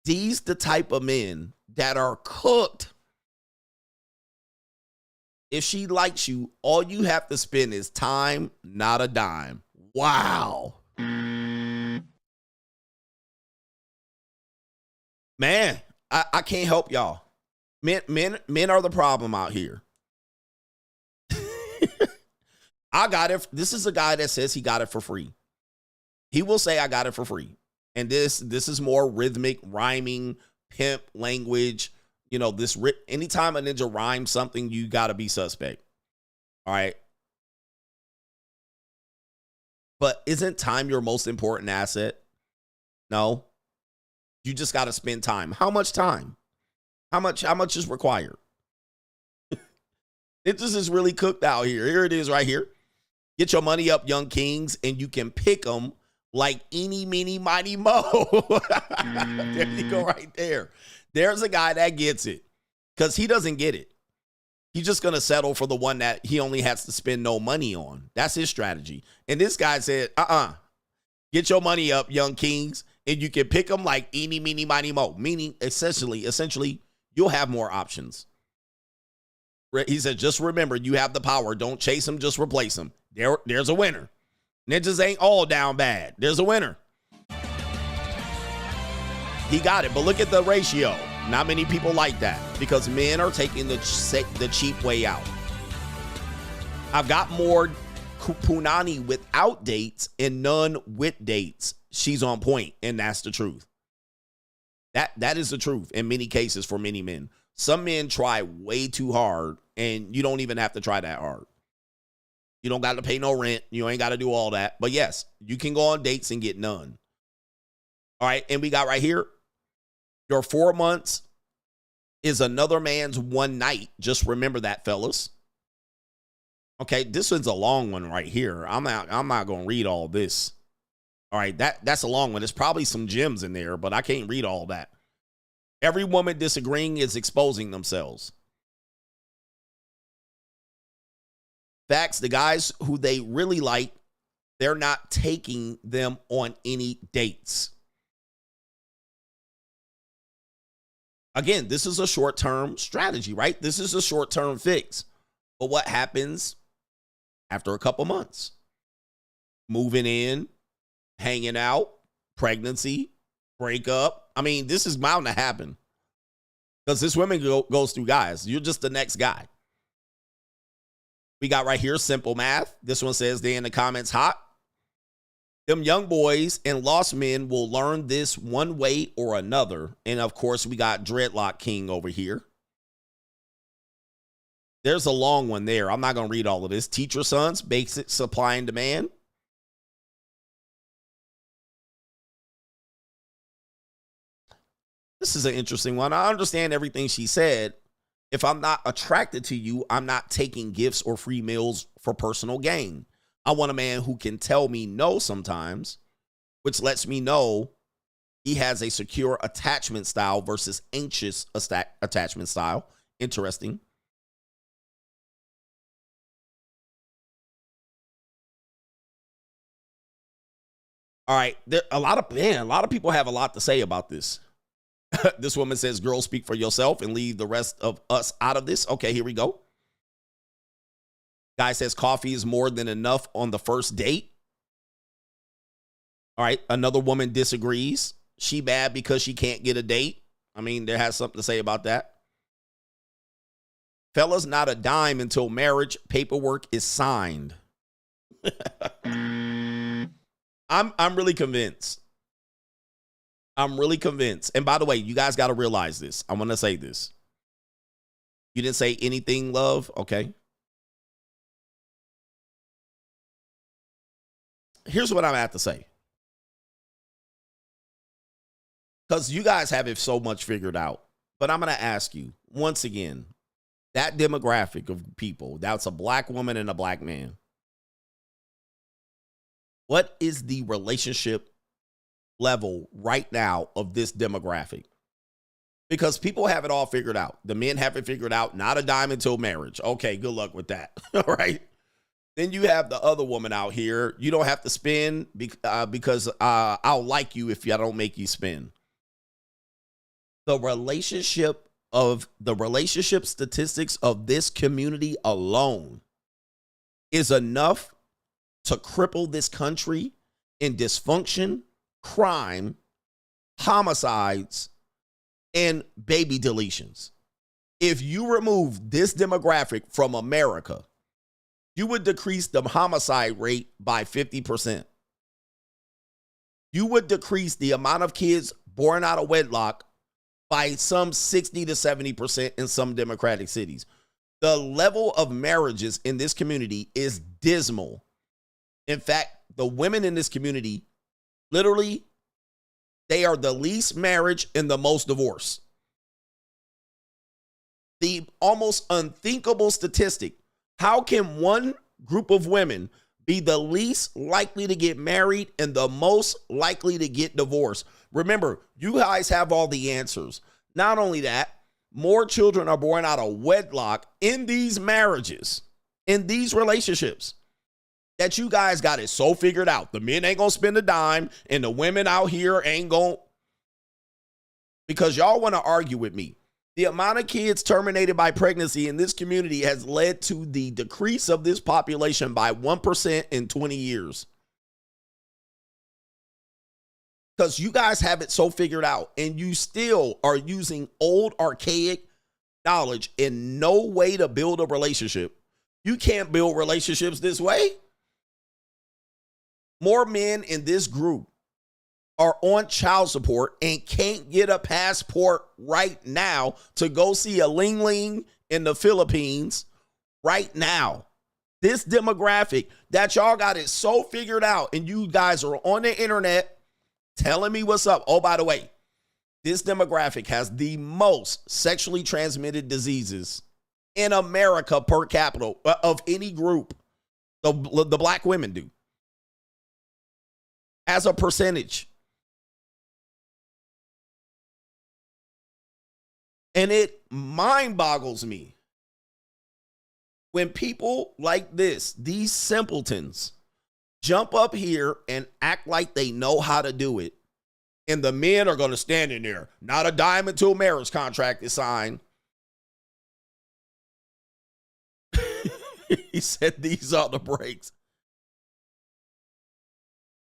these the type of men that are cooked. If she likes you, all you have to spend is time, not a dime. Wow. Man, I can't help y'all. Men are the problem out here. I got it. This is a guy that says he got it for free. He will say, I got it for free. And this is more rhythmic, rhyming, pimp language. You know, anytime a ninja rhymes something, you got to be suspect. All right. But isn't time your most important asset? No. You just got to spend time. How much time? How much is required? It just is really cooked out here. Here it is right here. Get your money up, young kings, and you can pick them like eeny, meeny, miny, mo. There you go right there. There's a guy that gets it because he doesn't get it. He's just going to settle for the one that he only has to spend no money on. That's his strategy. And this guy said, get your money up, young kings, and you can pick them like eeny, meeny, miny, mo. Meaning, essentially, you'll have more options. He said, just remember, you have the power. Don't chase them, just replace them. There's a winner. Ninjas ain't all down bad. There's a winner. He got it, but look at the ratio. Not many people like that because men are taking the cheap way out. I've got more punani without dates and none with dates. She's on point, and that's the truth. That is the truth in many cases for many men. Some men try way too hard, and you don't even have to try that hard. You don't got to pay no rent. You ain't got to do all that. But yes, you can go on dates and get none. All right, and we got right here, your 4 months is another man's one night. Just remember that, fellas. Okay, this one's a long one right here. I'm not going to read all this. All right, that's a long one. There's probably some gems in there, but I can't read all that. Every woman disagreeing is exposing themselves. Facts, the guys who they really like, they're not taking them on any dates. Again, this is a short-term strategy, right? This is a short-term fix. But what happens after a couple months? Moving in, hanging out, pregnancy, breakup. I mean, this is bound to happen. Because this woman goes through guys. You're just the next guy. We got right here, simple math. This one says, they in the comments, hot. Them young boys and lost men will learn this one way or another. And of course, we got Dreadlock King over here. There's a long one there. I'm not going to read all of this. Teacher sons, basic supply and demand. This is an interesting one. I understand everything she said. If I'm not attracted to you, I'm not taking gifts or free meals for personal gain. I want a man who can tell me no sometimes, which lets me know he has a secure attachment style versus anxious attachment style. Interesting. All right, a lot of people have a lot to say about this. This woman says, girls, speak for yourself and leave the rest of us out of this. Okay, here we go. Guy says coffee is more than enough on the first date. All right, another woman disagrees. She bad because she can't get a date. I mean, there has something to say about that. Fellas, not a dime until marriage paperwork is signed. I'm really convinced. I'm really convinced. And by the way, you guys got to realize this. I want to say this. You didn't say anything, love? Okay. Here's what I'm at to say. Because you guys have it so much figured out. But I'm going to ask you, once again, that demographic of people, that's a black woman and a black man. What is the relationship level right now of this demographic? Because people have it all figured out. The men have it figured out. Not a dime until marriage. Okay, good luck with that. All right. Then you have the other woman out here. You don't have to spend because I'll like you if I don't make you spend. The relationship statistics of this community alone is enough to cripple this country in dysfunction, crime, homicides, and baby deletions. If you remove this demographic from America, you would decrease the homicide rate by 50%. You would decrease the amount of kids born out of wedlock by some 60 to 70% in some democratic cities. The level of marriages in this community is dismal. In fact, the women in this community, literally, they are the least marriage and the most divorce. The almost unthinkable statistic. How can one group of women be the least likely to get married and the most likely to get divorced? Remember, you guys have all the answers. Not only that, more children are born out of wedlock in these marriages, in these relationships, that you guys got it so figured out. The men ain't going to spend a dime and the women out here ain't going, because y'all want to argue with me. The amount of kids terminated by pregnancy in this community has led to the decrease of this population by 1% in 20 years. Because you guys have it so figured out and you still are using old archaic knowledge and no way to build a relationship. You can't build relationships this way. More men in this group are on child support and can't get a passport right now to go see a Ling Ling in the Philippines right now. This demographic that y'all got it so figured out and you guys are on the internet telling me what's up. Oh, by the way, this demographic has the most sexually transmitted diseases in America per capita of any group. The black women do. As a percentage. And it mind boggles me when people like this, these simpletons, jump up here and act like they know how to do it And the men are going to stand in there. Not a dime until marriage contract is signed. He said these are the breaks.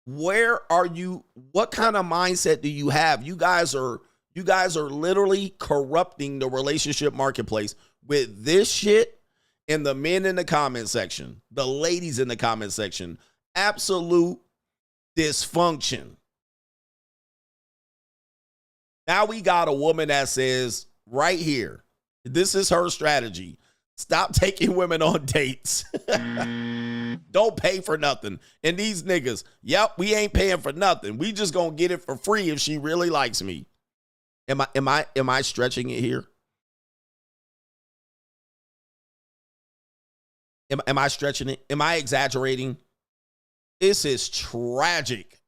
Where are you? What kind of mindset do you have? You guys are literally corrupting the relationship marketplace with this shit. And the men in the comment section, the ladies in the comment section, absolute dysfunction. Now we got a woman that says right here, this is her strategy. Stop taking women on dates. Don't pay for nothing. And these niggas, yep, we ain't paying for nothing. We just gonna get it for free if she really likes me. Am I stretching it here? Am I stretching it? Am I exaggerating? This is tragic.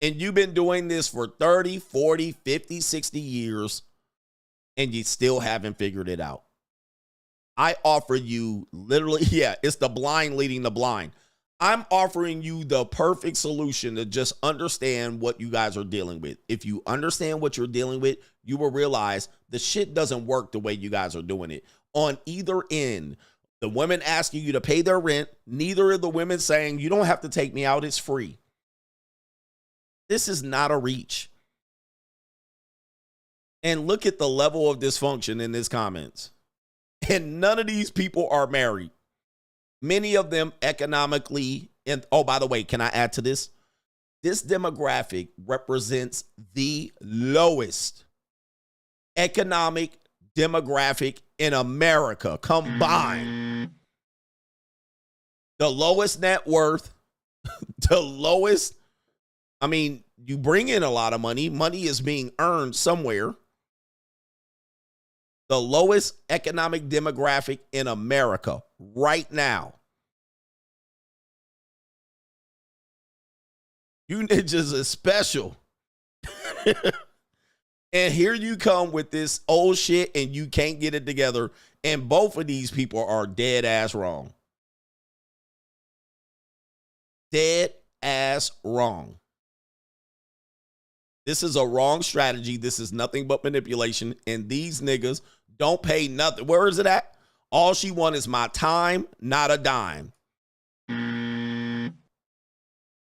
And you've been doing this for 30, 40, 50, 60 years, and you still haven't figured it out. I offer you literally, yeah, it's the blind leading the blind. I'm offering you the perfect solution to just understand what you guys are dealing with. If you understand what you're dealing with, you will realize the shit doesn't work the way you guys are doing it. On either end, the women asking you to pay their rent, neither of the women saying, you don't have to take me out, it's free. This is not a reach. And look at the level of dysfunction in these comments. And none of these people are married. Many of them economically, and oh, by the way, can I add to this? This demographic represents the lowest economic demographic in America combined. The lowest net worth, the lowest, I mean, you bring in a lot of money. Money is being earned somewhere. The lowest economic demographic in America right now. You ninjas are special. And here you come with this old shit and you can't get it together. And both of these people are dead ass wrong. Dead ass wrong. This is a wrong strategy. This is nothing but manipulation. And these niggas don't pay nothing. Where is it at? All she wants is my time, not a dime.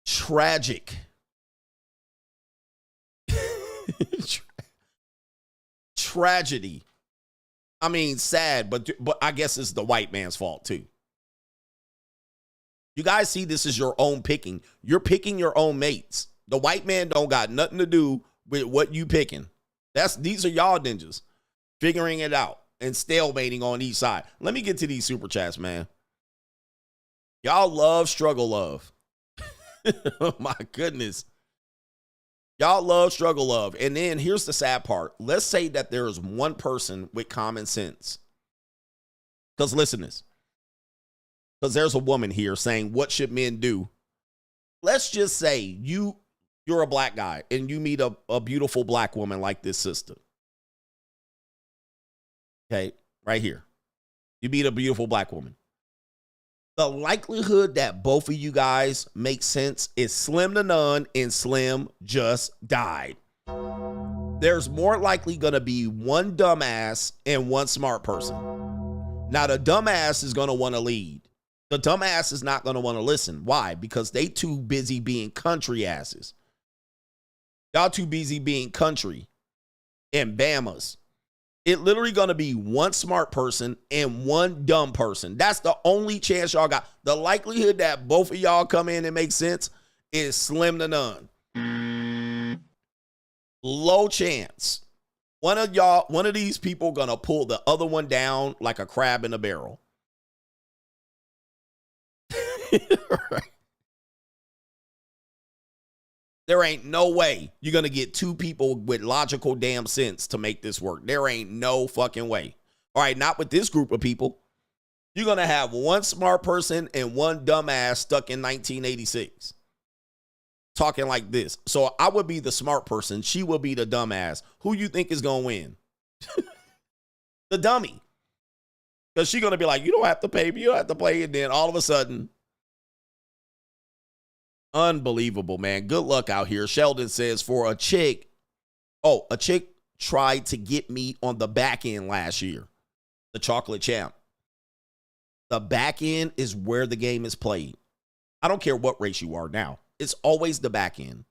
Tragic. Tragedy. I mean, sad, but I guess it's the white man's fault too. You guys see, this is your own picking. You're picking your own mates. The white man don't got nothing to do with what you picking. These are y'all ninjas figuring it out and stalemating on each side. Let me get to these super chats, man. Y'all love struggle love. Oh my goodness. Y'all love struggle love. And then here's the sad part. Let's say that there is one person with common sense. Because listen to this. Because there's a woman here saying, what should men do? Let's just say you're a black guy and you meet a beautiful black woman like this sister. Okay, right here. You meet a beautiful black woman. The likelihood that both of you guys make sense is slim to none, and Slim just died. There's more likely going to be one dumbass and one smart person. Now, the dumbass is going to want to lead. The dumbass is not going to want to listen. Why? Because they too busy being country asses. Y'all too busy being country and Bamas. It literally going to be one smart person and one dumb person. That's the only chance y'all got. The likelihood that both of y'all come in and make sense is slim to none. Low chance. One of these people going to pull the other one down like a crab in a barrel. Right. There ain't no way you're going to get two people with logical damn sense to make this work. There ain't no fucking way. All right, not with this group of people. You're going to have one smart person and one dumbass stuck in 1986. Talking like this. So I would be the smart person. She will be the dumbass. Who you think is going to win? The dummy. Because she's going to be like, you don't have to pay me. You don't have to pay. And then all of a sudden, Unbelievable, man. Good luck out here. Sheldon says for a chick tried to get me on the back end last year. The chocolate champ. The back end is where the game is played. I don't care what race you are now. It's always the back end.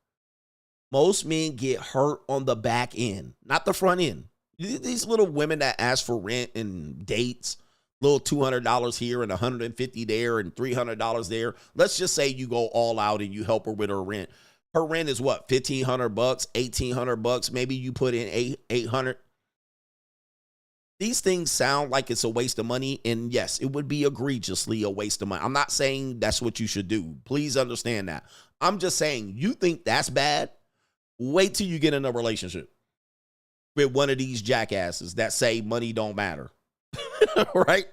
Most men get hurt on the back end, not the front end. These little women that ask for rent and dates, little $200 here and $150 there and $300 there. Let's just say you go all out and you help her with her rent. Her rent is what, $1,500, $1,800. Maybe you put in $800. These things sound like it's a waste of money, and yes, it would be egregiously a waste of money. I'm not saying that's what you should do. Please understand that. I'm just saying, you think that's bad? Wait till you get in a relationship with one of these jackasses that say money don't matter. Right?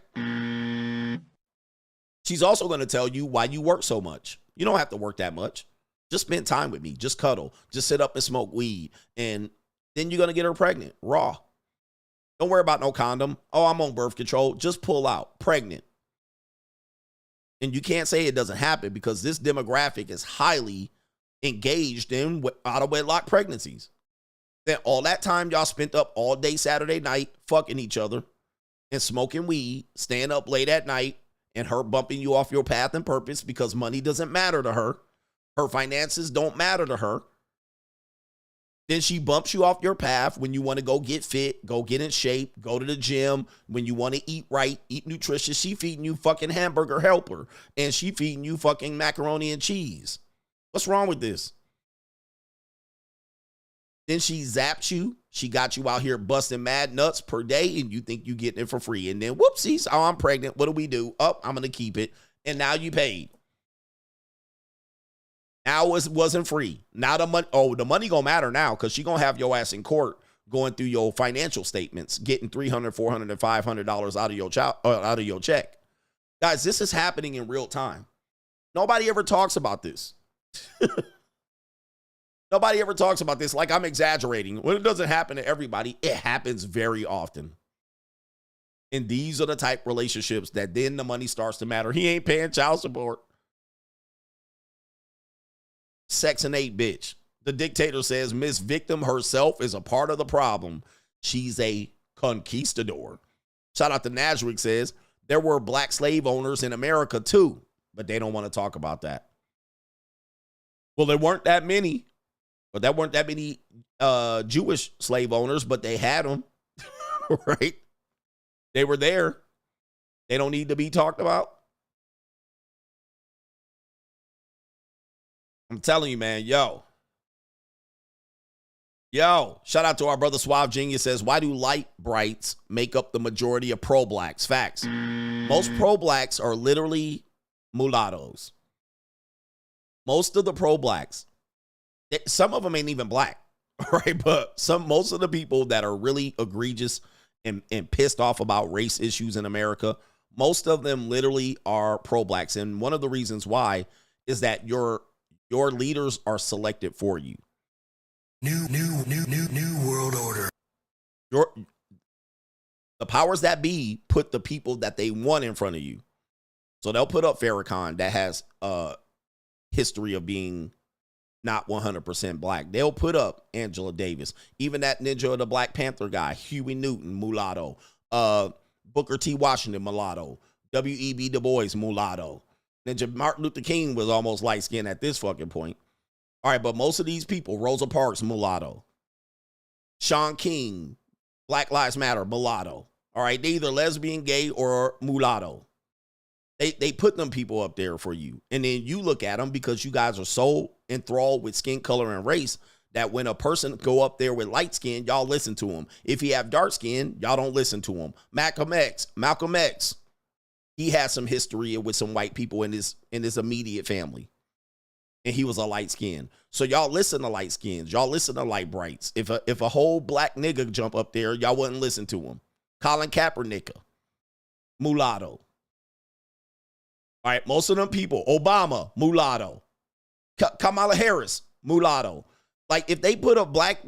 She's also going to tell you why you work so much. You don't have to work that much. Just spend time with me. Just cuddle. Just sit up and smoke weed. And then you're going to get her pregnant. Raw. Don't worry about no condom. Oh, I'm on birth control. Just pull out. Pregnant. And you can't say it doesn't happen because this demographic is highly engaged in out-of-wedlock pregnancies. Then all that time y'all spent up all day Saturday night fucking each other and smoking weed, staying up late at night, and her bumping you off your path and purpose because money doesn't matter to her. Her finances don't matter to her. Then she bumps you off your path when you want to go get fit, go get in shape, go to the gym. When you want to eat right, eat nutritious, she feeding you fucking hamburger helper. And she feeding you fucking macaroni and cheese. What's wrong with this? Then she zaps you. She got you out here busting mad nuts per day, and you think you getting it for free. And then whoopsies, oh, I'm pregnant. What do? Oh, I'm going to keep it. And now you paid. Now it wasn't free. Now the money, the money gonna matter now because she gonna have your ass in court going through your financial statements, getting $300, $400, and $500 out of your check. Guys, this is happening in real time. Nobody ever talks about this. Nobody ever talks about this like I'm exaggerating. When it doesn't happen to everybody, it happens very often. And these are the type relationships that then the money starts to matter. He ain't paying child support. Section 8 bitch. The dictator says Miss Victim herself is a part of the problem. She's a conquistador. Shout out to Nazrick says there were black slave owners in America too, but they don't want to talk about that. Well, there weren't that many, but there weren't that many Jewish slave owners, but they had them, right? They were there. They don't need to be talked about. I'm telling you, man, yo, shout out to our brother Suave Genius says, why do light brights make up the majority of pro-blacks? Facts. Most pro-blacks are literally mulattoes. Most of the pro-blacks, some of them ain't even black, right? But most of the people that are really egregious and pissed off about race issues in America, most of them literally are pro-blacks. And one of the reasons why is that your leaders are selected for you. New world order. The powers that be put the people that they want in front of you. So they'll put up Farrakhan that has a history of being not 100% black. They'll put up Angela Davis. Even that ninja of the Black Panther guy, Huey Newton, mulatto. Booker T. Washington, mulatto. W.E.B. Du Bois, mulatto. Ninja Martin Luther King was almost light-skinned at this fucking point. All right, but most of these people, Rosa Parks, mulatto. Sean King, Black Lives Matter, mulatto. All right, they either lesbian, gay, or mulatto. They put them people up there for you. And then you look at them because you guys are so enthralled with skin color and race that when a person go up there with light skin, y'all listen to him. If he have dark skin, y'all don't listen to him. Malcolm X. He had some history with some white people in his immediate family. And he was a light skin. So y'all listen to light skins. Y'all listen to light brights. If a whole black nigga jump up there, y'all wouldn't listen to him. Colin Kaepernick, mulatto. All right, most of them people, Obama, mulatto. Kamala Harris, mulatto. Like if they put a black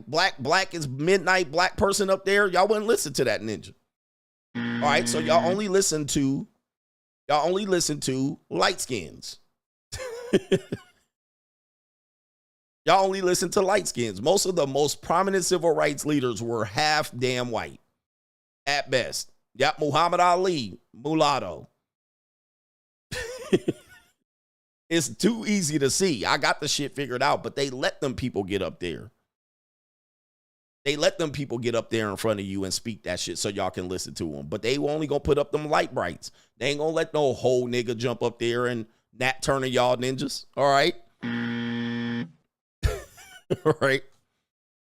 as midnight black person up there, y'all wouldn't listen to that ninja. All right, so y'all only listen to light skins. Y'all only listen to light skins. Most of the most prominent civil rights leaders were half damn white at best. Yep, Muhammad Ali, mulatto. It's too easy to see. I got the shit figured out, but they let them people get up there. They let them people get up there in front of you and speak that shit so y'all can listen to them. But they only gonna put up them light brights. They ain't gonna let no whole nigga jump up there and Nat Turner y'all ninjas. All right? All right?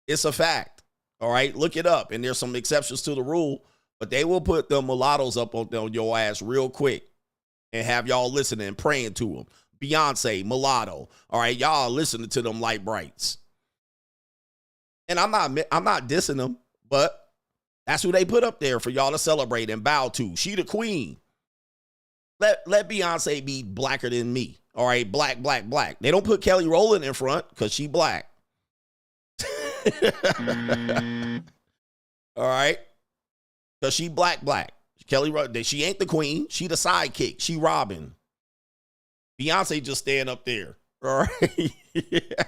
It's a fact. All right? Look it up. And there's some exceptions to the rule, but they will put the mulattoes up on your ass real quick and have y'all listening and praying to them. Beyonce, mulatto. All right? Y'all listening to them light brights. And I'm not dissing them, but that's who they put up there for y'all to celebrate and bow to. She the queen. Let Beyonce be blacker than me. All right, black, black, black. They don't put Kelly Rowland in front because she black. All right, because she black, black. Kelly Rowland, she ain't the queen. She the sidekick. She Robin. Beyonce just stand up there. All right. Yeah.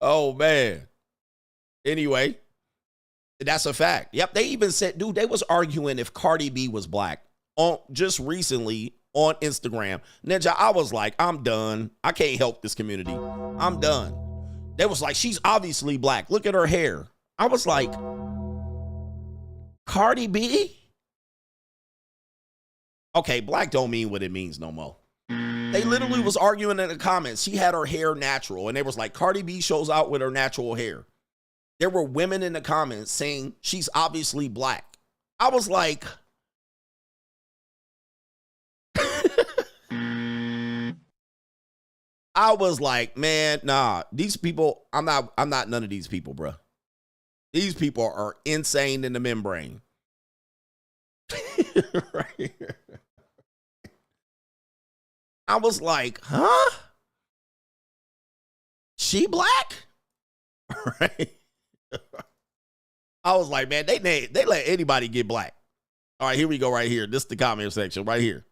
Oh, man. Anyway, that's a fact. Yep, they even said, dude, they was arguing if Cardi B was black just recently on Instagram. Ninja, I was like, I'm done. I can't help this community. I'm done. They was like, she's obviously black. Look at her hair. I was like, Cardi B? Okay, black don't mean what it means no more. They literally was arguing in the comments. She had her hair natural, and they was like, Cardi B shows out with her natural hair. There were women in the comments saying she's obviously black. I was like, man, nah, these people, I'm not none of these people, bro. These people are insane in the membrane. Right here. I was like, huh? She black? Right? I was like, man, they let anybody get black. All right, here we go right here. This is the comment section right here.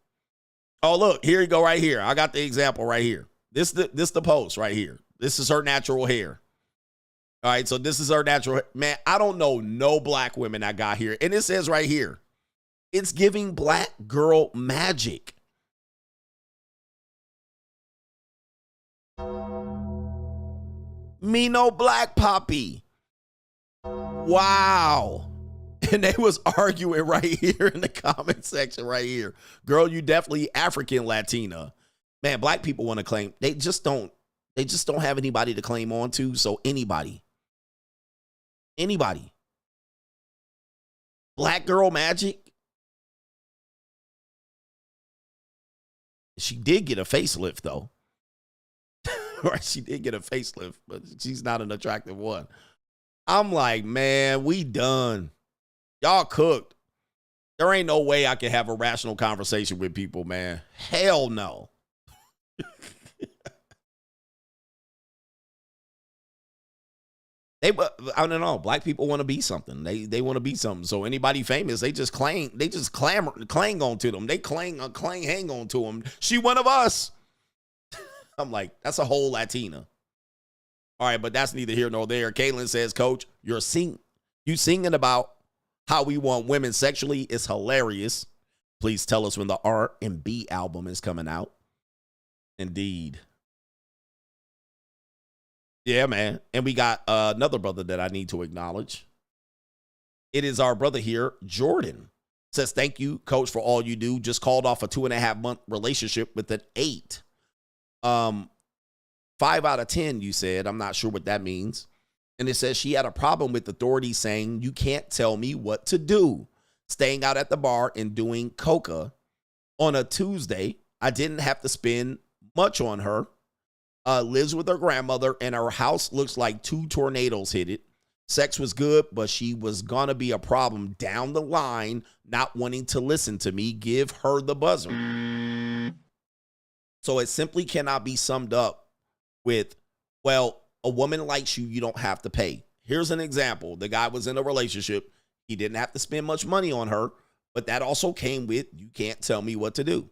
Oh, look, here you go right here. I got the example right here. This the post right here. This is her natural hair. All right, so this is her natural hair. Man, I don't know no black women I got here. And it says right here, it's giving black girl magic. Me no black poppy. Wow. And they was arguing right here in the comment section right here. Girl, you definitely African Latina. Man, black people want to claim. They just don't have anybody to claim on to. So anybody. Black girl magic. She did get a facelift though. Right, she did get a facelift, but she's not an attractive one. I'm like, man, we done. Y'all cooked. There ain't no way I can have a rational conversation with people, man. Hell no. I don't know. Black people want to be something. They want to be something. So anybody famous, they just clang on to them. They clang, hang on to them. She one of us. I'm like, that's a whole Latina. All right, but that's neither here nor there. Caitlin says, Coach, you singing about how we want women sexually is hilarious. Please tell us when the R&B album is coming out. Indeed. Yeah, man. And we got another brother that I need to acknowledge. It is our brother here, Jordan. Says, thank you, Coach, for all you do. Just called off a 2.5-month relationship with an 8. 5 out of 10, you said. I'm not sure what that means. And it says she had a problem with authorities saying, you can't tell me what to do. Staying out at the bar and doing coca on a Tuesday. I didn't have to spend much on her. Lives with her grandmother, and her house looks like 2 tornadoes hit it. Sex was good, but she was going to be a problem down the line, not wanting to listen to me. Give her the buzzer. So it simply cannot be summed up with, well, a woman likes you, you don't have to pay. Here's an example. The guy was in a relationship. He didn't have to spend much money on her, but that also came with, you can't tell me what to do.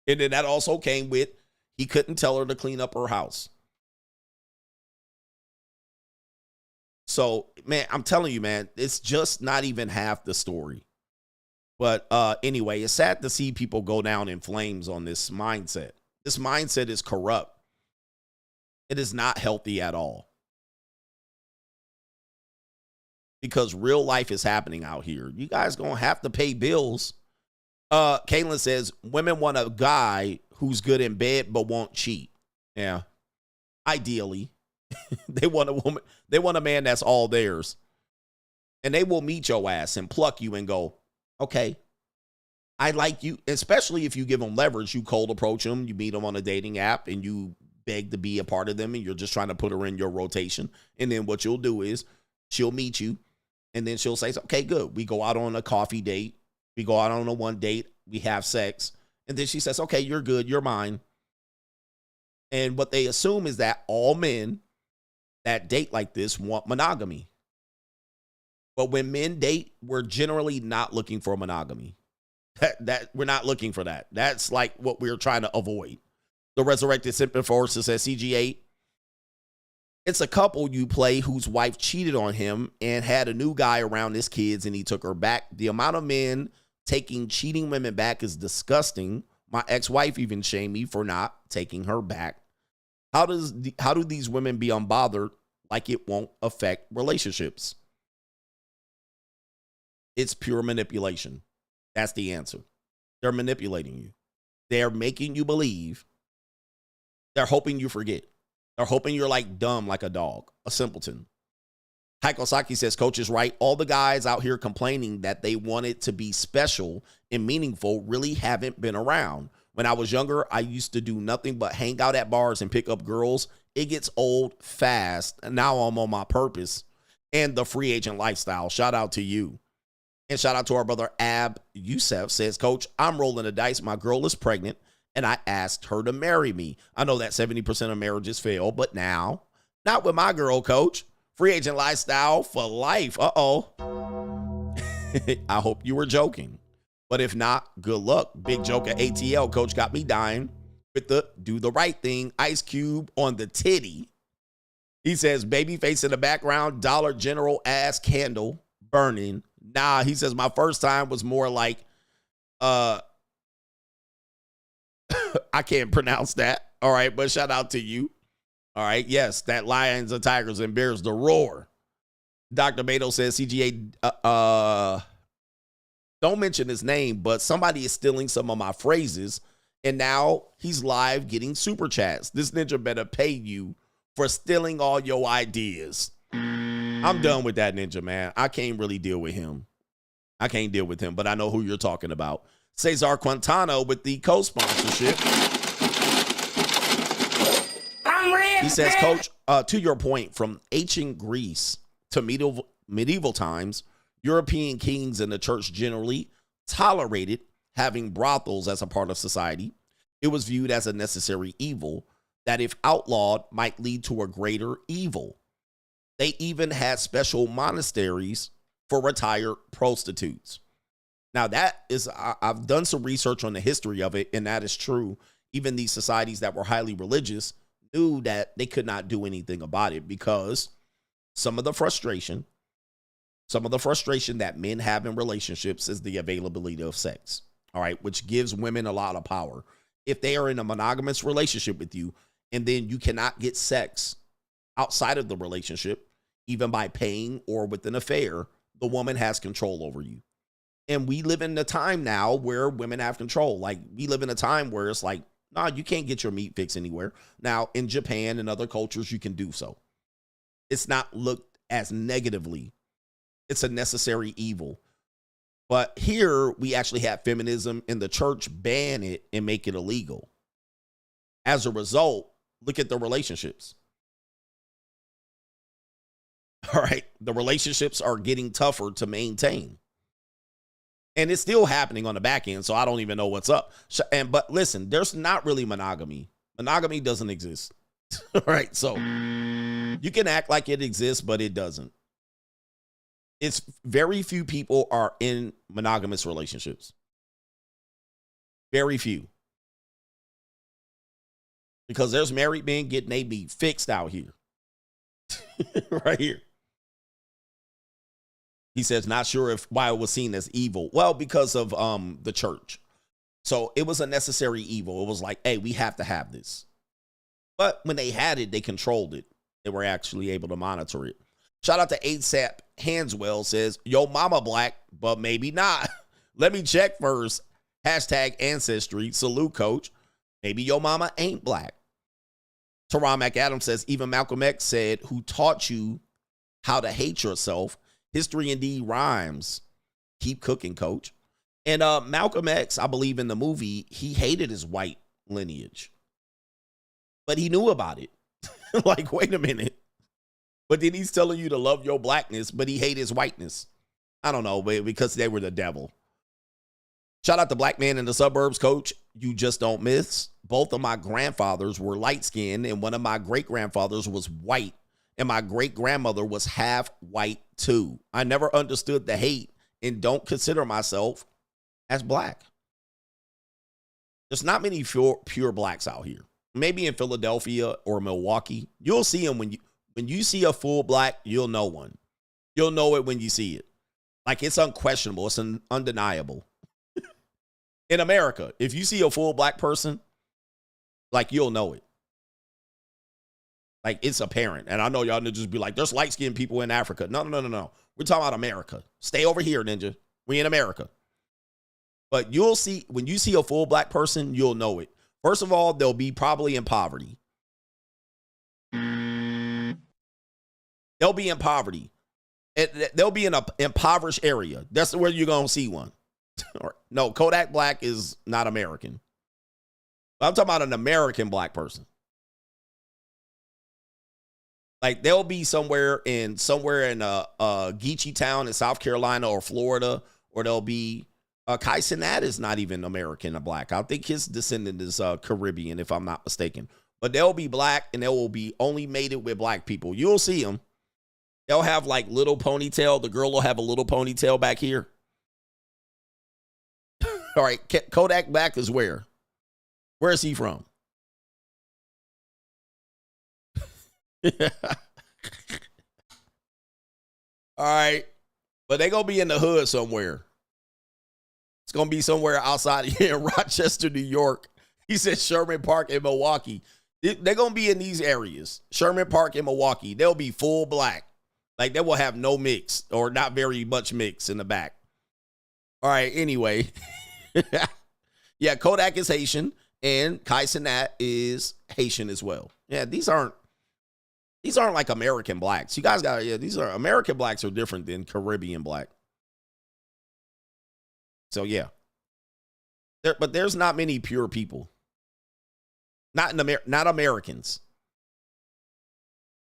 And then that also came with, he couldn't tell her to clean up her house. So, man, I'm telling you, man, it's just not even half the story. But anyway, it's sad to see people go down in flames on this mindset. This mindset is corrupt. It is not healthy at all. Because real life is happening out here. You guys going to have to pay bills. Caitlin says, women want a guy who's good in bed but won't cheat. Yeah. Ideally. They want a woman. They want a man that's all theirs. And they will meet your ass and pluck you and go, okay, I like you. Especially if you give them leverage. You cold approach them. You meet them on a dating app and you beg to be a part of them. And you're just trying to put her in your rotation. And then what you'll do is she'll meet you. And then she'll say, okay, good. We go out on a coffee date. We go out on a one date. We have sex. And then she says, okay, you're good. You're mine. And what they assume is that all men that date like this want monogamy. But when men date, we're generally not looking for monogamy. That we're not looking for that. That's like what we're trying to avoid. The Resurrected Simping Forces says CGA. It's a couple you play whose wife cheated on him and had a new guy around his kids and he took her back. The amount of men taking cheating women back is disgusting. My ex-wife even shamed me for not taking her back. How do these women be unbothered like it won't affect relationships? It's pure manipulation. That's the answer. They're manipulating you. They're making you believe. They're hoping you forget. They're hoping you're like dumb like a dog, a simpleton. Haikosaki says, Coach is right. All the guys out here complaining that they wanted to be special and meaningful really haven't been around. When I was younger, I used to do nothing but hang out at bars and pick up girls. It gets old fast. And now I'm on my purpose and the free agent lifestyle. Shout out to you. And shout out to our brother Ab Youssef says, Coach, I'm rolling the dice. My girl is pregnant and I asked her to marry me. I know that 70% of marriages fail, but now, not with my girl, Coach. Free agent lifestyle for life. Uh-oh. I hope you were joking. But if not, good luck. Big Joker ATL, Coach, got me dying with the do the right thing. Ice Cube on the titty. He says, babyface in the background, Dollar General ass candle burning. Nah, he says, my first time was more like, I can't pronounce that. All right, but shout out to you. All right, yes, that lions and tigers and bears the roar. Dr. Beto says, CGA, don't mention his name, but somebody is stealing some of my phrases, and now he's live getting super chats. This ninja better pay you for stealing all your ideas. I'm done with that ninja, man. I can't really deal with him. I can't deal with him, but I know who you're talking about. Cesar Quintano with the co-sponsorship. He says, Coach, to your point, from ancient Greece to medieval times, European kings and the church generally tolerated having brothels as a part of society. It was viewed as a necessary evil that, if outlawed, might lead to a greater evil. They even had special monasteries for retired prostitutes. Now, that is, I've done some research on the history of it, and that is true. Even these societies that were highly religious knew that they could not do anything about it because some of the frustration that men have in relationships is the availability of sex, all right, which gives women a lot of power. If they are in a monogamous relationship with you and then you cannot get sex outside of the relationship, even by paying or with an affair, the woman has control over you. And we live in a time now where women have control. Like, we live in a time where it's like, nah, you can't get your meat fix anywhere. Now, in Japan and other cultures, you can do so. It's not looked as negatively. It's a necessary evil. But here, we actually have feminism, and the church ban it and make it illegal. As a result, look at the relationships. All right, the relationships are getting tougher to maintain. And it's still happening on the back end, so I don't even know what's up. But listen, there's not really monogamy. Monogamy doesn't exist. All right, so you can act like it exists, but it doesn't. It's very few people are in monogamous relationships. Very few. Because there's married men getting they be fixed out here. Right here. He says, not sure why it was seen as evil. Well, because of the church. So it was a necessary evil. It was like, hey, we have to have this. But when they had it, they controlled it. They were actually able to monitor it. Shout out to ASAP Hanswell says, yo, mama black, but maybe not. Let me check first. Hashtag ancestry. Salute, coach. Maybe your mama ain't black. Teron McAdams says, even Malcolm X said, who taught you how to hate yourself? History indeed rhymes. Keep cooking, coach. And Malcolm X, I believe in the movie, he hated his white lineage. But he knew about it. Like, wait a minute. But then he's telling you to love your blackness, but he hated his whiteness. I don't know, because they were the devil. Shout out to Black Man in the Suburbs, coach. You just don't miss. Both of my grandfathers were light-skinned, and one of my great-grandfathers was white, and my great-grandmother was half white, too. I never understood the hate and don't consider myself as black. There's not many pure blacks out here. Maybe in Philadelphia or Milwaukee. You'll see them when you see a full black, you'll know one. You'll know it when you see it. Like, it's unquestionable. It's undeniable. In America, if you see a full black person, like, you'll know it. Like, it's apparent. And I know y'all just be like, there's light-skinned people in Africa. No. We're talking about America. Stay over here, Ninja. We in America. But you'll see, when you see a full black person, you'll know it. First of all, they'll be probably in poverty. They'll be in poverty. They'll be in an impoverished area. That's where you're going to see one. No, Kodak Black is not American. I'm talking about an American black person. Like, they'll be somewhere in Geechee town in South Carolina or Florida, or they'll be Kai Cenat is not even American or black. I think his descendant is Caribbean, if I'm not mistaken. But they'll be black, and they will be only mated with black people. You'll see them. They'll have like little ponytail. The girl will have a little ponytail back here. All right, Kodak Black is where? Where is he from? All right, but they gonna be in the hood somewhere. It's gonna be somewhere outside here in Rochester, New York. He said Sherman Park in Milwaukee. They're gonna be in these areas. Sherman Park in Milwaukee. They'll be full black. Like, they will have no mix or not very much mix in the back. All right, anyway. Yeah, Kodak is Haitian and Kai Cenat is Haitian as well. Yeah, these aren't like American blacks. You guys got, these are American blacks are different than Caribbean black. So yeah. But there's not many pure people. Not Americans.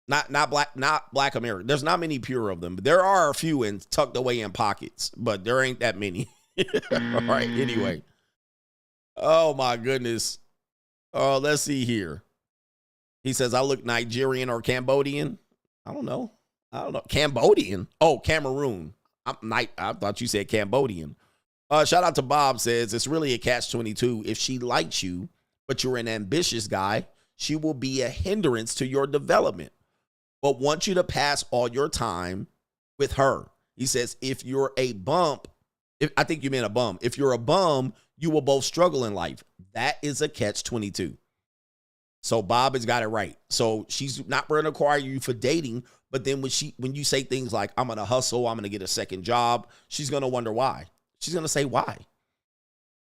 Not black American. There's not many pure of them. But there are a few tucked away in pockets, but there ain't that many. All right, anyway. Oh my goodness. Oh, let's see here. He says, I look Nigerian or Cambodian. I don't know. Cambodian. Oh, Cameroon. I thought you said Cambodian. Shout out to Bob, says it's really a catch-22. If she likes you, but you're an ambitious guy, she will be a hindrance to your development, but want you to pass all your time with her. He says, if you're a bump, I think you meant a bum. If you're a bum, you will both struggle in life. That is a catch-22. So Bob has got it right. So she's not going to require you for dating, but then when you say things like, I'm going to hustle, I'm going to get a second job, she's going to wonder why. She's going to say, why?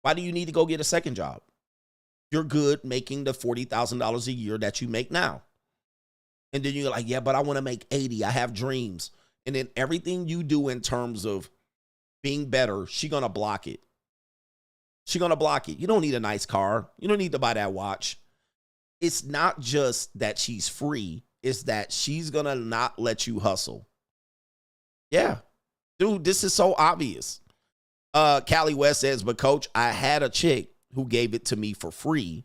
Why do you need to go get a second job? You're good making the $40,000 a year that you make now. And then you're like, yeah, but I want to make 80. I have dreams. And then everything you do in terms of being better, she's going to block it. She's going to block it. You don't need a nice car. You don't need to buy that watch. It's not just that she's free. It's that she's going to not let you hustle. Yeah. Dude, this is so obvious. Callie West says, but coach, I had a chick who gave it to me for free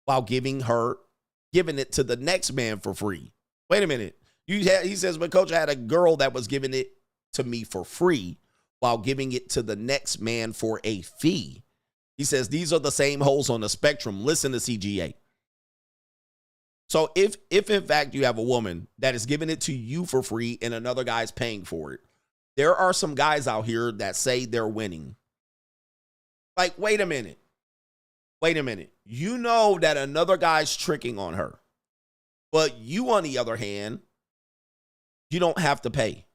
while giving it to the next man for free. Wait a minute. He says, but coach, I had a girl that was giving it to me for free while giving it to the next man for a fee. He says, these are the same holes on the spectrum. Listen to CGA. So if in fact you have a woman that is giving it to you for free and another guy's paying for it, there are some guys out here that say they're winning. Like, wait a minute. You know that another guy's tricking on her. But you, on the other hand, you don't have to pay.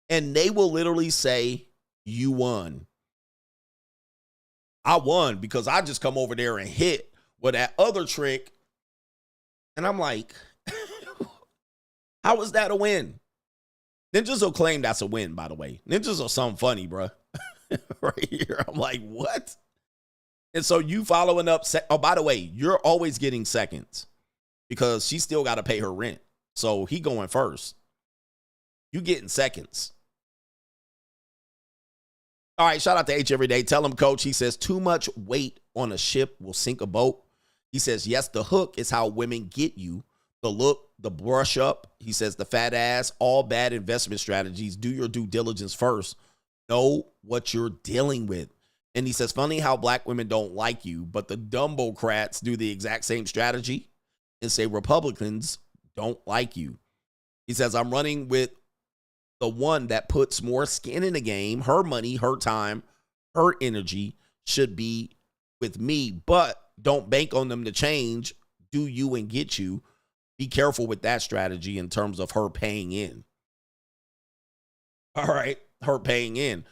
And they will literally say, you won. I won because I just come over there and hit with that other trick. And I'm like, how is that a win? Ninjas will claim that's a win, by the way. Ninjas are something funny, bro. Right here. I'm like, what? And so you following up. Oh, by the way, you're always getting seconds because she still got to pay her rent. So he going first. You getting seconds. All right, shout out to H every day. Tell him, coach, he says, too much weight on a ship will sink a boat. He says, yes, the hook is how women get you. The look, the brush up. He says, the fat ass, all bad investment strategies. Do your due diligence first. Know what you're dealing with. And he says, funny how black women don't like you, but the Dumbocrats do the exact same strategy and say Republicans don't like you. He says, I'm running with the one that puts more skin in the game. Her money, her time, her energy should be with me, but don't bank on them to change, do you and get you. Be careful with that strategy in terms of her paying in. All right, her paying in.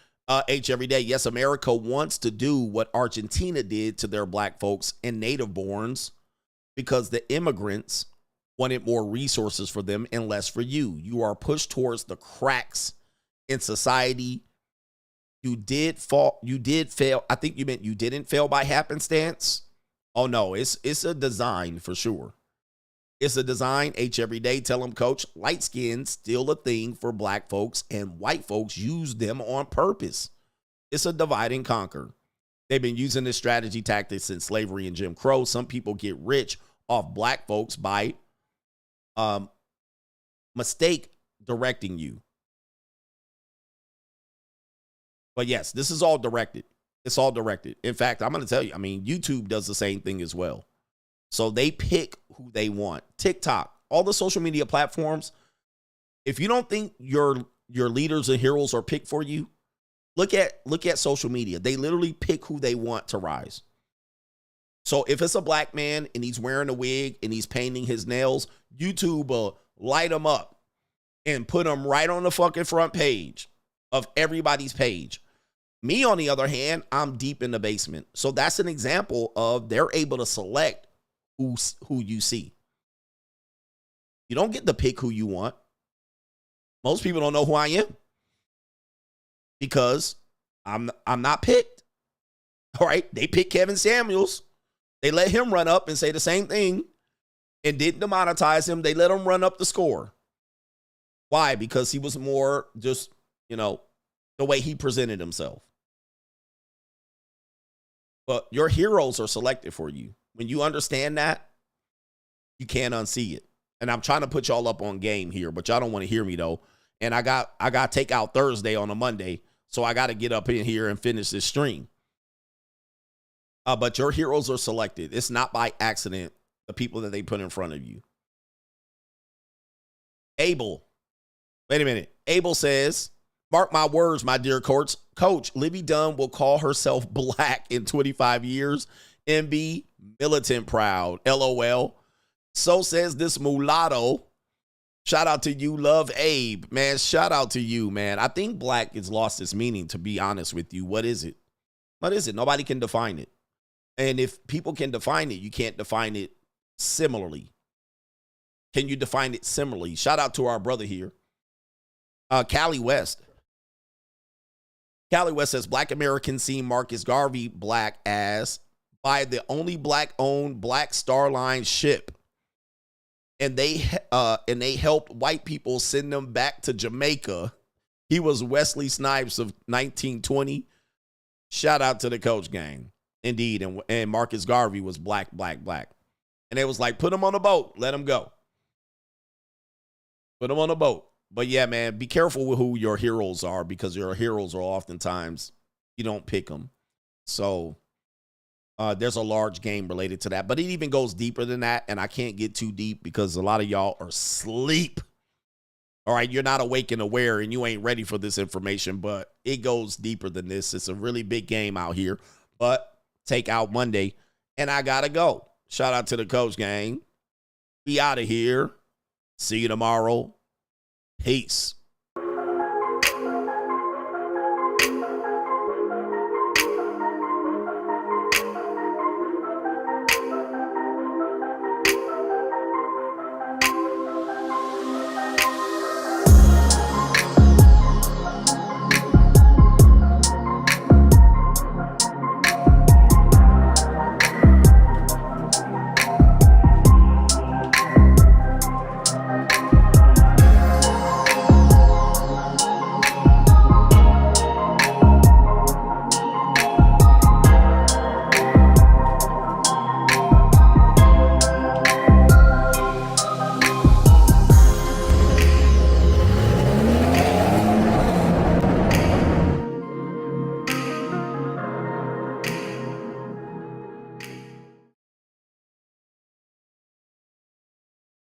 H every day. Yes, America wants to do what Argentina did to their black folks and native borns because the immigrants wanted more resources for them and less for you. You are pushed towards the cracks in society. You did fail. I think you meant you didn't fail by happenstance. Oh no, it's a design for sure. It's a design. H every day. Tell them, coach, light skin still a thing for black folks and white folks use them on purpose. It's a divide and conquer. They've been using this strategy tactic since slavery and Jim Crow. Some people get rich off black folks by mistake directing you. But yes, this is all directed. It's all directed. In fact, I'm going to tell you, I mean, YouTube does the same thing as well. So they pick who they want. TikTok, all the social media platforms. If you don't think your leaders and heroes are picked for you, look at social media. They literally pick who they want to rise. So if it's a black man and he's wearing a wig and he's painting his nails, YouTube will light him up and put him right on the fucking front page of everybody's page. Me, on the other hand, I'm deep in the basement. So that's an example of they're able to select who you see. You don't get to pick who you want. Most people don't know who I am because I'm not picked. All right, they picked Kevin Samuels. They let him run up and say the same thing and didn't demonetize him. They let him run up the score. Why? Because he was more just, the way he presented himself. But your heroes are selected for you. When you understand that, you can't unsee it. And I'm trying to put y'all up on game here, but y'all don't want to hear me though. And I got Takeout Thursday on a Monday, so I got to get up in here and finish this stream. But your heroes are selected. It's not by accident, the people that they put in front of you. Abel. Wait a minute. Abel says, mark my words, my dear coach. Livy Dunn will call herself black in 25 years and be militant proud. LOL. So says this mulatto. Shout out to you, Love Abe. Man, shout out to you, man. I think black has lost its meaning, to be honest with you. What is it? What is it? Nobody can define it. And if people can define it, you can't define it similarly. Can you define it similarly? Shout out to our brother here. Callie West. Callie West says, Black Americans see Marcus Garvey black as by the only black-owned Black Star Line ship. And they helped white people send them back to Jamaica. He was Wesley Snipes of 1920. Shout out to the Coach gang. Indeed. And Marcus Garvey was black. And they was like, put him on a boat. Let him go. Put him on a boat. But yeah, man, be careful with who your heroes are, because your heroes are oftentimes, you don't pick them. So there's a large game related to that. But it even goes deeper than that. And I can't get too deep because a lot of y'all are asleep. All right, you're not awake and aware, and you ain't ready for this information, but it goes deeper than this. It's a really big game out here. But take out Monday, and I got to go. Shout out to the Coach Gang. Be out of here. See you tomorrow. Peace.